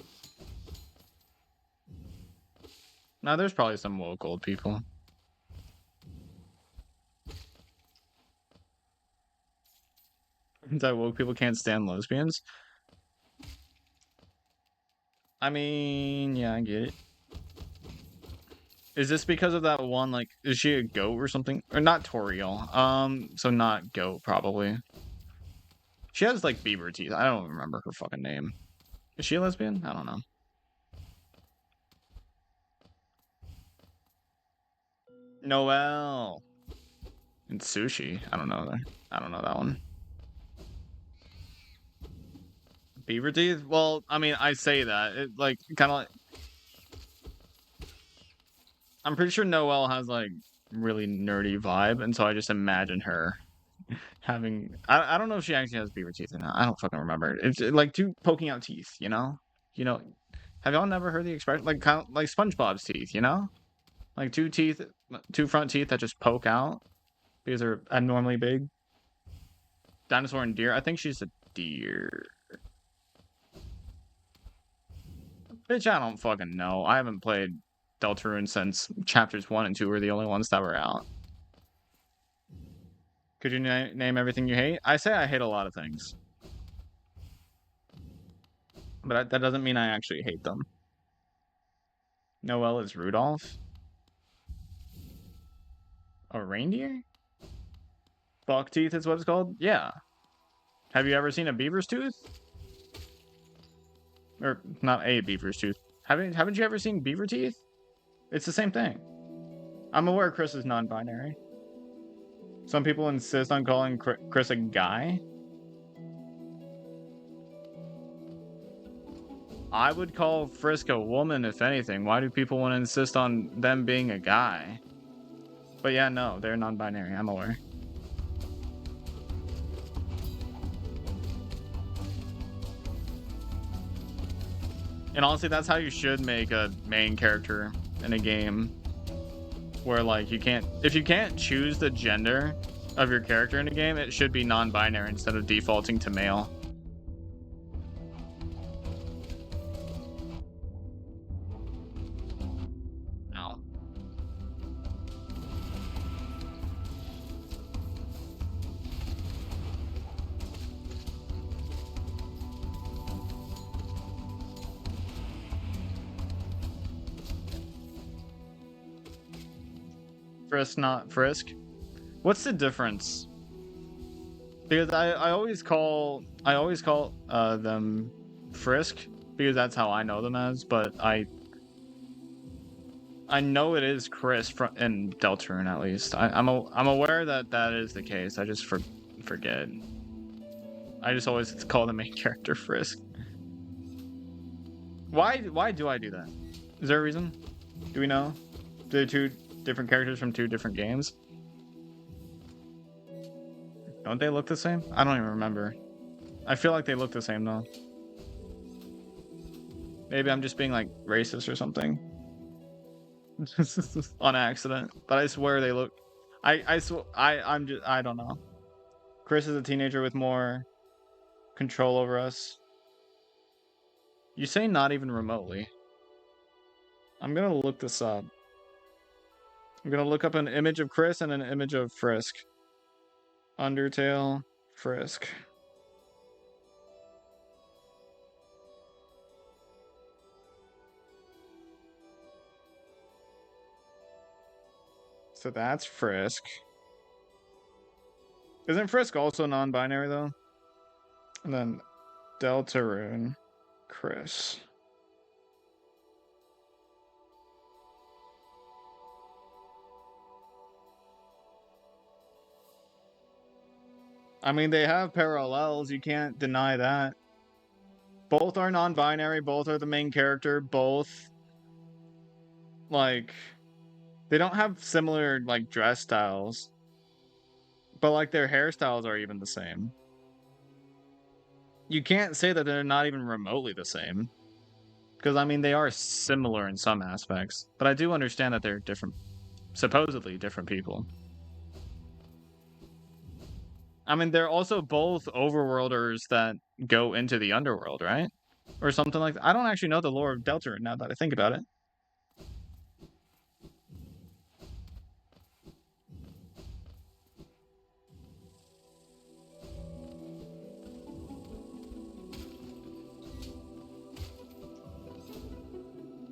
Now there's probably some woke old people. Anti-woke people can't stand lesbians. I mean, yeah, I get it. Is this because of that one, like, is she a goat or something? Or not Toriel. So not goat, probably. She has, like, beaver teeth. I don't remember her fucking name. Is she a lesbian? I don't know. Noelle. And sushi. I don't know that. I don't know that one. Beaver teeth? Well, I mean, I say that. It, like, kind of like... I'm pretty sure Noelle has like really nerdy vibe, and so I just imagine her having. I don't know if she actually has beaver teeth or not. I don't fucking remember. It's like two poking out teeth, you know. You know, have y'all never heard the expression like kind of like SpongeBob's teeth? You know, like two teeth, two front teeth that just poke out because they're abnormally big. Dinosaur and deer. I think she's a deer. Bitch, I don't fucking know. I haven't played Deltarune since chapters 1 and 2 were the only ones that were out. Could you name everything you hate? I say I hate a lot of things. But that doesn't mean I actually hate them. Noelle is Rudolph? A reindeer? Buck teeth is what it's called? Yeah. Have you ever seen a beaver's tooth? Or not a beaver's tooth. Haven't you ever seen beaver teeth? It's the same thing. I'm aware Chris is non-binary. Some people insist on calling Chris a guy. I would call Frisk a woman, if anything. Why do people want to insist on them being a guy? But yeah, no, they're non-binary. I'm aware. And honestly, that's how you should make a main character in a game. Where, like, if you can't choose the gender of your character in a game, it should be non-binary instead of defaulting to male. Ow. Frisk, not Frisk. What's the difference? Because I always call them Frisk because that's how I know them as, but I know it is Chris in Deltarune at least. I'm aware that is the case. I just forget. I just always call the main character Frisk. Why do I do that? Is there a reason? Do we know? They're two different characters from two different games. Don't they look the same? I don't even remember. I feel like they look the same though. Maybe I'm just being like racist or something. On accident. But I swear they look I don't know. Chris is a teenager with more control over us. You say not even remotely. I'm gonna look this up. I'm gonna look up an image of Chris and an image of Frisk. Undertale, Frisk. So that's Frisk. Isn't Frisk also non-binary though? And then Deltarune, Chris. I mean, they have parallels. You can't deny that. Both are non-binary. Both are the main character. Both, like, they don't have similar, like, dress styles. But, like, their hairstyles are even the same. You can't say that they're not even remotely the same. Because, I mean, they are similar in some aspects. But I do understand that they're different, supposedly different people. I mean, they're also both overworlders that go into the underworld, right? Or something like that. I don't actually know the lore of Deltarune now that I think about it.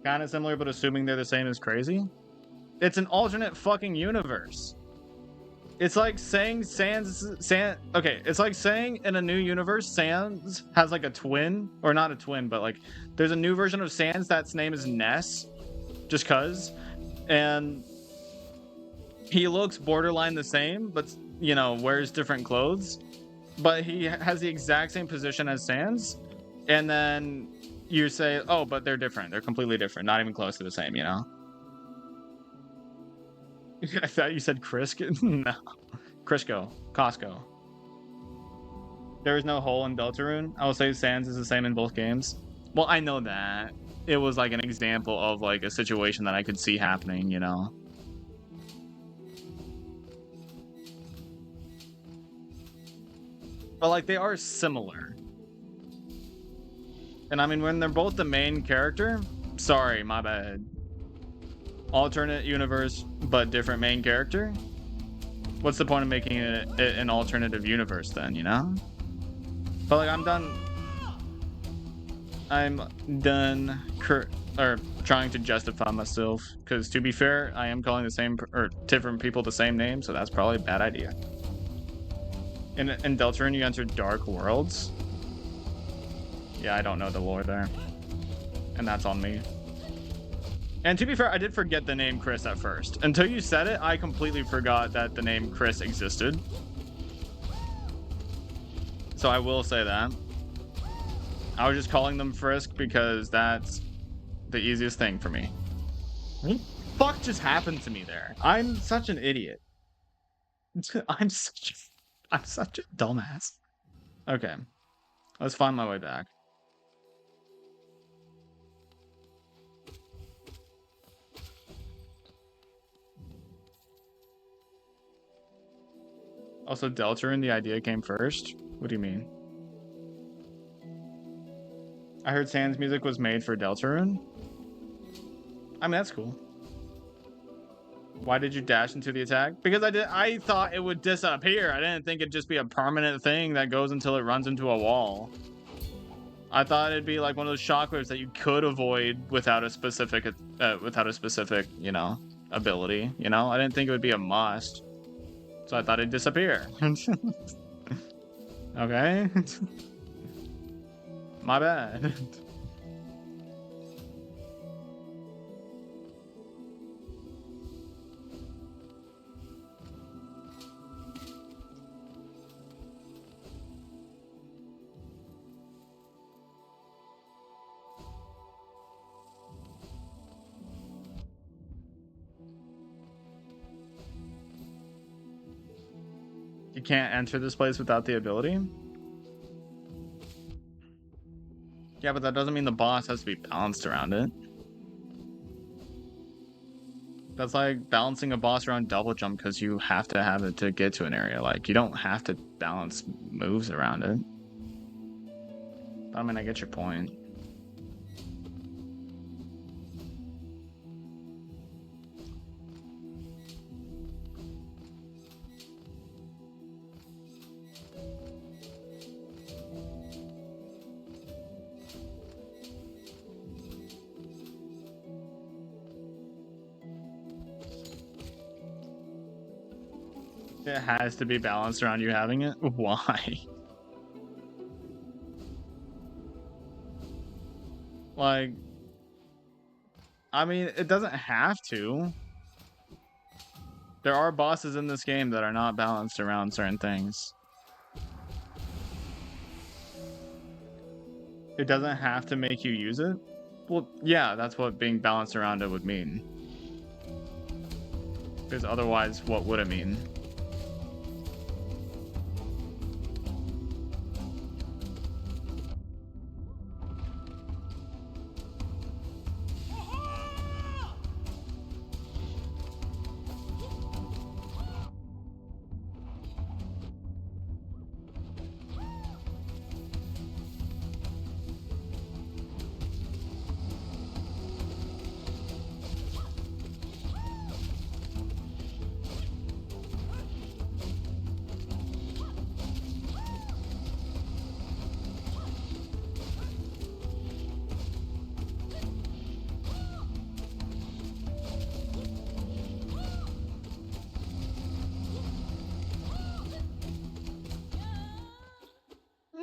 Kind of similar, but assuming they're the same is crazy. It's an alternate fucking universe. It's like saying okay, it's like saying in a new universe, Sans has like a twin, or not a twin, but like there's a new version of Sans that's name is Ness, just cuz, and he looks borderline the same, but you know, wears different clothes, but he has the exact same position as Sans, and then you say, oh, but they're different, they're completely different, not even close to the same, you know? I thought you said Crisco. No. Crisco. Costco. There is no hole in Deltarune. I will say Sans is the same in both games. Well, I know that. It was like an example of like a situation that I could see happening, you know? But like they are similar. And I mean, when they're both the main character, sorry, my bad. Alternate universe, but different main character? What's the point of making it an alternative universe then, you know? But like, I'm done trying to justify myself, because to be fair, I am calling the same or different people the same name, so that's probably a bad idea. In Deltarune, you enter Dark Worlds. Yeah, I don't know the lore there, and that's on me. And to be fair, I did forget the name Chris at first. Until you said it, I completely forgot that the name Chris existed. So I will say that. I was just calling them Frisk because that's the easiest thing for me. What the fuck just happened to me there? I'm such an idiot. I'm such a dumbass. Okay. Let's find my way back. Also, Deltarune, the idea came first? What do you mean? I heard Sans music was made for Deltarune? I mean, that's cool. Why did you dash into the attack? Because I thought it would disappear. I didn't think it'd just be a permanent thing that goes until it runs into a wall. I thought it'd be like one of those shockwaves that you could avoid without a specific, you know, ability. You know, I didn't think it would be a must. So I thought it'd disappear. Okay. My bad. You can't enter this place without the ability? Yeah, but that doesn't mean the boss has to be balanced around it. That's like balancing a boss around double jump because you have to have it to get to an area. Like, you don't have to balance moves around it. But, I mean, I get your point. It has to be balanced around you having it? Why? Like, I mean, it doesn't have to. There are bosses in this game that are not balanced around certain things. It doesn't have to make you use it? Well, yeah, that's what being balanced around it would mean. Because otherwise, what would it mean?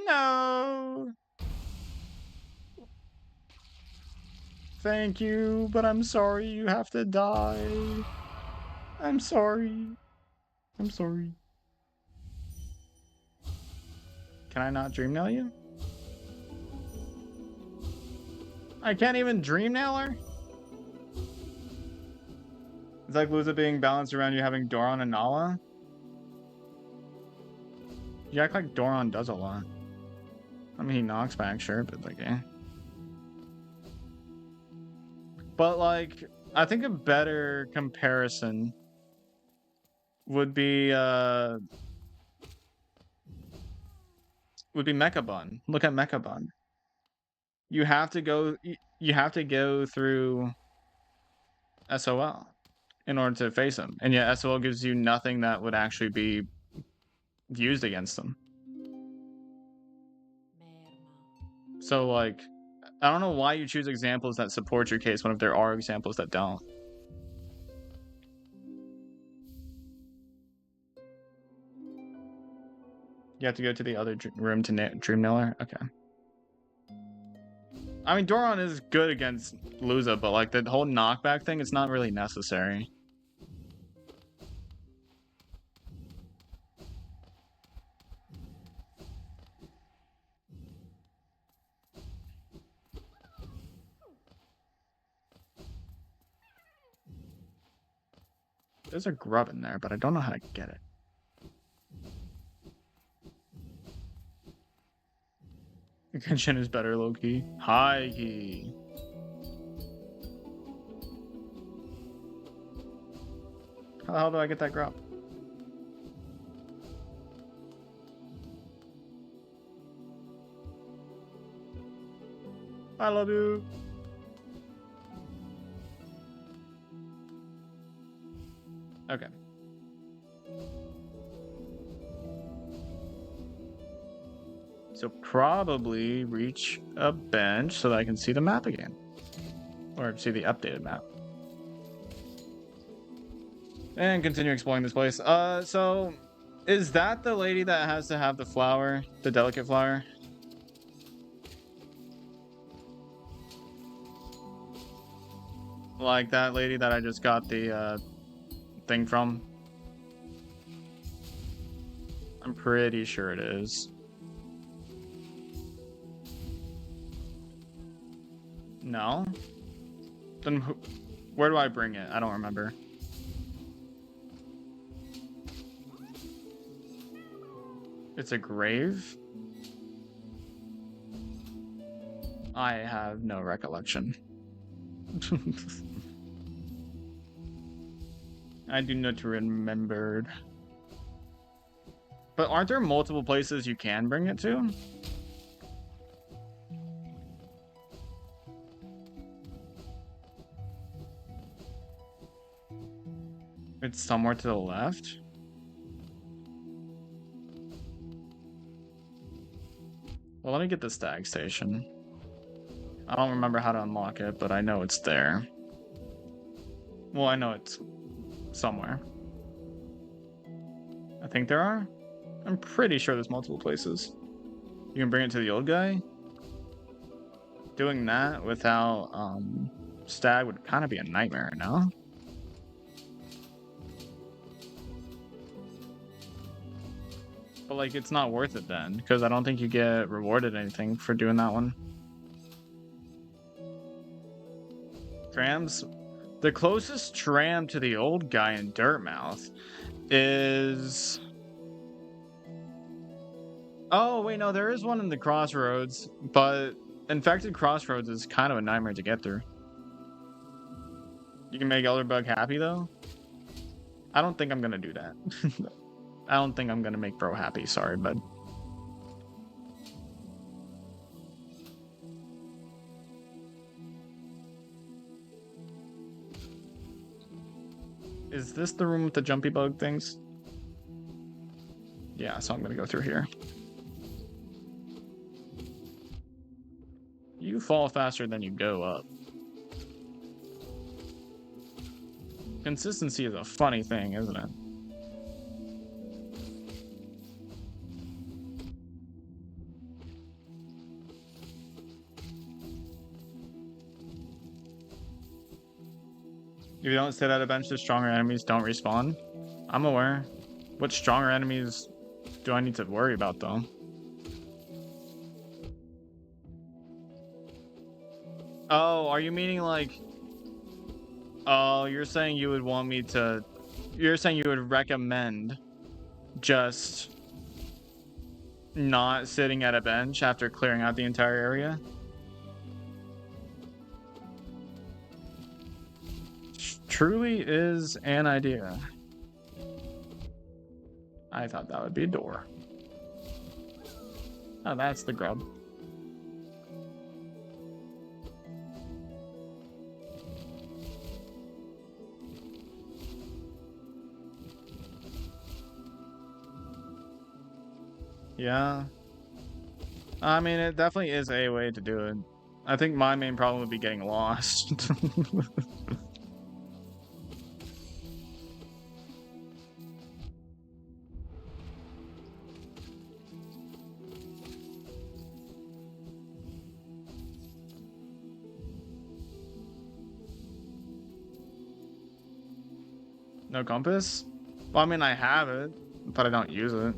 No! Thank you, but I'm sorry you have to die. I'm sorry. I'm sorry. Can I not dream nail you? I can't even dream nail her? It's like Luza being balanced around you having Doron and Nala. You act like Doron does a lot. I mean, he knocks back, sure, but like, eh. But like, I think a better comparison would be Mechabun. Look at Mechabun. You have to go through SOL in order to face him, and yet SOL gives you nothing that would actually be used against him. So like, I don't know why you choose examples that support your case when if there are examples that don't. You have to go to the other room to Dream Miller? Okay. I mean, Doron is good against Luza, but like the whole knockback thing, it's not really necessary. There's a grub in there, but I don't know how to get it. Genshin is better, low-key. High-key. How the hell do I get that grub? I love you. Okay. So probably reach a bench so that I can see the map again. Or see the updated map. And continue exploring this place. So is that the lady that has to have the flower? The delicate flower? Like that lady that I just got the thing from? I'm pretty sure it is. No? Then where do I bring it? I don't remember. It's a grave? I have no recollection. I do not remember. But aren't there multiple places you can bring it to? It's somewhere to the left? Well, let me get the stag station. I don't remember how to unlock it, but I know it's there. Well, I know it's somewhere. I think there are. I'm pretty sure there's multiple places. You can bring it to the old guy? Doing that without stag would kind of be a nightmare, no? But like, it's not worth it then, because I don't think you get rewarded anything for doing that one. Trams? The closest tram to the old guy in Dirtmouth is... Oh, wait, no, there is one in the Crossroads, but Infected Crossroads is kind of a nightmare to get through. You can make Elderbug happy, though? I don't think I'm gonna do that. I don't think I'm gonna make Bro happy, sorry, bud. Is this the room with the jumpy bug things? Yeah, so I'm gonna go through here. You fall faster than you go up. Consistency is a funny thing, isn't it? If you don't sit at a bench, the stronger enemies don't respawn. I'm aware. What stronger enemies do I need to worry about, though? Oh, are you meaning like... Oh, you're saying you would want me to... You're saying you would recommend just not sitting at a bench after clearing out the entire area? Truly is an idea. I thought that would be a door. Oh, that's the grub. Yeah. I mean, it definitely is a way to do it. I think my main problem would be getting lost. No compass? Well, I mean, I have it, but I don't use it.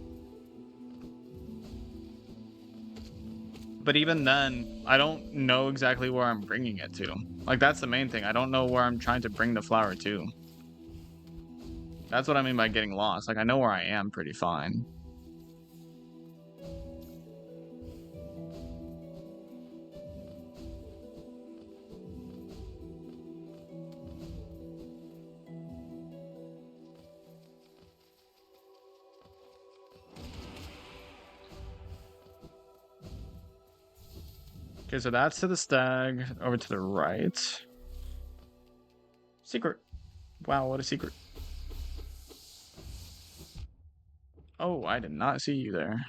But even then, I don't know exactly where I'm bringing it to. Like, that's the main thing. I don't know where I'm trying to bring the flower to. That's what I mean by getting lost. Like, I know where I am pretty fine. Okay, so that's to the stag. Over to the right. Secret. Wow, what a secret. Oh, I did not see you there.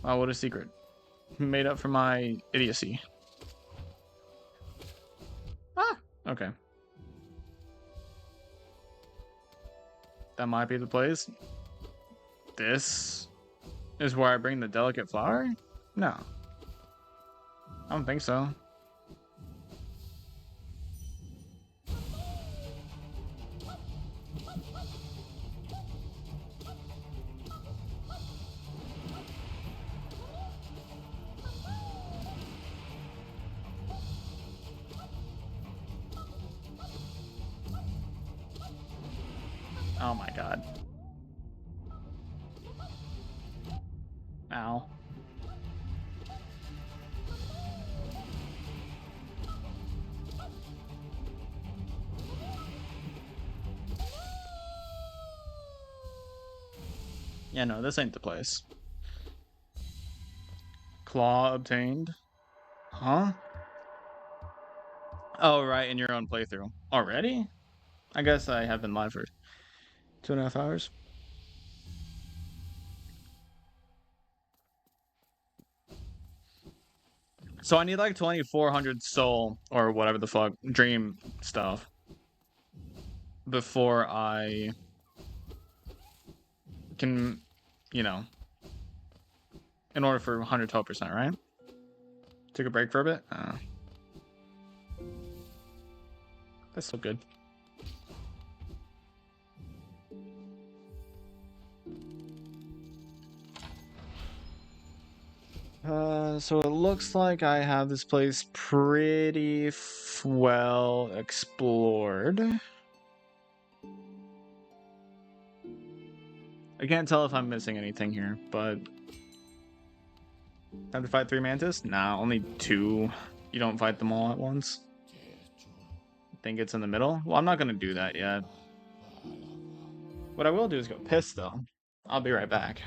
Wow, what a secret. Made up for my idiocy. Ah, okay. That might be the place. This is where I bring the delicate flower? No. I don't think so. Oh my god. Ow. Yeah, no, this ain't the place. Claw obtained. Huh? Oh, right, in your own playthrough. Already? I guess I have been live for 2.5 hours. So I need like 2,400 soul or whatever the fuck dream stuff before I can, you know, in order for 112%, right? Took a break for a bit. That's still good. So it looks like I have this place pretty well explored. I can't tell if I'm missing anything here, but time to fight 3 mantis? Nah, only 2. You don't fight them all at once. Think it's in the middle? Well, I'm not gonna do that yet. What I will do is go piss though. I'll be right back.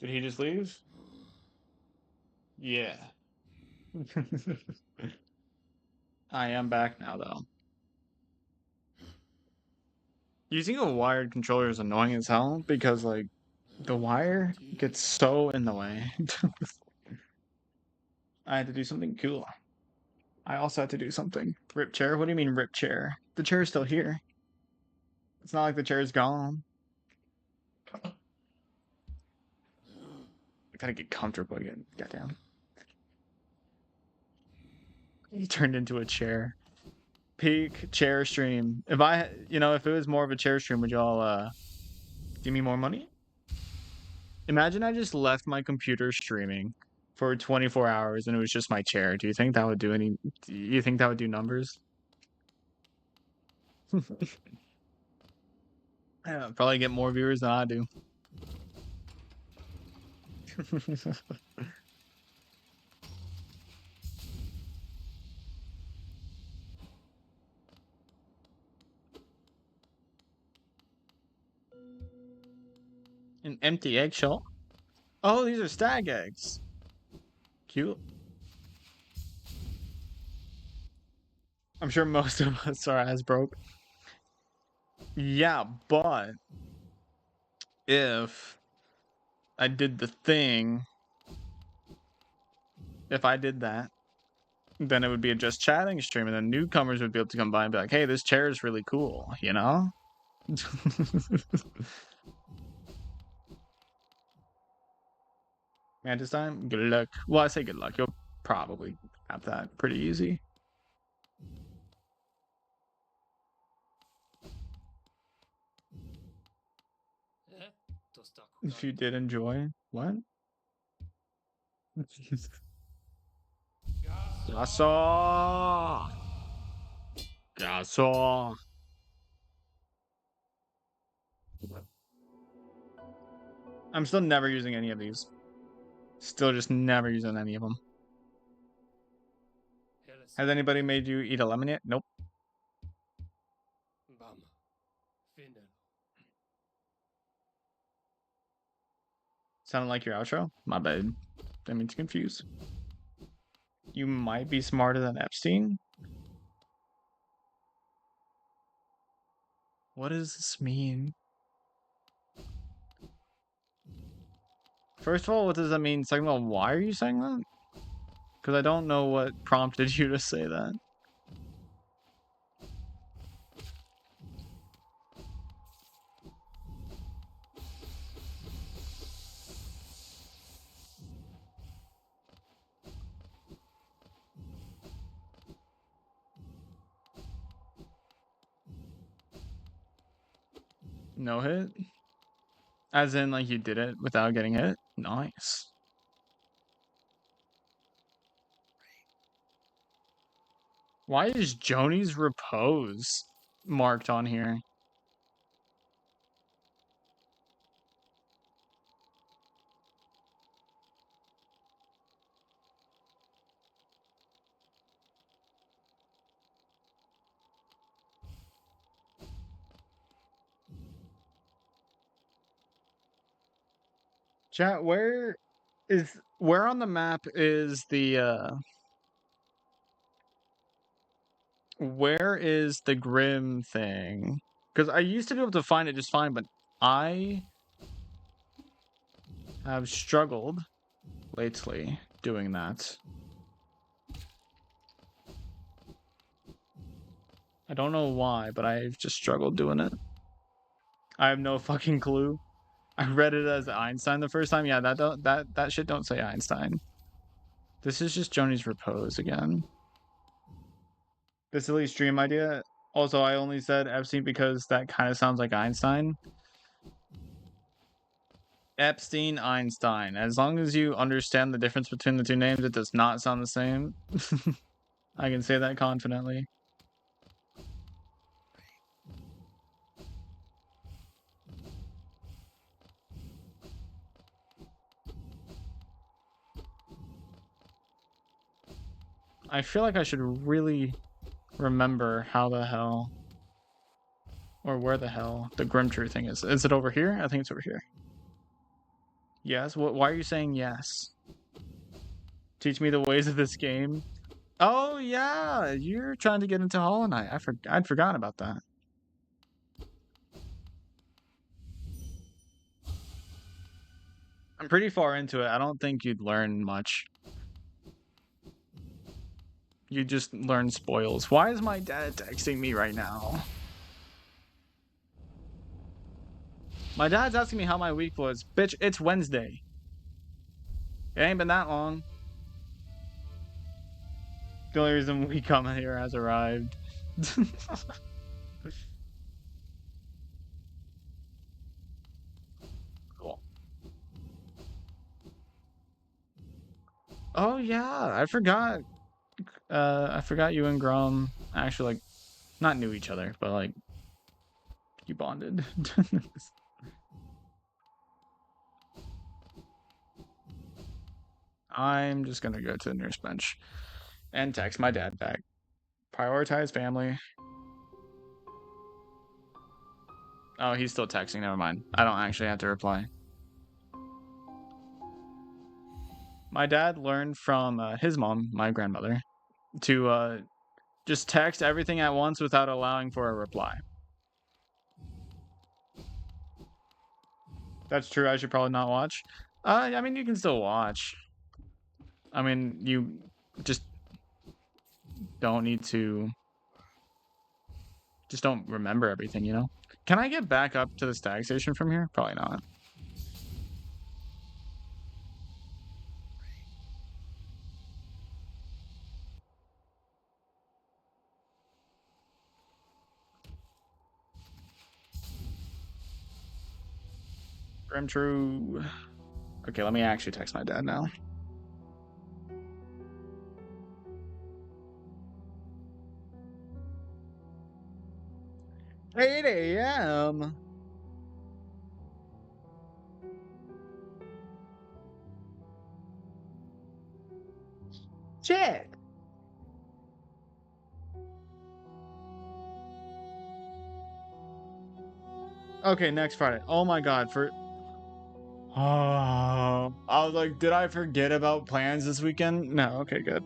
Did he just leave? Yeah. I am back now, though. Using a wired controller is annoying as hell because, like, the wire gets so in the way. I had to do something cool. I also had to do something. Rip chair? What do you mean rip chair? The chair is still here. It's not like the chair is gone. I gotta get comfortable again. Goddamn. He turned into a chair. Peak chair stream. If if it was more of a chair stream, would y'all give me more money? Imagine I just left my computer streaming for 24 hours and it was just my chair. Do you think that would do any? Do you think that would do numbers? Yeah, probably get more viewers than I do. An empty eggshell? Oh, these are stag eggs. Cute. I'm sure most of us are as broke. Yeah, but if I did the thing, if I did that, then it would be a just chatting stream, and then newcomers would be able to come by and be like, hey, this chair is really cool, you know? Mantis time? Good luck. Well, I say good luck. You'll probably have that pretty easy. If you did enjoy, what? Gaso! Gaso! I'm still never using any of these. Still just never using any of them. Has anybody made you eat a lemon yet? Nope. Sounded like your outro? My bad. I mean to confuse. You might be smarter than Epstein? What does this mean? First of all, what does that mean? Second of all, why are you saying that? Because I don't know what prompted you to say that. No hit? As in, like, you did it without getting hit? Nice. Why is Joni's repose marked on here? Chat, where on the map is the where is the Grim thing? Because I used to be able to find it just fine, but I have struggled lately doing that. I don't know why, but I've just struggled doing it. I have no fucking clue. I read it as Einstein the first time. Yeah, that shit don't say Einstein. This is just Joni's repose again. The silly stream idea. Also, I only said Epstein because that kind of sounds like Einstein. Epstein, Einstein. As long as you understand the difference between the two names, it does not sound the same. I can say that confidently. I feel like I should really remember how the hell or where the hell the Grimtree thing is. Is it over here? I think it's over here. Yes? Why are you saying yes? Teach me the ways of this game. Oh, yeah! You're trying to get into Hollow Knight. I'd forgotten about that. I'm pretty far into it. I don't think you'd learn much. You just learn spoils. Why is my dad texting me right now? My dad's asking me how my week was. Bitch, it's Wednesday. It ain't been that long. The only reason we come here has arrived. Cool. Oh yeah, I forgot. I forgot you and Grum actually like not knew each other, but like you bonded. I'm just gonna go to the nurse bench and text my dad back. Prioritize family. Oh, he's still texting. Never mind. I don't actually have to reply. My dad learned from his mom, my grandmother, to just text everything at once without allowing for a reply. That's true. I should probably not watch. I mean, you can still watch. I mean, you just don't need to. Just don't remember everything, you know? Can I get back up to the stag station from here? Probably not. Grim True. Okay, let me actually text my dad now. 8 a.m. Shit. Okay, next Friday. Oh my god, for oh, I was like, did I forget about plans this weekend? No, okay, good.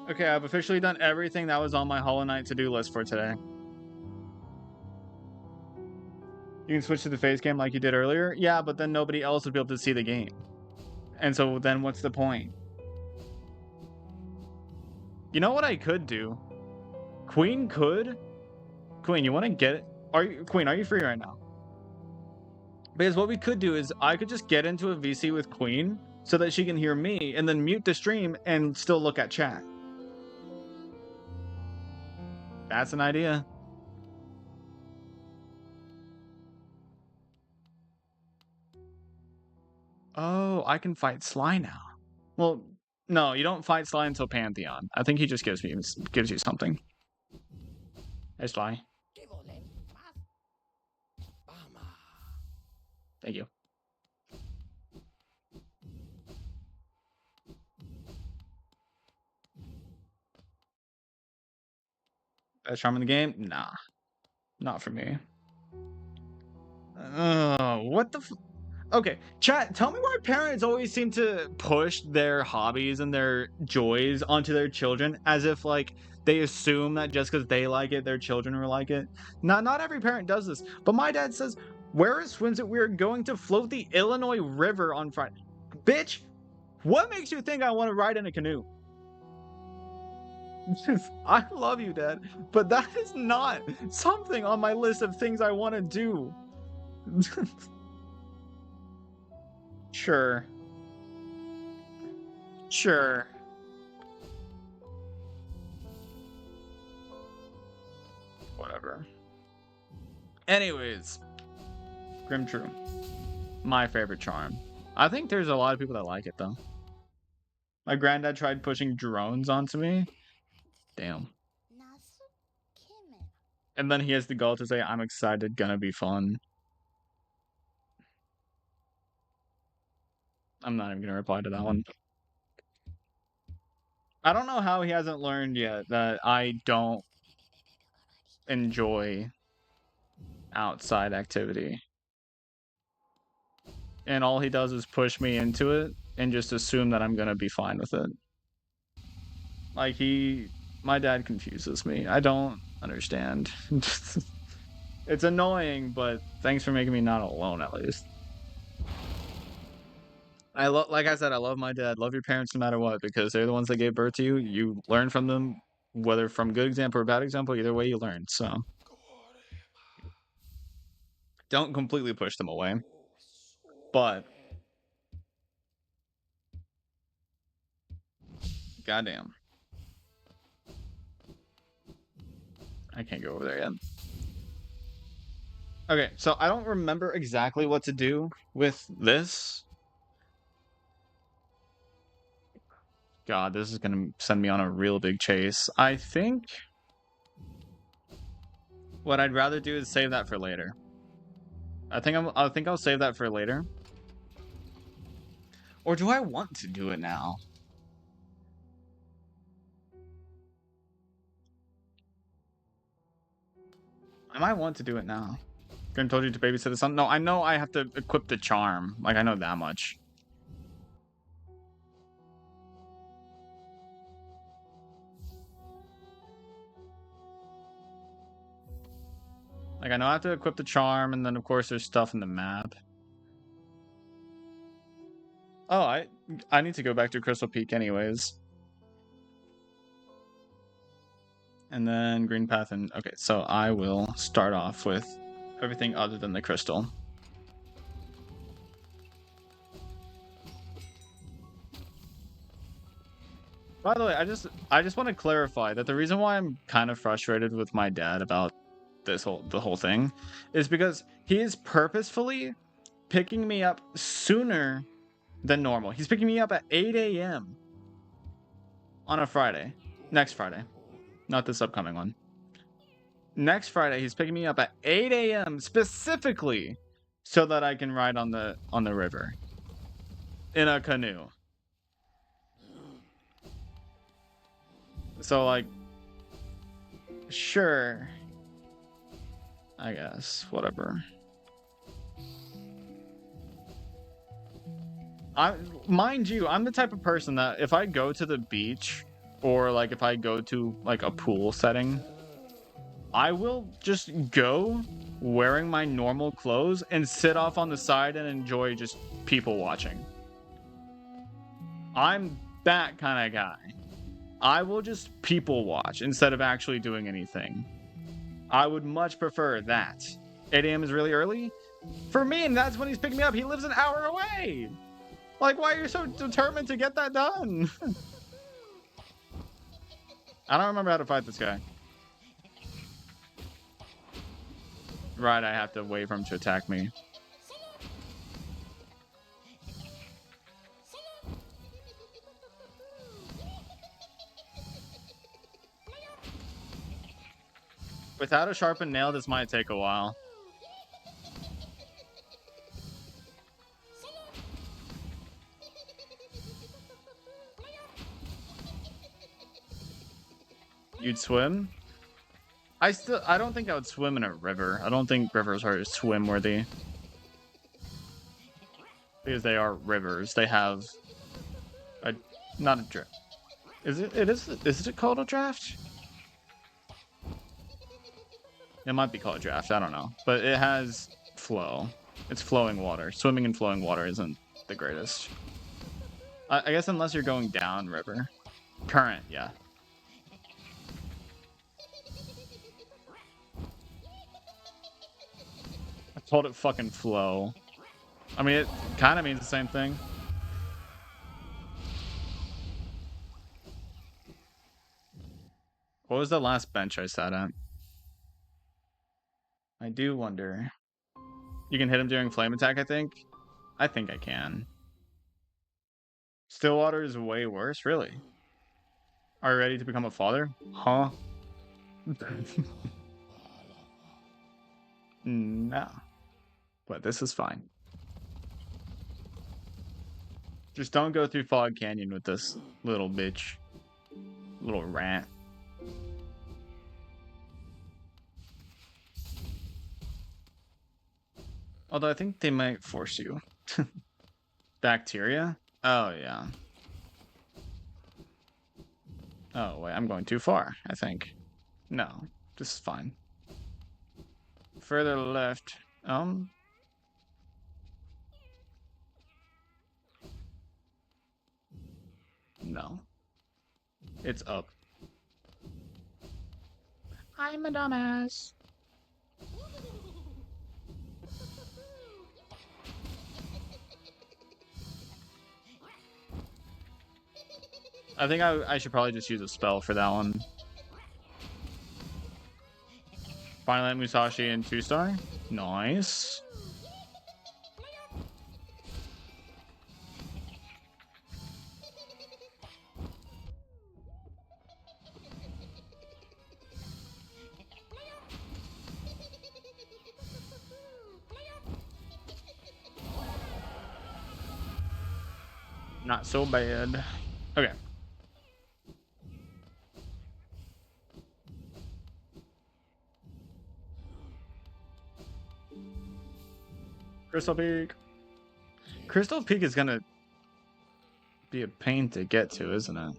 Okay, I've officially done everything that was on my Hollow Knight to-do list for today. You can switch to the face cam like you did earlier? Yeah, but then nobody else would be able to see the game. And so then what's the point? You know what I could do? Queen, you want to get it? Queen, are you free right now? Because what we could do is I could just get into a VC with Queen so that she can hear me and then mute the stream and still look at chat. That's an idea. Oh, I can fight Sly now. Well, no, you don't fight Sly until Pantheon. I think he just gives you something. Hey, Sly. Thank you. Best charm in the game? Nah, not for me. What the? Okay, chat. Tell me why parents always seem to push their hobbies and their joys onto their children, as if like they assume that just because they like it, their children will like it. Not every parent does this, but my dad says, "Where is Swinsit? We're going to float the Illinois River on Friday." Bitch, what makes you think I want to ride in a canoe? I love you, Dad, but that is not something on my list of things I want to do. Sure. Sure. Whatever. Anyways, Grim True. My favorite charm. I think there's a lot of people that like it, though. My granddad tried pushing drones onto me. Damn. And then he has the gall to say, I'm excited, gonna be fun. I'm not even gonna reply to that one. I don't know how he hasn't learned yet that I don't enjoy outside activity. And all he does is push me into it and just assume that I'm gonna be fine with it. Like my dad confuses me. I don't understand. It's annoying, but thanks for making me not alone at least. Like I said, I love my dad. Love your parents no matter what, because they're the ones that gave birth to you. You learn from them, whether from good example or bad example. Either way, you learn. So don't completely push them away. But goddamn, I can't go over there yet. Okay, so I don't remember exactly what to do with this. God, this is gonna send me on a real big chase. I think what I'd rather do is save that for later. I think I'll save that for later. Or do I want to do it now? I might want to do it now. Gonna told you to babysit the son. No, I know I have to equip the charm. Like I know that much. Like I know I have to equip the charm, and then of course there's stuff in the map. Oh, I need to go back to Crystal Peak anyways. And then Green Path and okay, so I will start off with everything other than the crystal. By the way, I just want to clarify that the reason why I'm kind of frustrated with my dad about the whole thing is because he is purposefully picking me up sooner than normal. He's picking me up at 8 a.m. on a Friday. Next Friday. Not this upcoming one. Next Friday, he's picking me up at 8 a.m. specifically so that I can ride on the river in a canoe. So like sure. I guess whatever. Mind you, I'm the type of person that if I go to the beach or like if I go to like a pool setting, I will just go wearing my normal clothes and sit off on the side and enjoy just people watching. I'm that kind of guy. I will just people watch instead of actually doing anything. I would much prefer that. 8 a.m. is really early for me, and that's when he's picking me up. He lives an hour away. Like, why are you so determined to get that done? I don't remember how to fight this guy. Right, I have to wait for him to attack me. Without a sharpened nail, this might take a while. You'd swim? I don't think I would swim in a river. I don't think rivers are swim worthy. Because they are rivers. They have not a draft. Is it called a draft? It might be called a draft, I don't know. But it has flow. It's flowing water. Swimming in flowing water isn't the greatest. I guess unless you're going down river. Current, yeah. I told it fucking flow. I mean, it kind of means the same thing. What was the last bench I sat at? I do wonder. You can hit him during flame attack, I think. I think I can. Stillwater is way worse, really. Are you ready to become a father? Huh? No. But this is fine. Just don't go through Fog Canyon with this little bitch. Little rat. Although I think they might force you. Bacteria? Oh, yeah. Oh, wait, I'm going too far, I think. No, this is fine. Further left. No. It's up. I'm a dumbass. I think I should probably just use a spell for that one. Finally let Musashi in 2-star. Nice. Not so bad. Okay. Crystal Peak. Crystal Peak is gonna be a pain to get to, isn't it?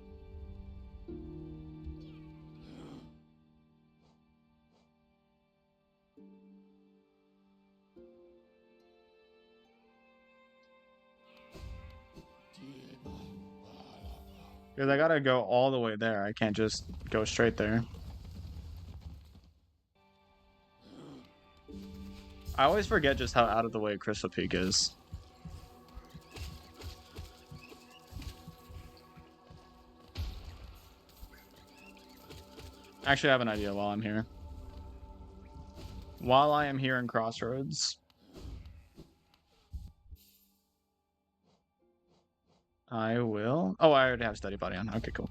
Because I gotta go all the way there. I can't just go straight there. I always forget just how out of the way Crystal Peak is. Actually, I have an idea while I'm here. While I am here in Crossroads, I will... Oh, I already have Steady Body on. Okay, cool.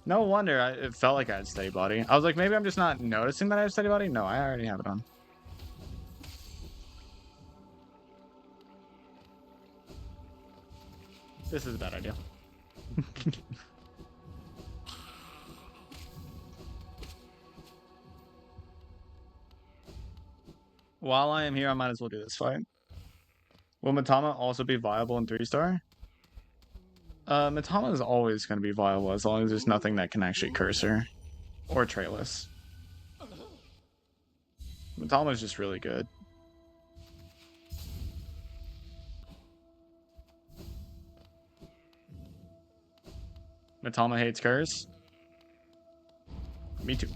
No wonder it felt like I had Steady Body. I was like, maybe I'm just not noticing that I have Steady Body. No, I already have it on. This is a bad idea. While I am here, I might as well do this fight. Will Matama also be viable in 3-star? Matama is always going to be viable as long as there's nothing that can actually curse her. Or Trailus. Matama is just really good. Matama hates curse? Me too.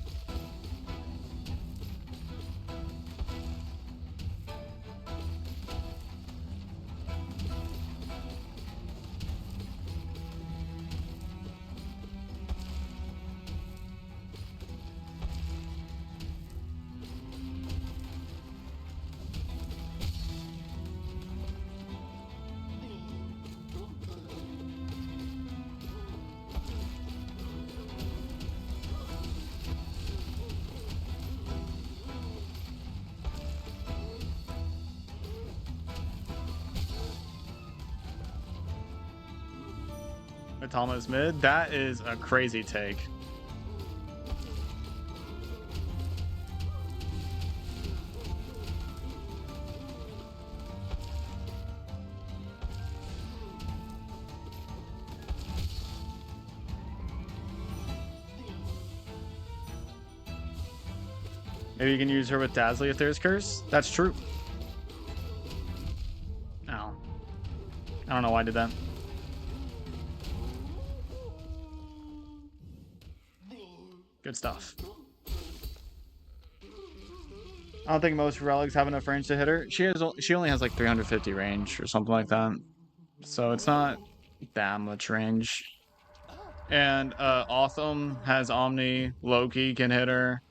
Matama's mid? That is a crazy take. Maybe you can use her with Dazzly if there's curse? That's true. No. I don't know why I did that. Good stuff. I don't think most relics have enough range to hit her. She only has like 350 range or something like that. So it's not that much range. And Otham has Omni, Loki can hit her.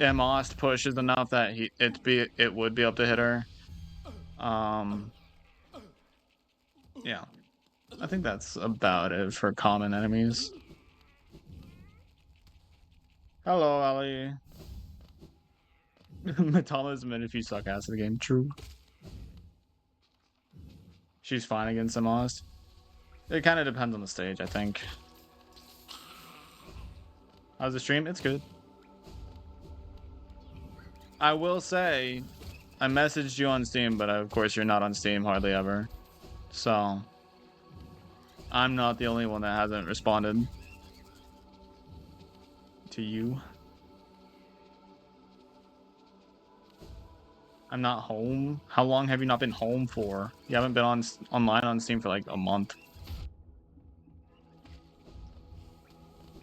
Emost pushes enough that it would be able to hit her. Yeah. I think that's about it for common enemies. Hello, Ellie. Matama's mid if you suck ass at the game. True. She's fine against the most. It kind of depends on the stage, I think. How's the stream? It's good. I will say, I messaged you on Steam, but of course you're not on Steam hardly ever. So, I'm not the only one that hasn't responded to you. I'm not home. How long have you not been home for? You haven't been online on Steam for like a month.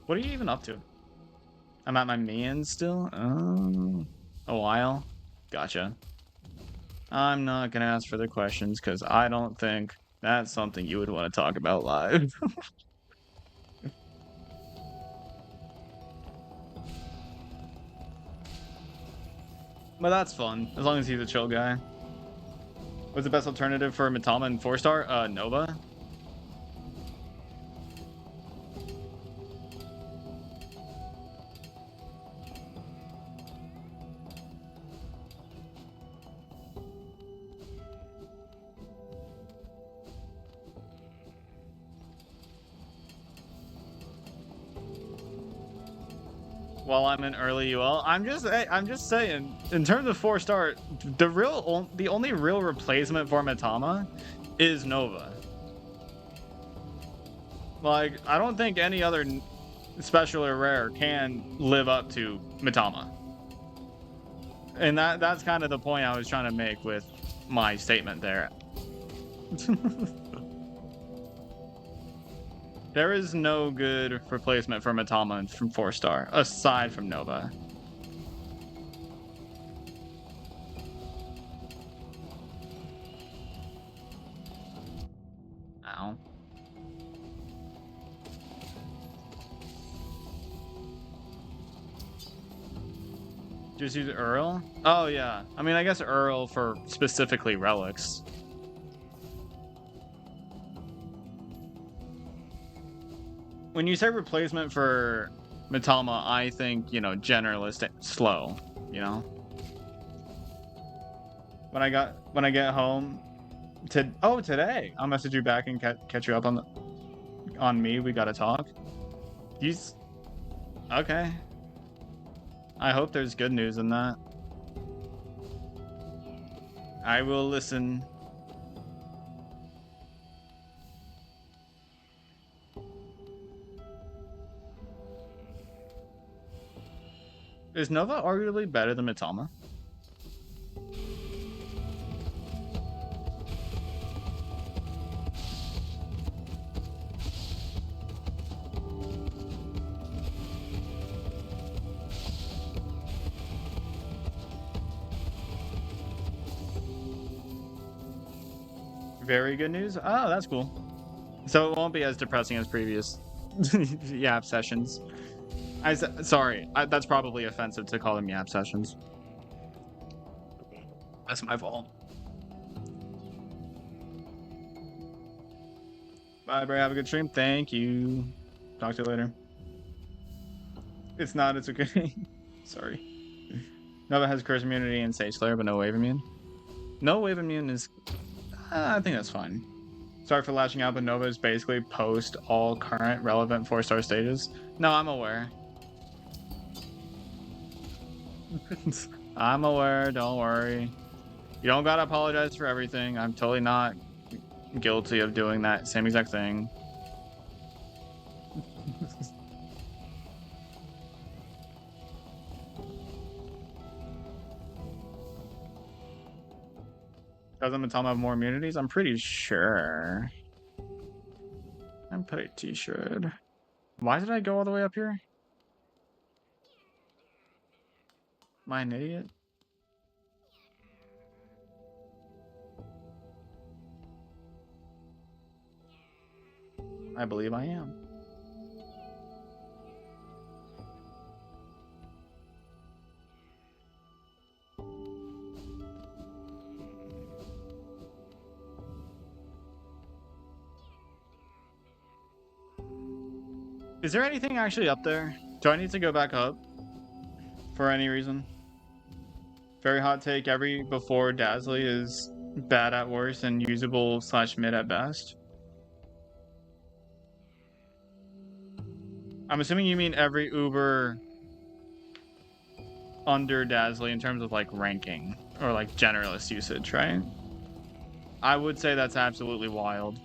What are you even up to? I'm at my man still? Oh, a while? Gotcha. I'm not gonna ask further questions because I don't think that's something you would want to talk about live. But that's fun, as long as he's a chill guy. What's the best alternative for Mitama and 4-star? Nova? While I'm in early UL, I'm just saying, in terms of 4-star, the only real replacement for Mitama is Nova. Like, I don't think any other special or rare can live up to Mitama. And that's kind of the point I was trying to make with my statement there. There is no good replacement for Matama from 4-star, aside from Nova. Ow. Just use Earl? Oh, yeah. I mean, I guess Earl for specifically relics. When you say replacement for Mitama, I think, you know, generalist slow, you know? When I get home today, I'll message you back and catch you up on me. We gotta talk. He's okay. I hope there's good news in that. I will listen. Is Nova arguably better than Mitama? Very good news. Oh, that's cool. So it won't be as depressing as previous Yap sessions. Sorry, that's probably offensive to call them Yap sessions. That's my fault. Bye, Bray. Have a good stream. Thank you. Talk to you later. It's not. It's okay. Sorry. Nova has curse immunity and Sage Slayer, but no wave immune. No wave immune is... I think that's fine. Sorry for lashing out, but Nova is basically post all current relevant 4-star stages. No, I'm aware. I'm aware, don't worry. You don't gotta apologize for everything. I'm totally not guilty of doing that same exact thing. Doesn't Matama have more immunities? I'm pretty sure. I'm pretty sure. Why did I go all the way up here? Am I an idiot? I believe I am. Is there anything actually up there? Do I need to go back up for any reason? Very hot take. Every before Dazzly is bad at worst and usable / mid at best. I'm assuming you mean every Uber under Dazzly in terms of like ranking or like generalist usage, right? I would say that's absolutely wild.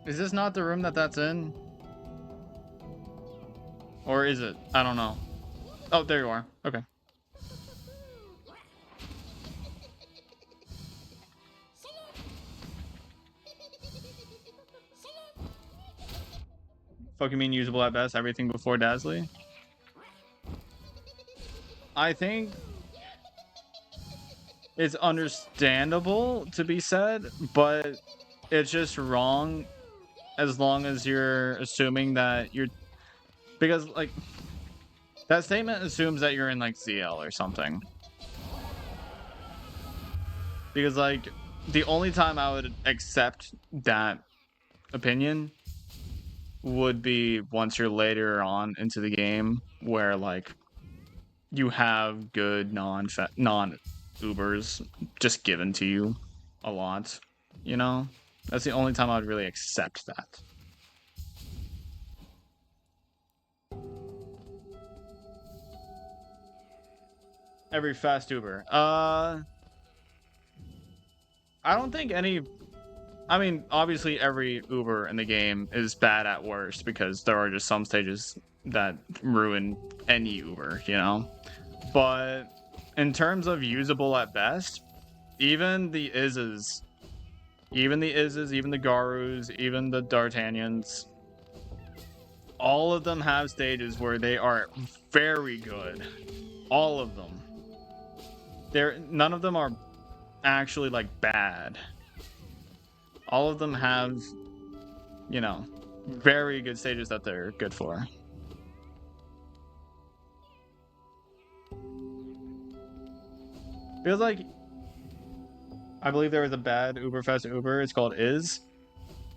Is this not the room that's in? Or is it? I don't know. Oh, there you are. Okay. Fuck you mean usable at best? Everything before Dazzly? I think it's understandable to be said, but it's just wrong as long as you're assuming that you're... Because, like, that statement assumes that you're in, like, ZL or something. Because, like, the only time I would accept that opinion would be once you're later on into the game where, like, you have good non-Ubers just given to you a lot, you know? That's the only time I would really accept that. Every fast Uber. I don't think any... I mean, obviously every Uber in the game is bad at worst because there are just some stages that ruin any Uber, you know? But in terms of usable at best, even the Izzes, even the Garus, even the D'Artagnans, all of them have stages where they are very good. All of them. None of them are actually, like, bad. All of them have, you know, very good stages that they're good for. Feels like... I believe there was a bad Uberfest Uber. It's called Iz.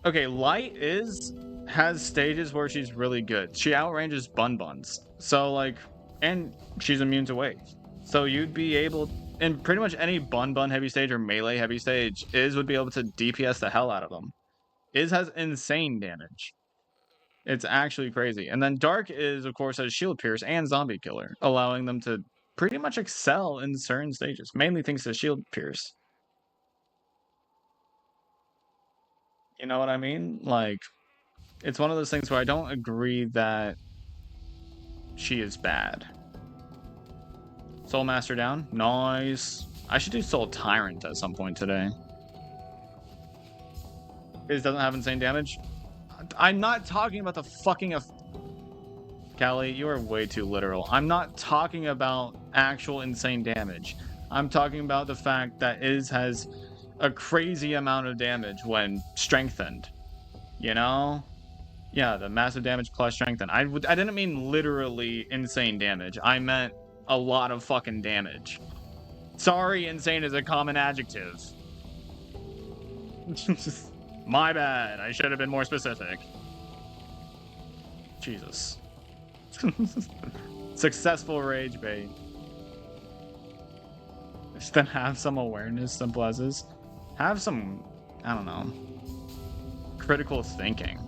Okay, Light has stages where she's really good. She outranges Bun Buns. So, like... And she's immune to wave. So you'd be able... In pretty much any Bun Bun heavy stage or melee heavy stage, Iz would be able to DPS the hell out of them. Iz has insane damage. It's actually crazy. And then Dark of course, has Shield Pierce and Zombie Killer, allowing them to pretty much excel in certain stages. Mainly thanks to Shield Pierce. You know what I mean? Like, it's one of those things where I don't agree that she is bad. Soul Master down. Nice. I should do Soul Tyrant at some point today. It doesn't have insane damage. I'm not talking about the fucking... Callie, you are way too literal. I'm not talking about actual insane damage. I'm talking about the fact that Iz has a crazy amount of damage when strengthened. You know? Yeah, the massive damage plus strengthened. I didn't mean literally insane damage. I meant a lot of fucking damage. Sorry, insane is a common adjective. My bad. I should have been more specific. Jesus. Successful rage bait. Just then have some awareness, simple as is. Have some, I don't know, critical thinking.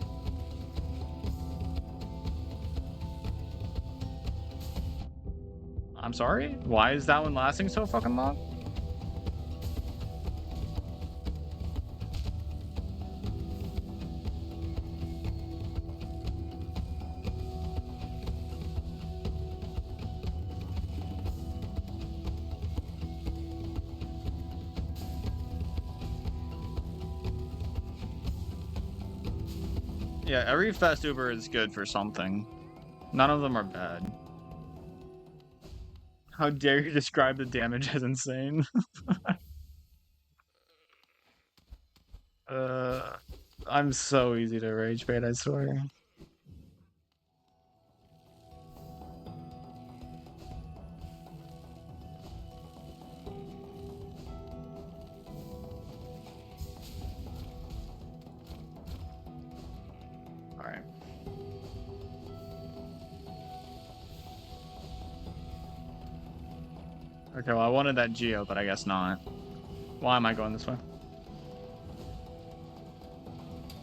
I'm sorry? Why is that one lasting so fucking long? Yeah, every fast Uber is good for something. None of them are bad. How dare you describe the damage as insane? I'm so easy to rage bait, I swear. Alright. Okay, well, I wanted that Geo, but I guess not. Why am I going this way?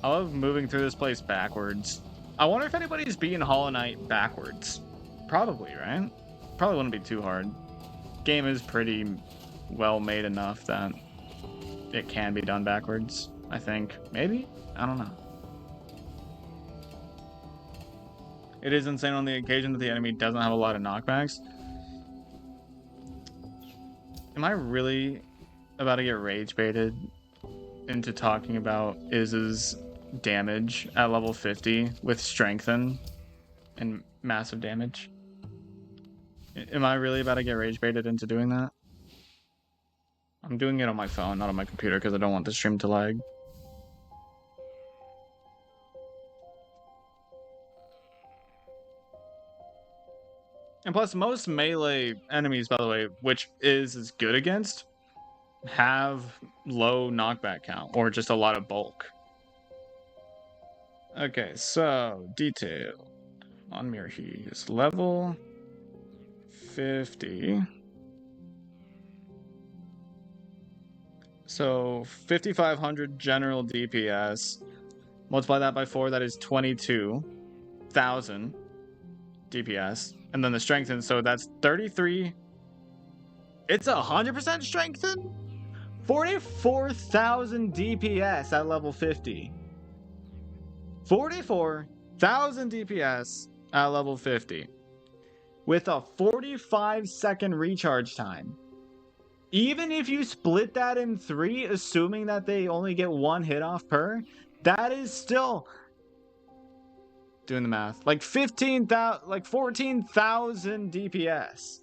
I love moving through this place backwards. I wonder if anybody's beating Hollow Knight backwards. Probably, right? Probably wouldn't be too hard. Game is pretty well made enough that it can be done backwards, I think. Maybe? I don't know. It is insane on the occasion that the enemy doesn't have a lot of knockbacks. Am I really about to get rage baited into talking about Iz's damage at level 50 with strengthen and massive damage? Am I really about to get rage baited into doing that? I'm doing it on my phone, not on my computer, because I don't want the stream to lag. And plus, most melee enemies, by the way, which is good against, have low knockback count, or just a lot of bulk. Okay, so, detail on Mirhe's level 50. So 5,500 general DPS. Multiply that by 4, that is 22,000 DPS. And then the strengthen, so that's 33. It's 100% strengthen? 44,000 DPS at level 50. 44,000 DPS at level 50. With a 45-second recharge time. Even if you split that in 3, assuming that they only get 1 hit off per, that is still, doing the math, like 15,000, like 14,000 DPS.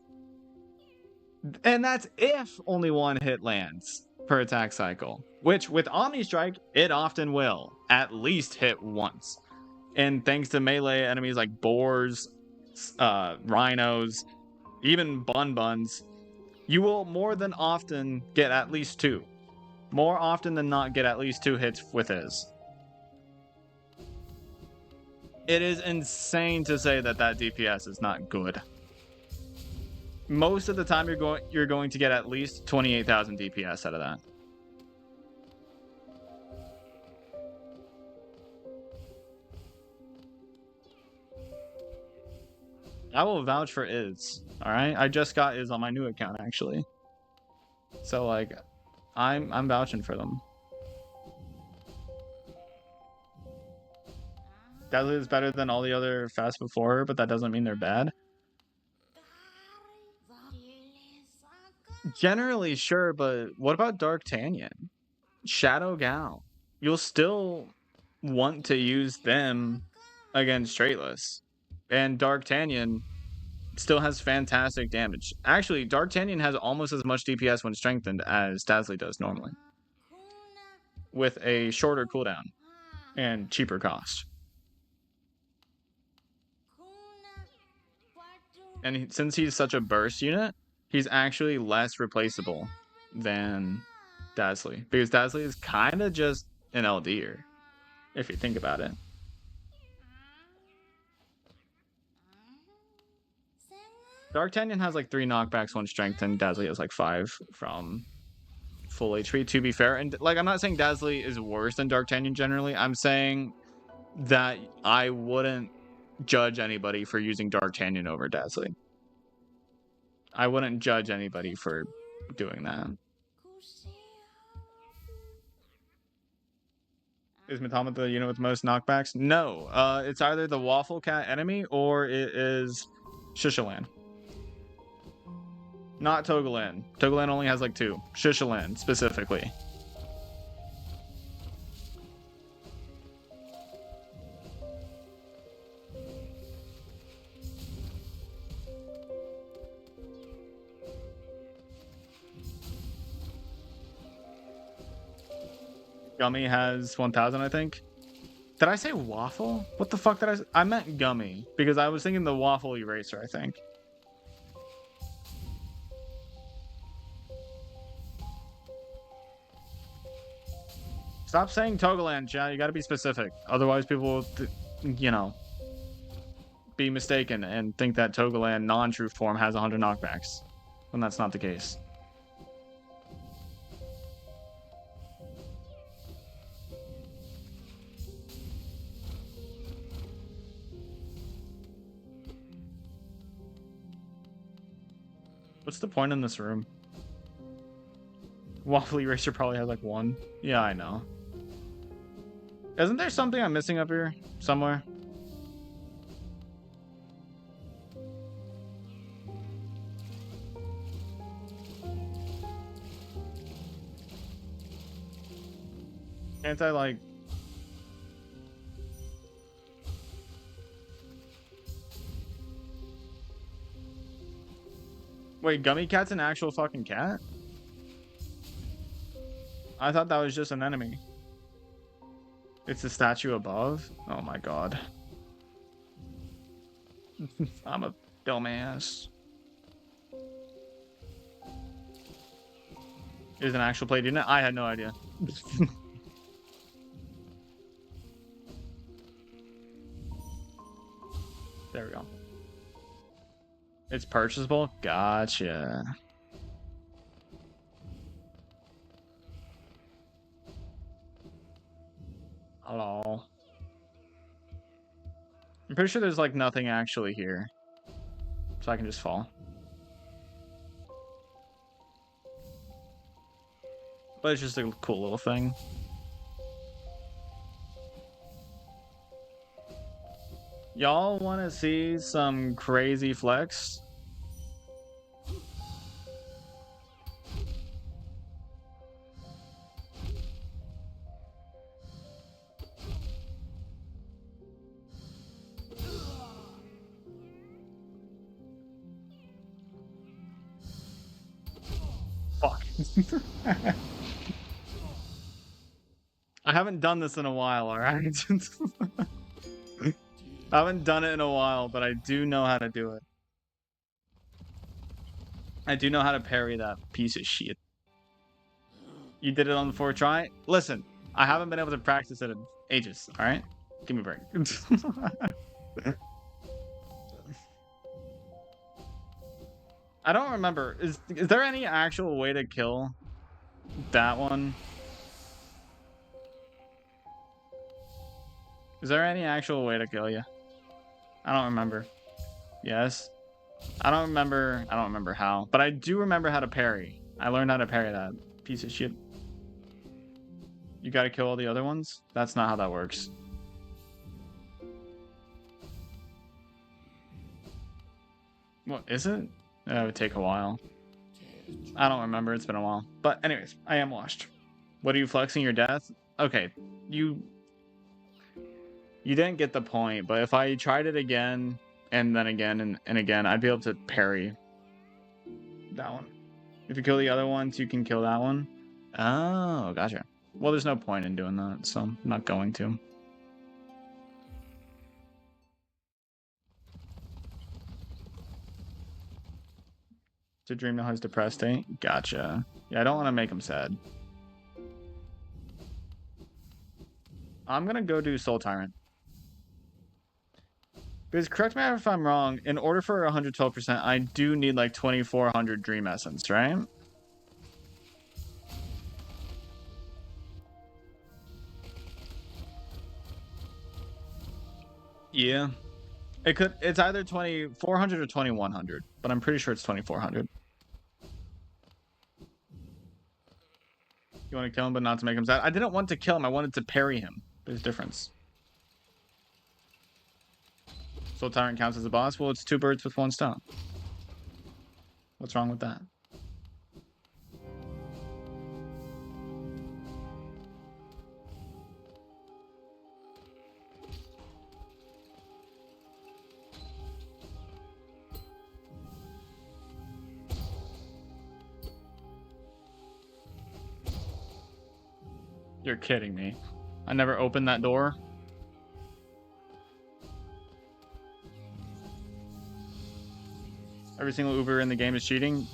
And that's if only 1 hit lands per attack cycle, which with Omni Strike, it often will at least hit once. And thanks to melee enemies like boars, rhinos, even buns, you will more than often get at least 2. More often than not get at least 2 hits with Iz. It is insane to say that that DPS is not good. Most of the time you're going to get at least 28,000 DPS out of that. I will vouch for Iz. Alright? I just got Iz on my new account actually. So like I'm vouching for them. Dazzle is better than all the other fast before, but that doesn't mean they're bad. Generally, sure, but what about Dark Tanyan? Shadow Gal? You'll still want to use them against Straightless. And Dark Tanyan still has fantastic damage. Actually, Dark Tanyan has almost as much DPS when strengthened as Dazzly does normally, with a shorter cooldown and cheaper cost. And since he's such a burst unit, he's actually less replaceable than Dazzly, because Dazzly is kind of just an LDer, if you think about it. Dark Tanyan has like 3 knockbacks, 1 strength, and Dazzly has like 5 from full HP, to be fair. And like, I'm not saying Dazzly is worse than Dark Tanyan generally. I'm saying that I wouldn't judge anybody for using Dark Tanyan over Dazzly. I wouldn't judge anybody for doing that. Is Matama the unit with the most knockbacks? No. It's either the Waffle Cat enemy or it is Shishalan. Not Togeland. Togeland only has like 2. Shishalan specifically. Gummy has 1000, I think. Did I say waffle? What the fuck did I meant gummy, because I was thinking the waffle eraser, I think. Stop saying Togoland, chat. You gotta be specific. Otherwise, people will, you know, be mistaken and think that Togoland non-true form has 100 knockbacks, when that's not the case. What's the point in this room? Waffle eraser probably has like 1. Yeah, I know. Isn't there something I'm missing up here somewhere? Can't I like... Wait, Gummy Cat's an actual fucking cat? I thought that was just an enemy. It's the statue above? Oh my god. I'm a dumbass. It is an actual plate unit? I had no idea. There we go. It's purchasable? Gotcha. Hello. I'm pretty sure there's like nothing actually here. So I can just fall. But it's just a cool little thing. Y'all want to see some crazy flex? Fuck. I haven't done this in a while, alright? I haven't done it in a while, but I do know how to do it. I do know how to parry that piece of shit. You did it on the 4th try? Listen, I haven't been able to practice it in ages, alright? Give me a break. I don't remember. Is there any actual way to kill that one? Is there any actual way to kill you? I don't remember. Yes. I don't remember how, but I do remember how to parry. I learned how to parry that piece of shit. You gotta kill all the other ones? That's not how that works. What is it? It would take a while. I don't remember. It's been a while. But anyways, I am washed. What are you flexing your death? Okay, you didn't get the point, but if I tried it again and then again and again, I'd be able to parry that one. If you kill the other ones, you can kill that one. Oh, gotcha. Well, there's no point in doing that, so I'm not going to. To dream now has depressed state? Gotcha. Yeah, I don't want to make him sad. I'm gonna go do Soul Tyrant. Because correct me if I'm wrong, in order for 112%, I do need like 2400 Dream Essence, right? Yeah. It's either 2400 or 2100, but I'm pretty sure it's 2400. You want to kill him, but not to make him sad? I didn't want to kill him. I wanted to parry him. There's a difference. Soul Tyrant counts as a boss? Well, it's 2 birds with 1 stone. What's wrong with that? You're kidding me. I never opened that door. Every single Uber in the game is cheating?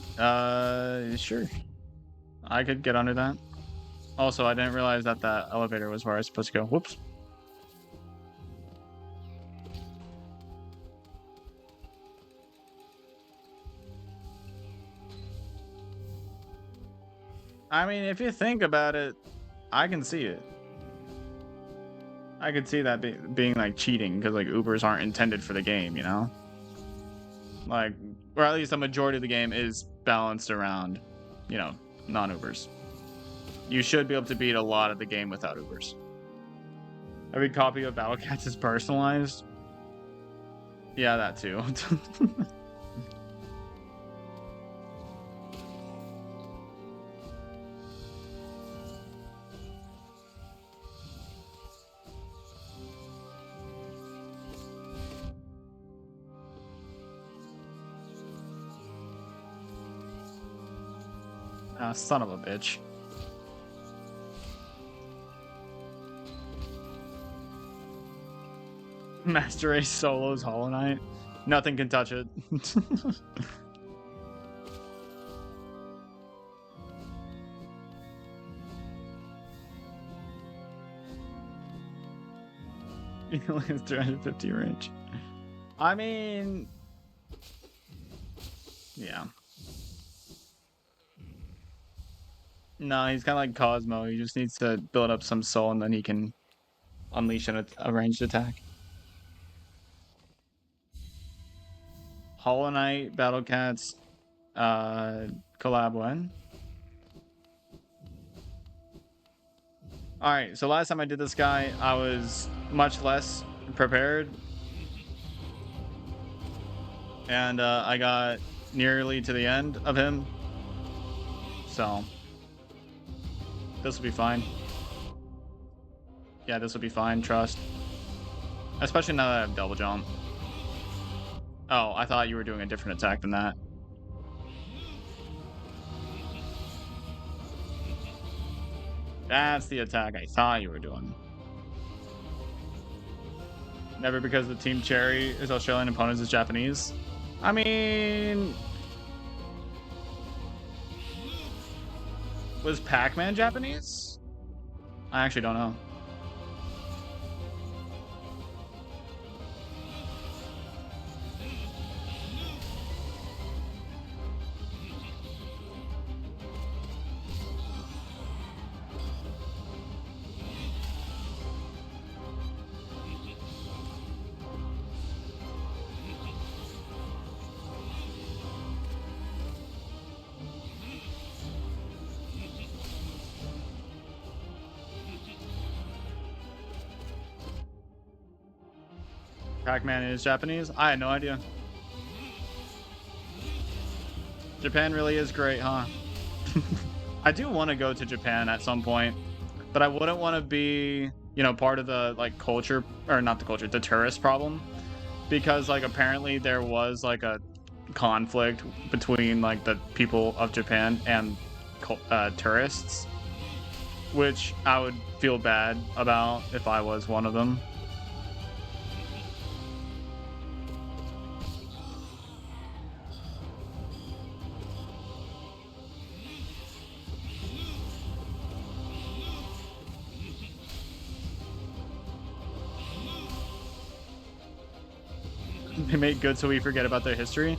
Sure. I could get under that. Also, I didn't realize that that elevator was where I was supposed to go. Whoops. I mean, if you think about it, I can see it. I could see that being like cheating because like Ubers aren't intended for the game, you know? Like, or at least a majority of the game is balanced around, you know, non-Ubers. You should be able to beat a lot of the game without Ubers. Every copy of Battle Cats is personalized. Yeah, that too. Ah, son of a bitch. Master Race solos Hollow Knight. Nothing can touch it. He only has 350 range. I mean, yeah. No, he's kind of like Cosmo. He just needs to build up some soul and then he can unleash a ranged attack. Hollow Knight, Battle Cats, collab when? Alright, so last time I did this guy, I was much less prepared. And I got nearly to the end of him. So, this will be fine. Yeah, this will be fine, trust. Especially now that I have double jump. Oh, I thought you were doing a different attack than that. That's the attack I thought you were doing. Never because the Team Cherry is Australian, opponents is Japanese. I mean... Was Pac-Man Japanese? I actually don't know. Pac-Man is Japanese? I had no idea. Japan really is great, huh? I do want to go to Japan at some point, but I wouldn't want to be, you know, part of the, like, culture, or not the culture, the tourist problem. Because, like, apparently there was, like, a conflict between, like, the people of Japan and tourists, which I would feel bad about if I was one of them. They make good so we forget about their history.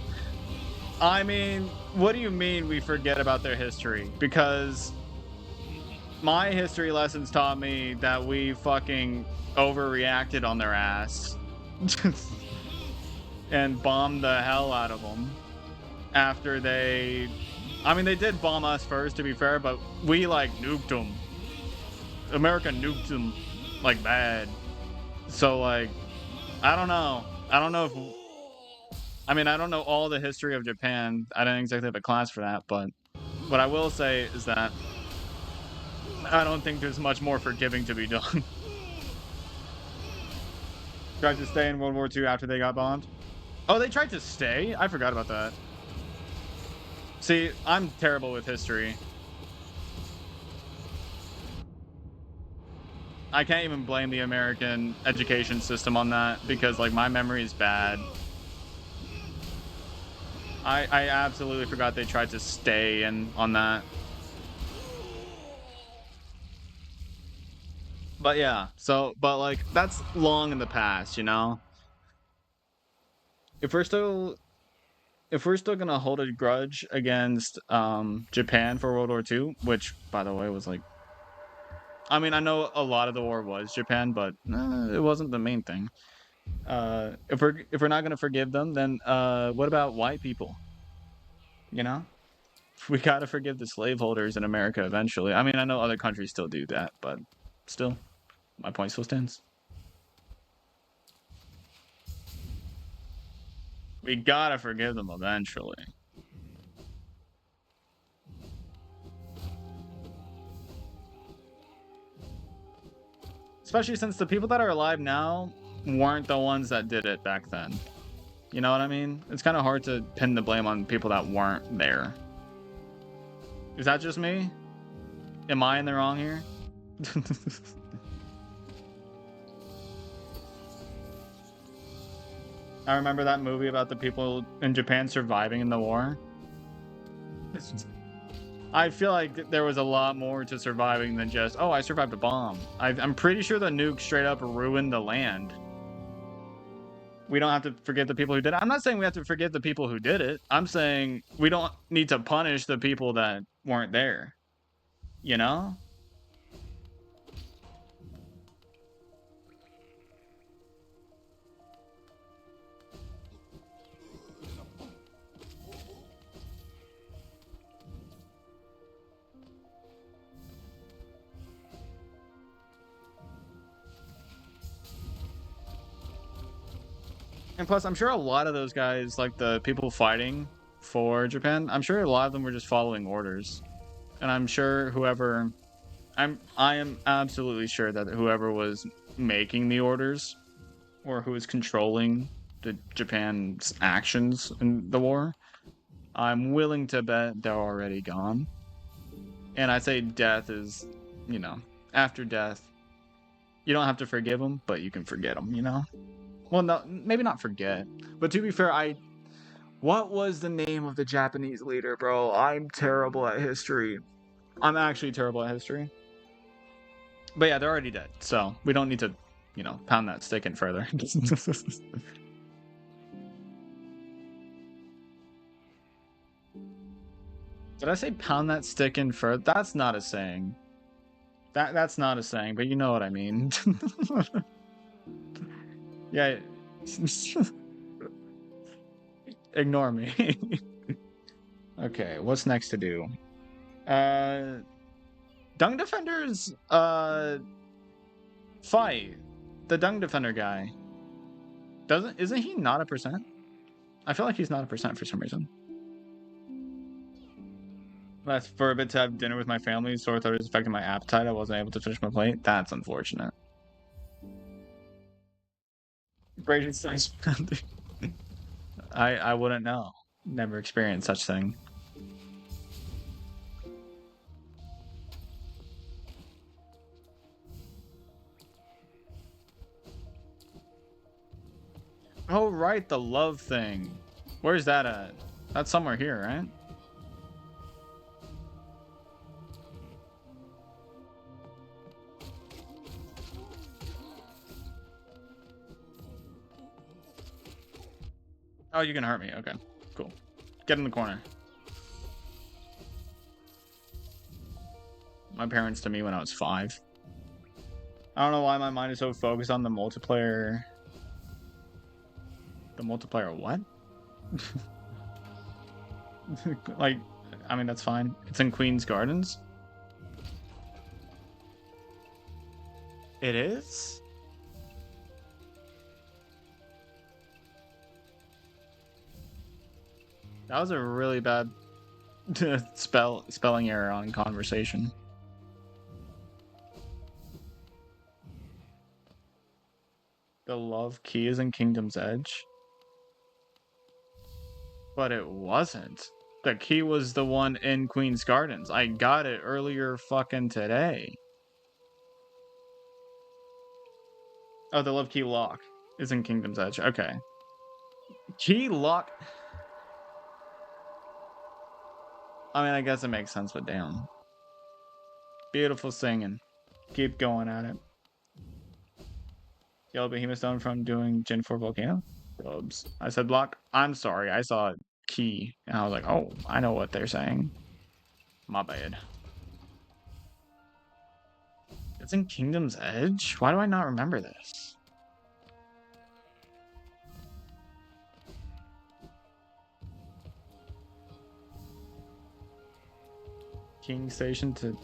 I mean, what do you mean we forget about their history? Because my history lessons taught me that we fucking overreacted on their ass and bombed the hell out of them after they... I mean, they did bomb us first, to be fair, but we, like, nuked them. America nuked them, like, bad. So, like, I don't know. I don't know if... I mean, I don't know all the history of Japan. I didn't exactly have a class for that, but what I will say is that I don't think there's much more forgiving to be done. Tried to stay in World War II after they got bombed. Oh, they tried to stay? I forgot about that. See, I'm terrible with history. I can't even blame the American education system on that because like my memory is bad. I absolutely forgot they tried to stay in on that. But yeah, so but like that's long in the past, you know? If we're still if we're still gonna hold a grudge against Japan for World War II, which by the way was like I mean, I know a lot of the war was Japan, but it wasn't the main thing. If we're not gonna forgive them, then what about white people? You know? We gotta forgive the slaveholders in America eventually. I mean, I know other countries still do that, but still, my point still stands. We gotta forgive them eventually. Especially since the people that are alive now weren't the ones that did it back then. You know what I mean? It's kind of hard to pin the blame on people that weren't there. Is that just me? Am I in the wrong here? I remember that movie about the people in Japan surviving in the war. I feel like there was a lot more to surviving than just, oh, I survived a bomb. I'm pretty sure the nuke straight up ruined the land. We don't have to forget the people who did it. I'm not saying we have to forget the people who did it. I'm saying we don't need to punish the people that weren't there. You know? And plus, I'm sure a lot of those guys, like the people fighting for Japan, I'm sure a lot of them were just following orders. And I'm sure I am absolutely sure that whoever was making the orders or who was controlling the Japan's actions in the war, I'm willing to bet they're already gone. And I say death is, you know, after death, you don't have to forgive them, but you can forget them, you know? Well, no, maybe not forget. But to be fair, what was the name of the Japanese leader, bro? I'm terrible at history. I'm actually terrible at history. But yeah, they're already dead, so we don't need to, you know, pound that stick in further. Did I say pound that stick in further? That's not a saying. That's not a saying, but you know what I mean. Yeah. Ignore me. Okay, what's next to do? Dung Defenders fight. The Dung Defender guy. Isn't he not a percent? I feel like he's not a percent for some reason. Last for a bit to have dinner with my family, sore throat is affecting my appetite. I wasn't able to finish my plate. That's unfortunate. Braided size. I wouldn't know. Never experienced such thing. Oh right, the love thing. Where's that at? That's somewhere here, right? Oh, you can hurt me. Okay, cool. Get in the corner. My parents to me when I was 5. I don't know why my mind is so focused on the multiplayer. The multiplayer what? Like, I mean, that's fine. It's in Queen's Gardens. It is? That was a really bad spelling error on conversation. The love key is in Kingdom's Edge. But it wasn't. The key was the one in Queen's Gardens. I got it earlier fucking today. Oh, the Love Key Lock is in Kingdom's Edge. Okay. Key Lock. I mean, I guess it makes sense, but damn. Beautiful singing. Keep going at it. Yellow Behemoth Stone from doing Gen 4 Volcano? Robes. I said block. I'm sorry. I saw key. And I was like, oh, I know what they're saying. My bad. It's in Kingdom's Edge? Why do I not remember this? King Station to...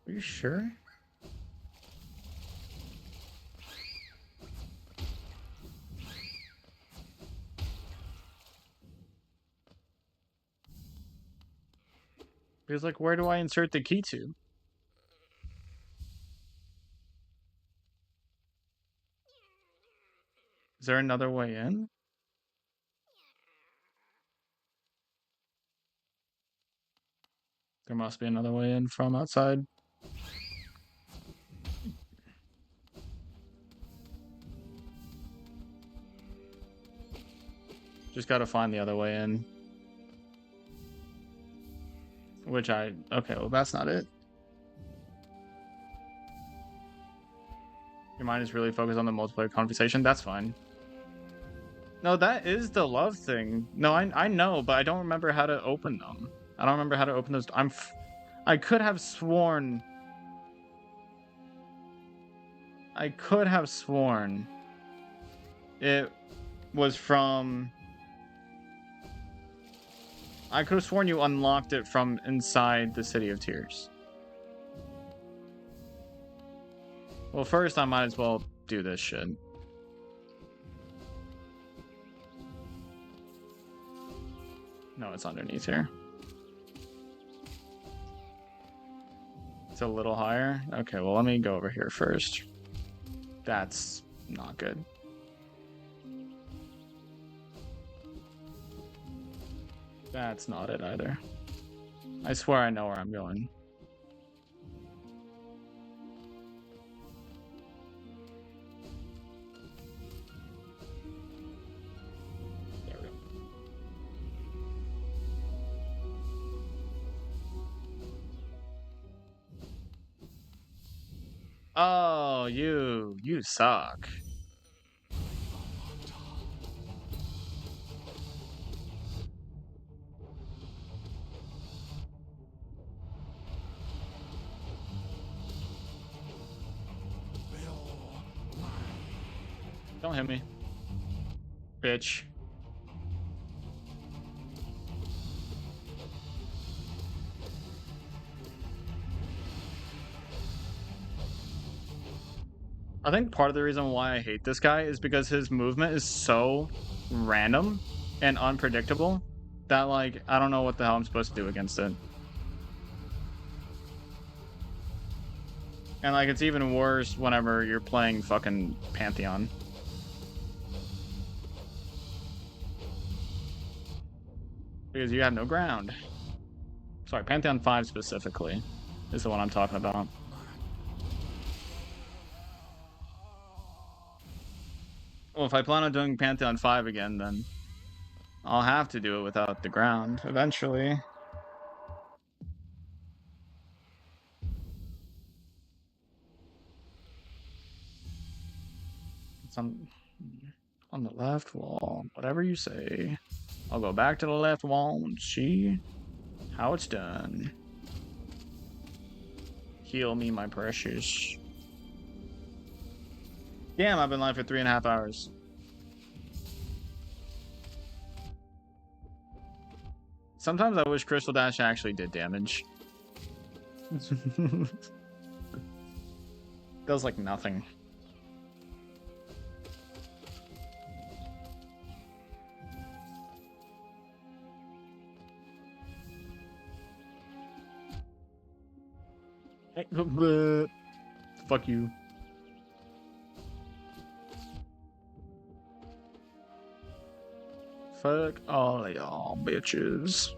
Are you sure? Because, like, where do I insert the key to? Is there another way in? There must be another way in from outside. Just gotta find the other way in. Which I... Okay, well, that's not it. Your mind is really focused on the multiplayer conversation. That's fine. No, that is the love thing. No, I know, but I don't remember how to open them. I don't remember how to open those. I could have sworn... I could have sworn it was from... I could have sworn you unlocked it from inside the City of Tears. Well, first I might as well do this shit. No, it's underneath here. It's a little higher. Okay, well, let me go over here first. That's not good. That's not it either. I swear I know where I'm going. There we go. Oh, you suck. Don't hit me. Bitch. I think part of the reason why I hate this guy is because his movement is so random and unpredictable that, like, I don't know what the hell I'm supposed to do against it. And, like, it's even worse whenever you're playing fucking Pantheon. Because you have no ground. Sorry, Pantheon 5 specifically is the one I'm talking about. Well, if I plan on doing Pantheon 5 again, then I'll have to do it without the ground eventually. It's on the left wall. Whatever you say. I'll go back to the left wall and see how it's done. Heal me, my precious. Damn, I've been live for 3.5 hours. Sometimes I wish Crystal Dash actually did damage. Does like nothing. Fuck you. Fuck all of y'all bitches.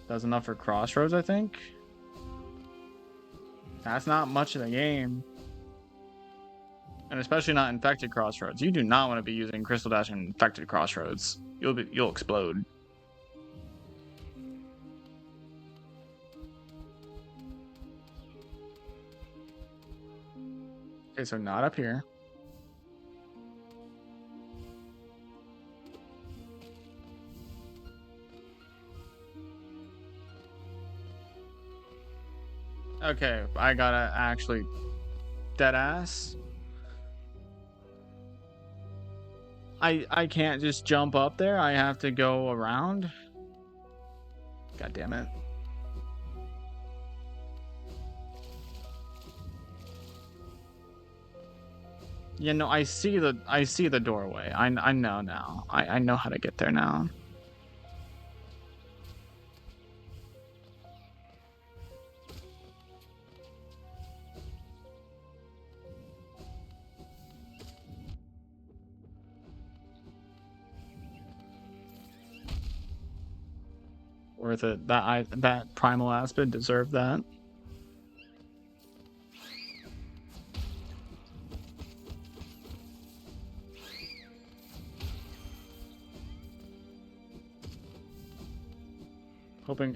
That's enough for Crossroads, I think. That's not much of the game. And especially not Infected Crossroads. You do not want to be using Crystal Dash in Infected Crossroads. You'll explode. Okay, so not up here. Okay, I gotta actually dead ass. I can't just jump up there. I have to go around. God damn it. You know, I see the doorway. I know now. I know how to get there now. Worth it. That primal aspid deserved that.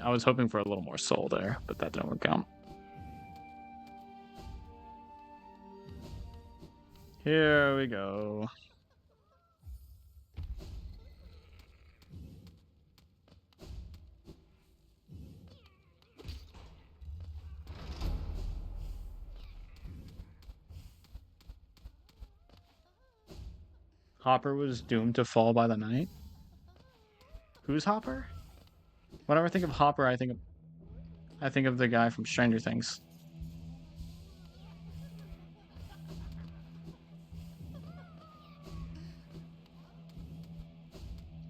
I was hoping for a little more soul there, but that didn't work out. Here we go. Hopper was doomed to fall by the night. Who's Hopper? Whenever I think of Hopper, I think of the guy from Stranger Things.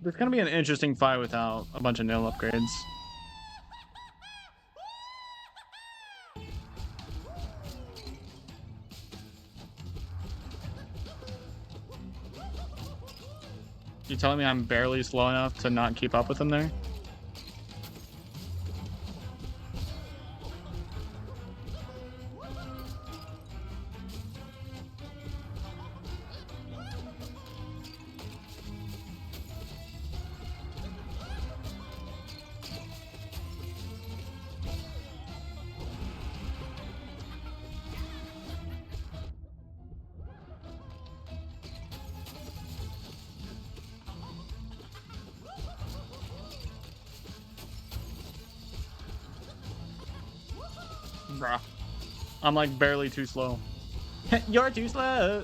It's gonna be an interesting fight without a bunch of nil upgrades. You telling me I'm barely slow enough to not keep up with him there? Bruh. I'm like barely too slow. You're too slow.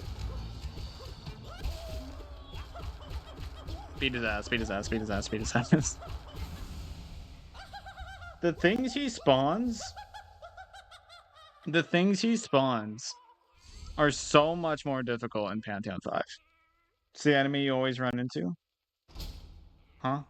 Beat his ass, beat his ass, beat his ass, beat his ass. The things he spawns are so much more difficult in Pantheon 5. It's the enemy you always run into. Huh?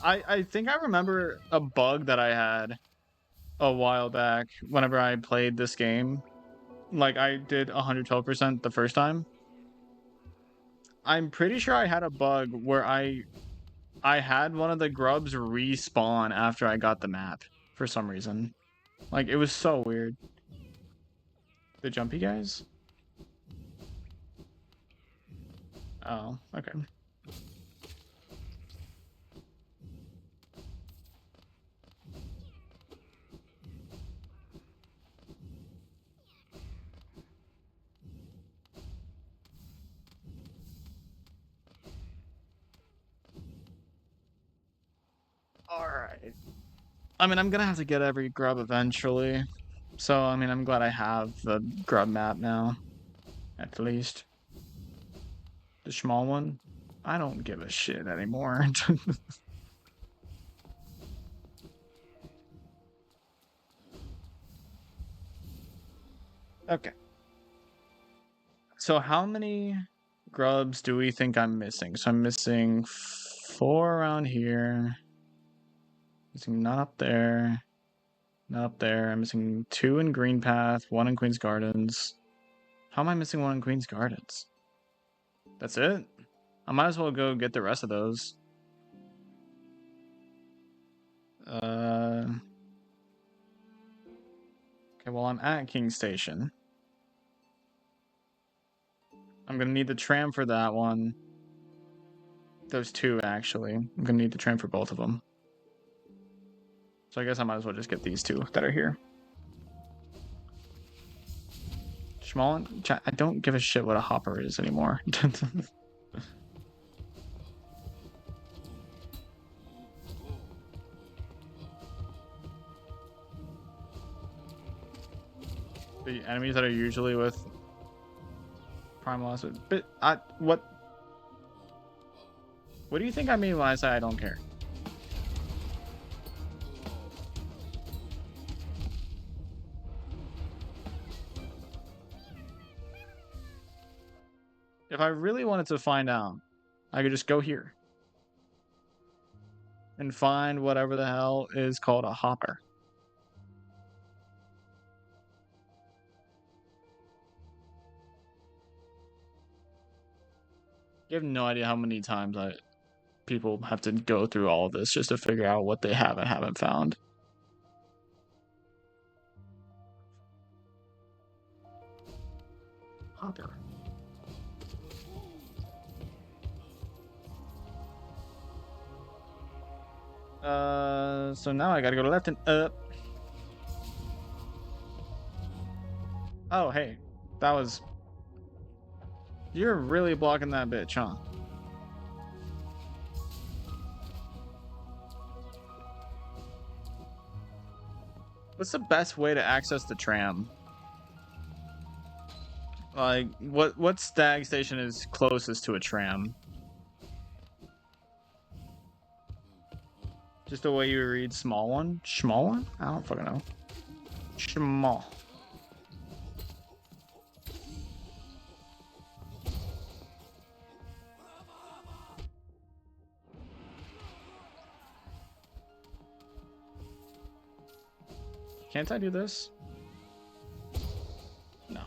I think I remember a bug that I had a while back whenever I played this game. Like I did 112% the first time. I'm pretty sure I had a bug where I had one of the grubs respawn after I got the map for some reason. Like it was so weird. The jumpy guys? Oh, okay. Alright. I mean, I'm gonna have to get every grub eventually. So, I mean, I'm glad I have the grub map now. At least. The small one? I don't give a shit anymore. Okay. So how many grubs do we think I'm missing? So I'm missing 4 around here. Missing none up there. Not up there. I'm missing 2 in Green Path, 1 in Queen's Gardens. How am I missing 1 in Queen's Gardens? That's it? I might as well go get the rest of those. Okay, well, I'm at King Station. I'm gonna need the tram for that one. Those 2, actually. I'm gonna need the tram for both of them. So I guess I might as well just get these 2 that are here. Small, I don't give a shit what a hopper is anymore. The enemies that are usually with primal acid. But what do you think I mean when I say I don't care? If I really wanted to find out, I could just go here and find whatever the hell is called a hopper. You have no idea how many times people have to go through all of this just to figure out what they have and haven't found. Hopper. So now I gotta go to left and up. Oh, hey. That was... You're really blocking that bitch, huh? What's the best way to access the tram? Like, what stag station is closest to a tram? Just the way you read small one? Small one? I don't fucking know. Small. Can't I do this? No.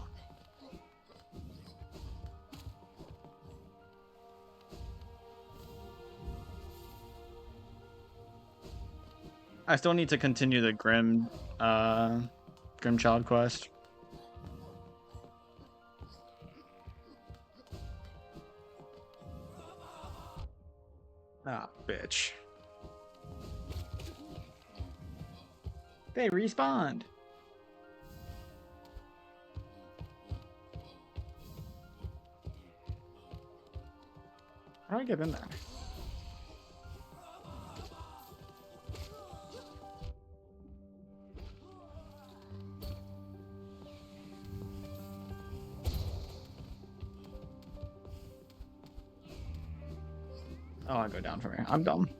I still need to continue the Grim Child quest. Ah, bitch. They respawned. How do I get in there? Oh, I go down from here. I'm dumb.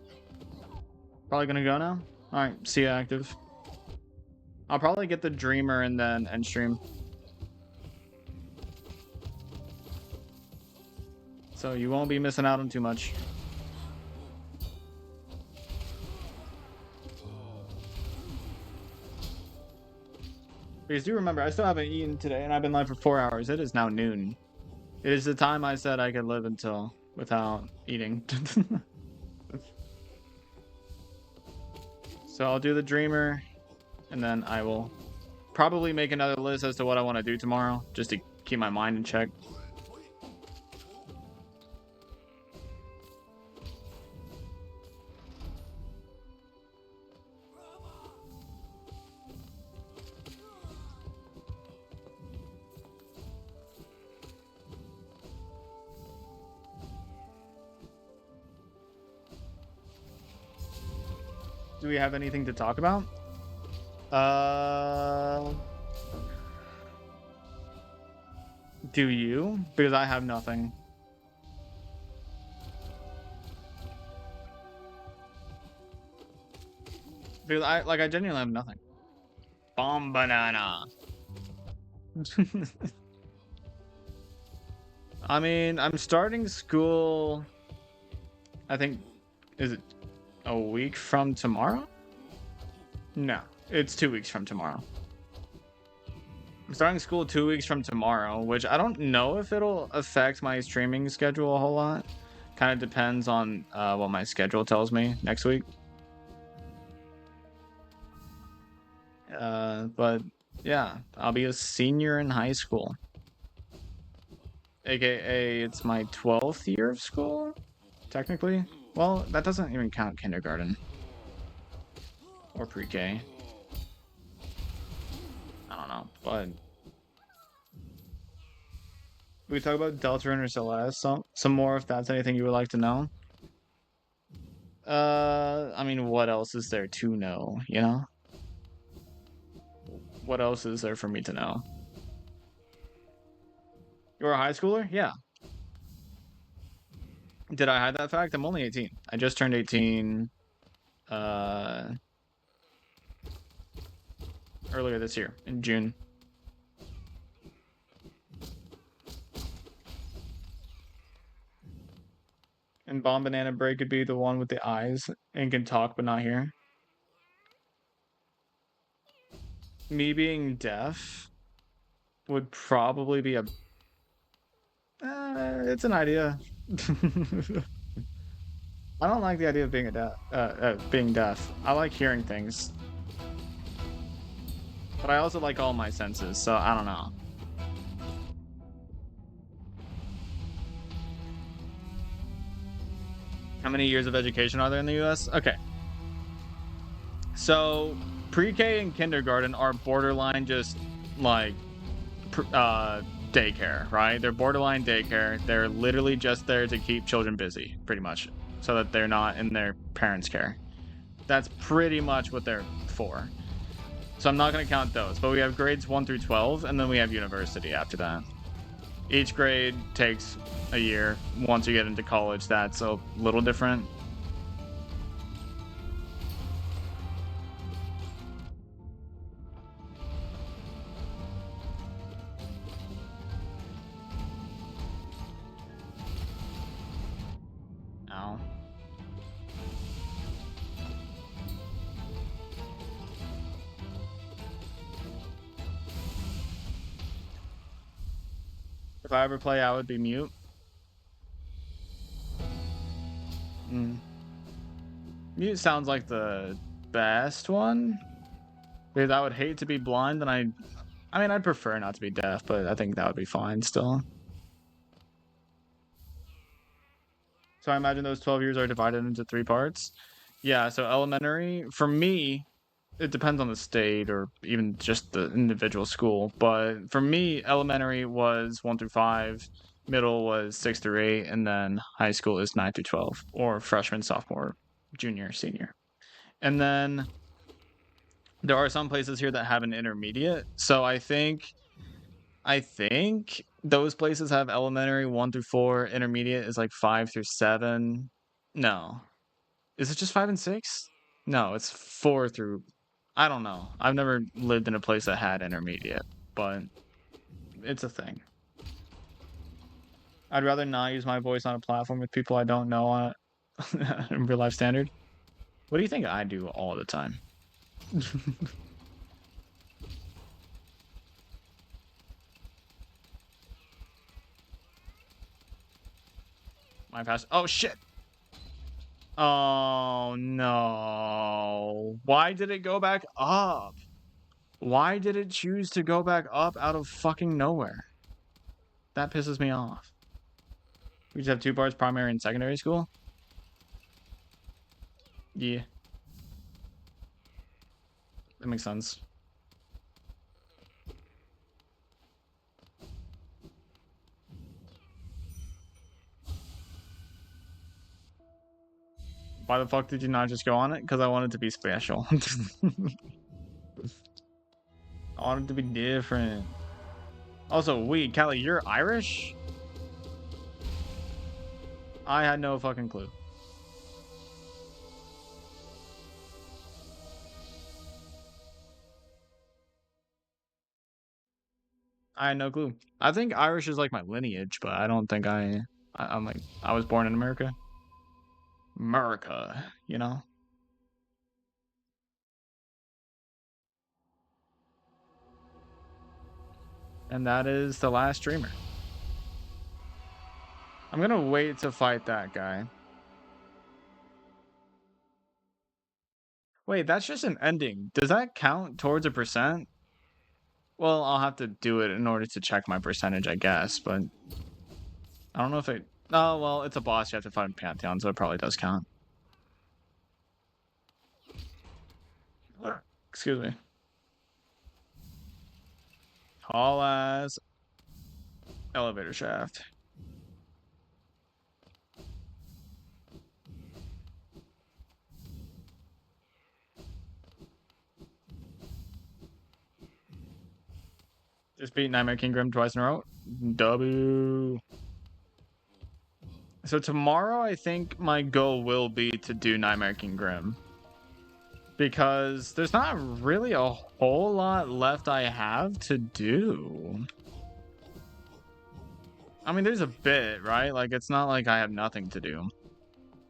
Probably gonna go now. All right, see you active. I'll probably get the Dreamer and then end stream. So you won't be missing out on too much. Because do remember, I still haven't eaten today, and I've been live for 4 hours. It is now noon. It is the time I said I could live until without eating. So I'll do the Dreamer, and then I will probably make another list as to what I want to do tomorrow, just to keep my mind in check. Do we have anything to talk about? Do you? Because I have nothing. Because I genuinely have nothing. Bomb banana. I mean, I'm starting school, I think, is it a week from tomorrow? No, it's 2 weeks from tomorrow. I'm starting school 2 weeks from tomorrow, which I don't know if it'll affect my streaming schedule a whole lot. Kind of depends on what my schedule tells me next week. But yeah, I'll be a senior in high school. AKA, it's my 12th year of school, technically. Well, that doesn't even count kindergarten or pre-K. I don't know, but we talk about Deltarune or Celeste some more if that's anything you would like to know. I mean, what else is there to know, you know? What else is there for me to know? You're a high schooler? Yeah. Did I hide that fact? I'm only 18. I just turned 18 uh earlier this year in June. And Bomb Banana Break could be the one with the eyes and can talk but not hear. Me being deaf would probably be a. It's an idea. I don't like the idea of being being deaf. I like hearing things, but I also like all my senses. So I don't know. How many years of education are there in the U.S.? Okay, so pre-K and kindergarten are borderline just like daycare, right? They're borderline daycare. They're literally just there to keep children busy, pretty much, so that they're not in their parents' care. That's pretty much what they're for. So I'm not going to count those, but we have grades 1 through 12, and then we have university after that. Each grade takes a year. Once you get into college, that's a little different. Ow. If I ever play, I would be mute. Mute sounds like the best one. Because I would hate to be blind, and I mean, I'd prefer not to be deaf, but I think that would be fine still. So I imagine those 12 years are divided into 3 parts. Yeah, so elementary, for me, it depends on the state or even just the individual school. But for me, elementary was 1 through 5, middle was 6 through 8, and then high school is 9 through 12, or freshman, sophomore, junior, senior. And then there are some places here that have an intermediate. So I think those places have elementary 1 through 4, intermediate is like 5 through 7. No. Is it just 5 and 6? No, it's 4 through. I don't know. I've never lived in a place that had intermediate, but it's a thing. I'd rather not use my voice on a platform with people I don't know on in real life standard. What do you think I do all the time? My past. Oh shit. Oh no. Why did it go back up? Why did it choose to go back up out of fucking nowhere? That pisses me off. We just have 2 parts, primary and secondary school? Yeah. That makes sense. Why the fuck did you not just go on it? Because I wanted to be special. I wanted to be different. Also, wait, Callie, you're Irish? I had no fucking clue. I had no clue. I think Irish is like my lineage, but I don't think I'm like, I was born in America. America, you know? And that is the last dreamer. I'm gonna wait to fight that guy. Wait, that's just an ending. Does that count towards a percent? Well, I'll have to do it in order to check my percentage, I guess, but I don't know if it... Oh, well, it's a boss. You have to fight in Pantheon, so it probably does count. Excuse me. Tall as elevator shaft. Just beat Nightmare King Grim twice in a row. W. So tomorrow, I think my goal will be to do Nightmare King Grim. Because there's not really a whole lot left I have to do. I mean, there's a bit, right? Like, it's not like I have nothing to do.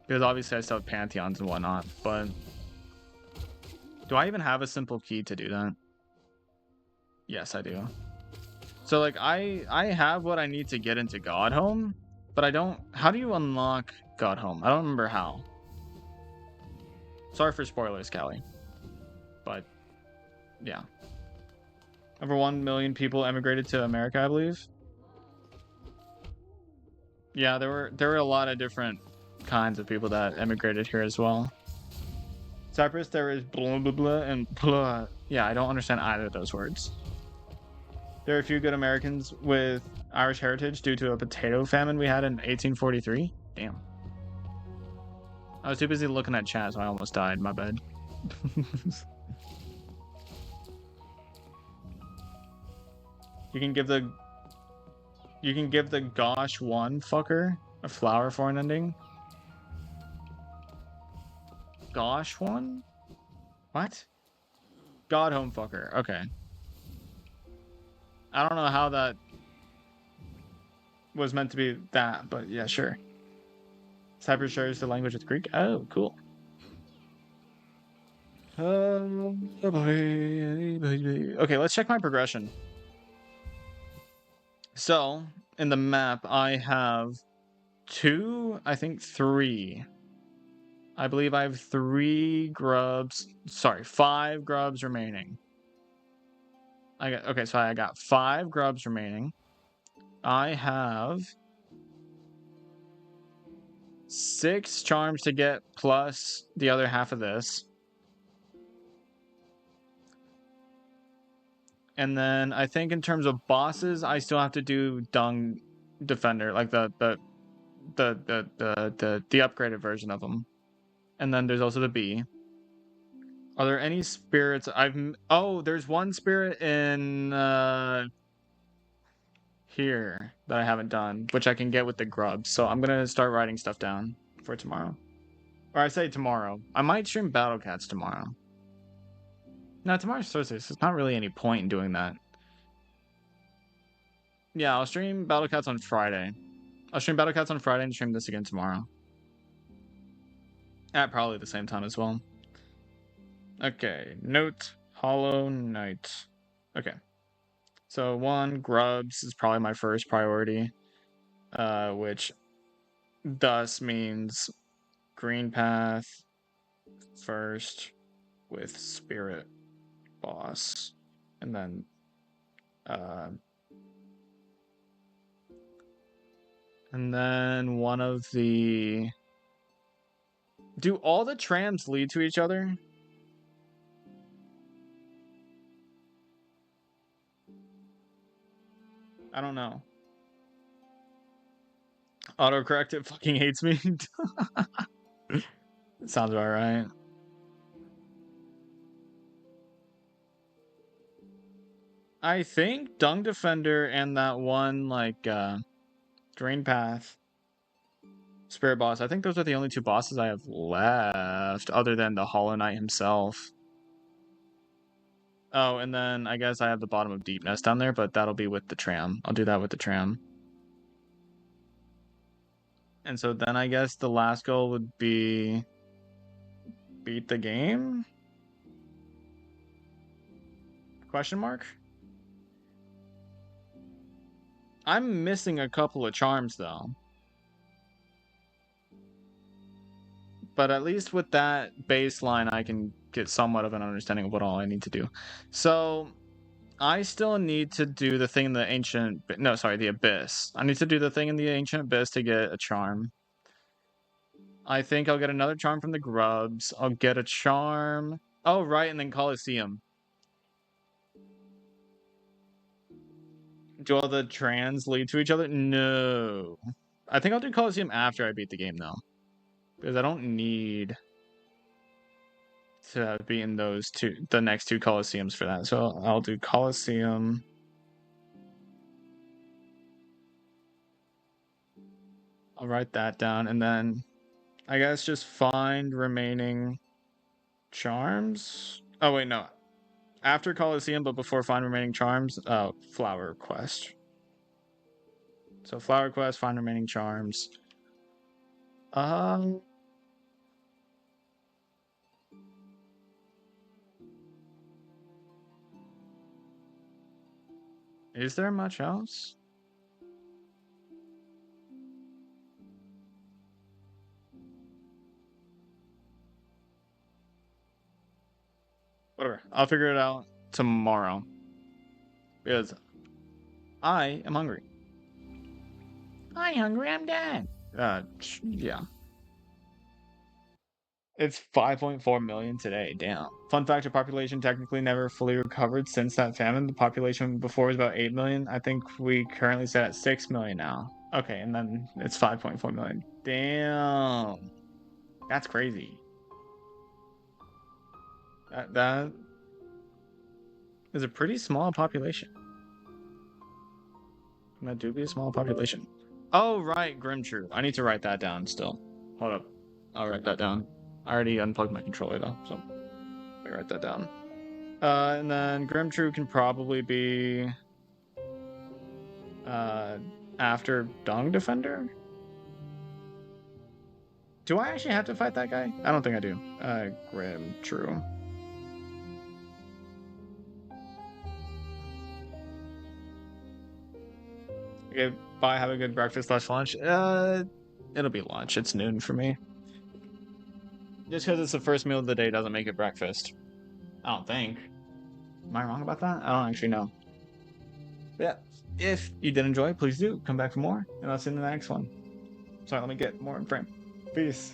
Because obviously I still have Pantheons and whatnot, but... Do I even have a simple key to do that? Yes, I do. So, like, I have what I need to get into Godhome, but I don't... How do you unlock Godhome? I don't remember how. Sorry for spoilers, Callie. But, yeah. Over 1 million people emigrated to America, I believe. Yeah, there were a lot of different kinds of people that emigrated here as well. Cyprus, there is blah blah blah and blah. Yeah, I don't understand either of those words. There are a few good Americans with Irish heritage due to a potato famine we had in 1843. Damn. I was too busy looking at chat, so I almost died. My bad. You can give the gosh one fucker a flower for an ending. Gosh one? What? God home fucker. Okay. I don't know how that was meant to be that, but yeah, sure. Cyprus shares the language with Greek. Oh, cool. Okay, let's check my progression. So, in the map, I have I think 3. I believe I have 5 grubs remaining. So I got 5 grubs remaining. I have 6 charms to get plus the other half of this. And then I think in terms of bosses, I still have to do Dung Defender, like the upgraded version of them. And then there's also the bee. Are there any spirits there's one spirit in here that I haven't done, which I can get with the grubs. So I'm gonna start writing stuff down for tomorrow. Or I say tomorrow. I might stream Battle Cats tomorrow. No, tomorrow's Thursday, so there's not really any point in doing that. Yeah, I'll stream Battle Cats on Friday. I'll stream Battle Cats on Friday and stream this again tomorrow. At probably the same time as well. Okay, note, Hollow Knight. Okay. So 1, grubs is probably my first priority. Which thus means green path first with spirit boss. And then one of the... Do all the trams lead to each other? I don't know. Autocorrect, it fucking hates me. Sounds about right. I think Dung Defender and that one, like, Drain Path Spirit Boss, I think those are the only 2 bosses I have left, other than the Hollow Knight himself. Oh, and then I guess I have the bottom of Deep Nest down there, but that'll be with the tram. I'll do that with the tram. And so then I guess the last goal would be... beat the game? Question mark? I'm missing a couple of charms though. But at least with that baseline, I can get somewhat of an understanding of what all I need to do. So I still need to do the thing in the ancient. No, sorry, the abyss. I need to do the thing in the ancient abyss to get a charm. I think I'll get another charm from the grubs. I'll get a charm. Oh, right, and then Colosseum. Do all the trans lead to each other? No. I think I'll do Colosseum after I beat the game, though. Because I don't need to be in the next two Colosseums for that. So I'll do Colosseum. I'll write that down, and then I guess just find remaining charms. Oh, wait, no. After Colosseum, but before find remaining charms, flower quest. So flower quest, find remaining charms. Um, is there much else? Whatever. I'll figure it out tomorrow. Because I am hungry. I'm hungry, I'm dead. Yeah. It's 5.4 million today. Damn. Fun fact: the population technically never fully recovered since that famine. The population before was about 8 million. I think we currently sit at 6 million now. Okay, and then it's 5.4 million. Damn. That's crazy. That is a pretty small population. That do be a small population. Oh, right, Grimtrue. I need to write that down still. Hold up. I'll write that down. I already unplugged my controller though, so let me write that down. And then Grimtrue can probably be after Dong Defender. Do I actually have to fight that guy? I don't think I do. Grimtrue. Okay, bye. Have a good breakfast / lunch. It'll be lunch. It's noon for me. Just because it's the first meal of the day doesn't make it breakfast. I don't think. Am I wrong about that? I don't actually know. But yeah, if you did enjoy, please do come back for more, and I'll see you in the next one. Sorry, let me get more in frame. Peace.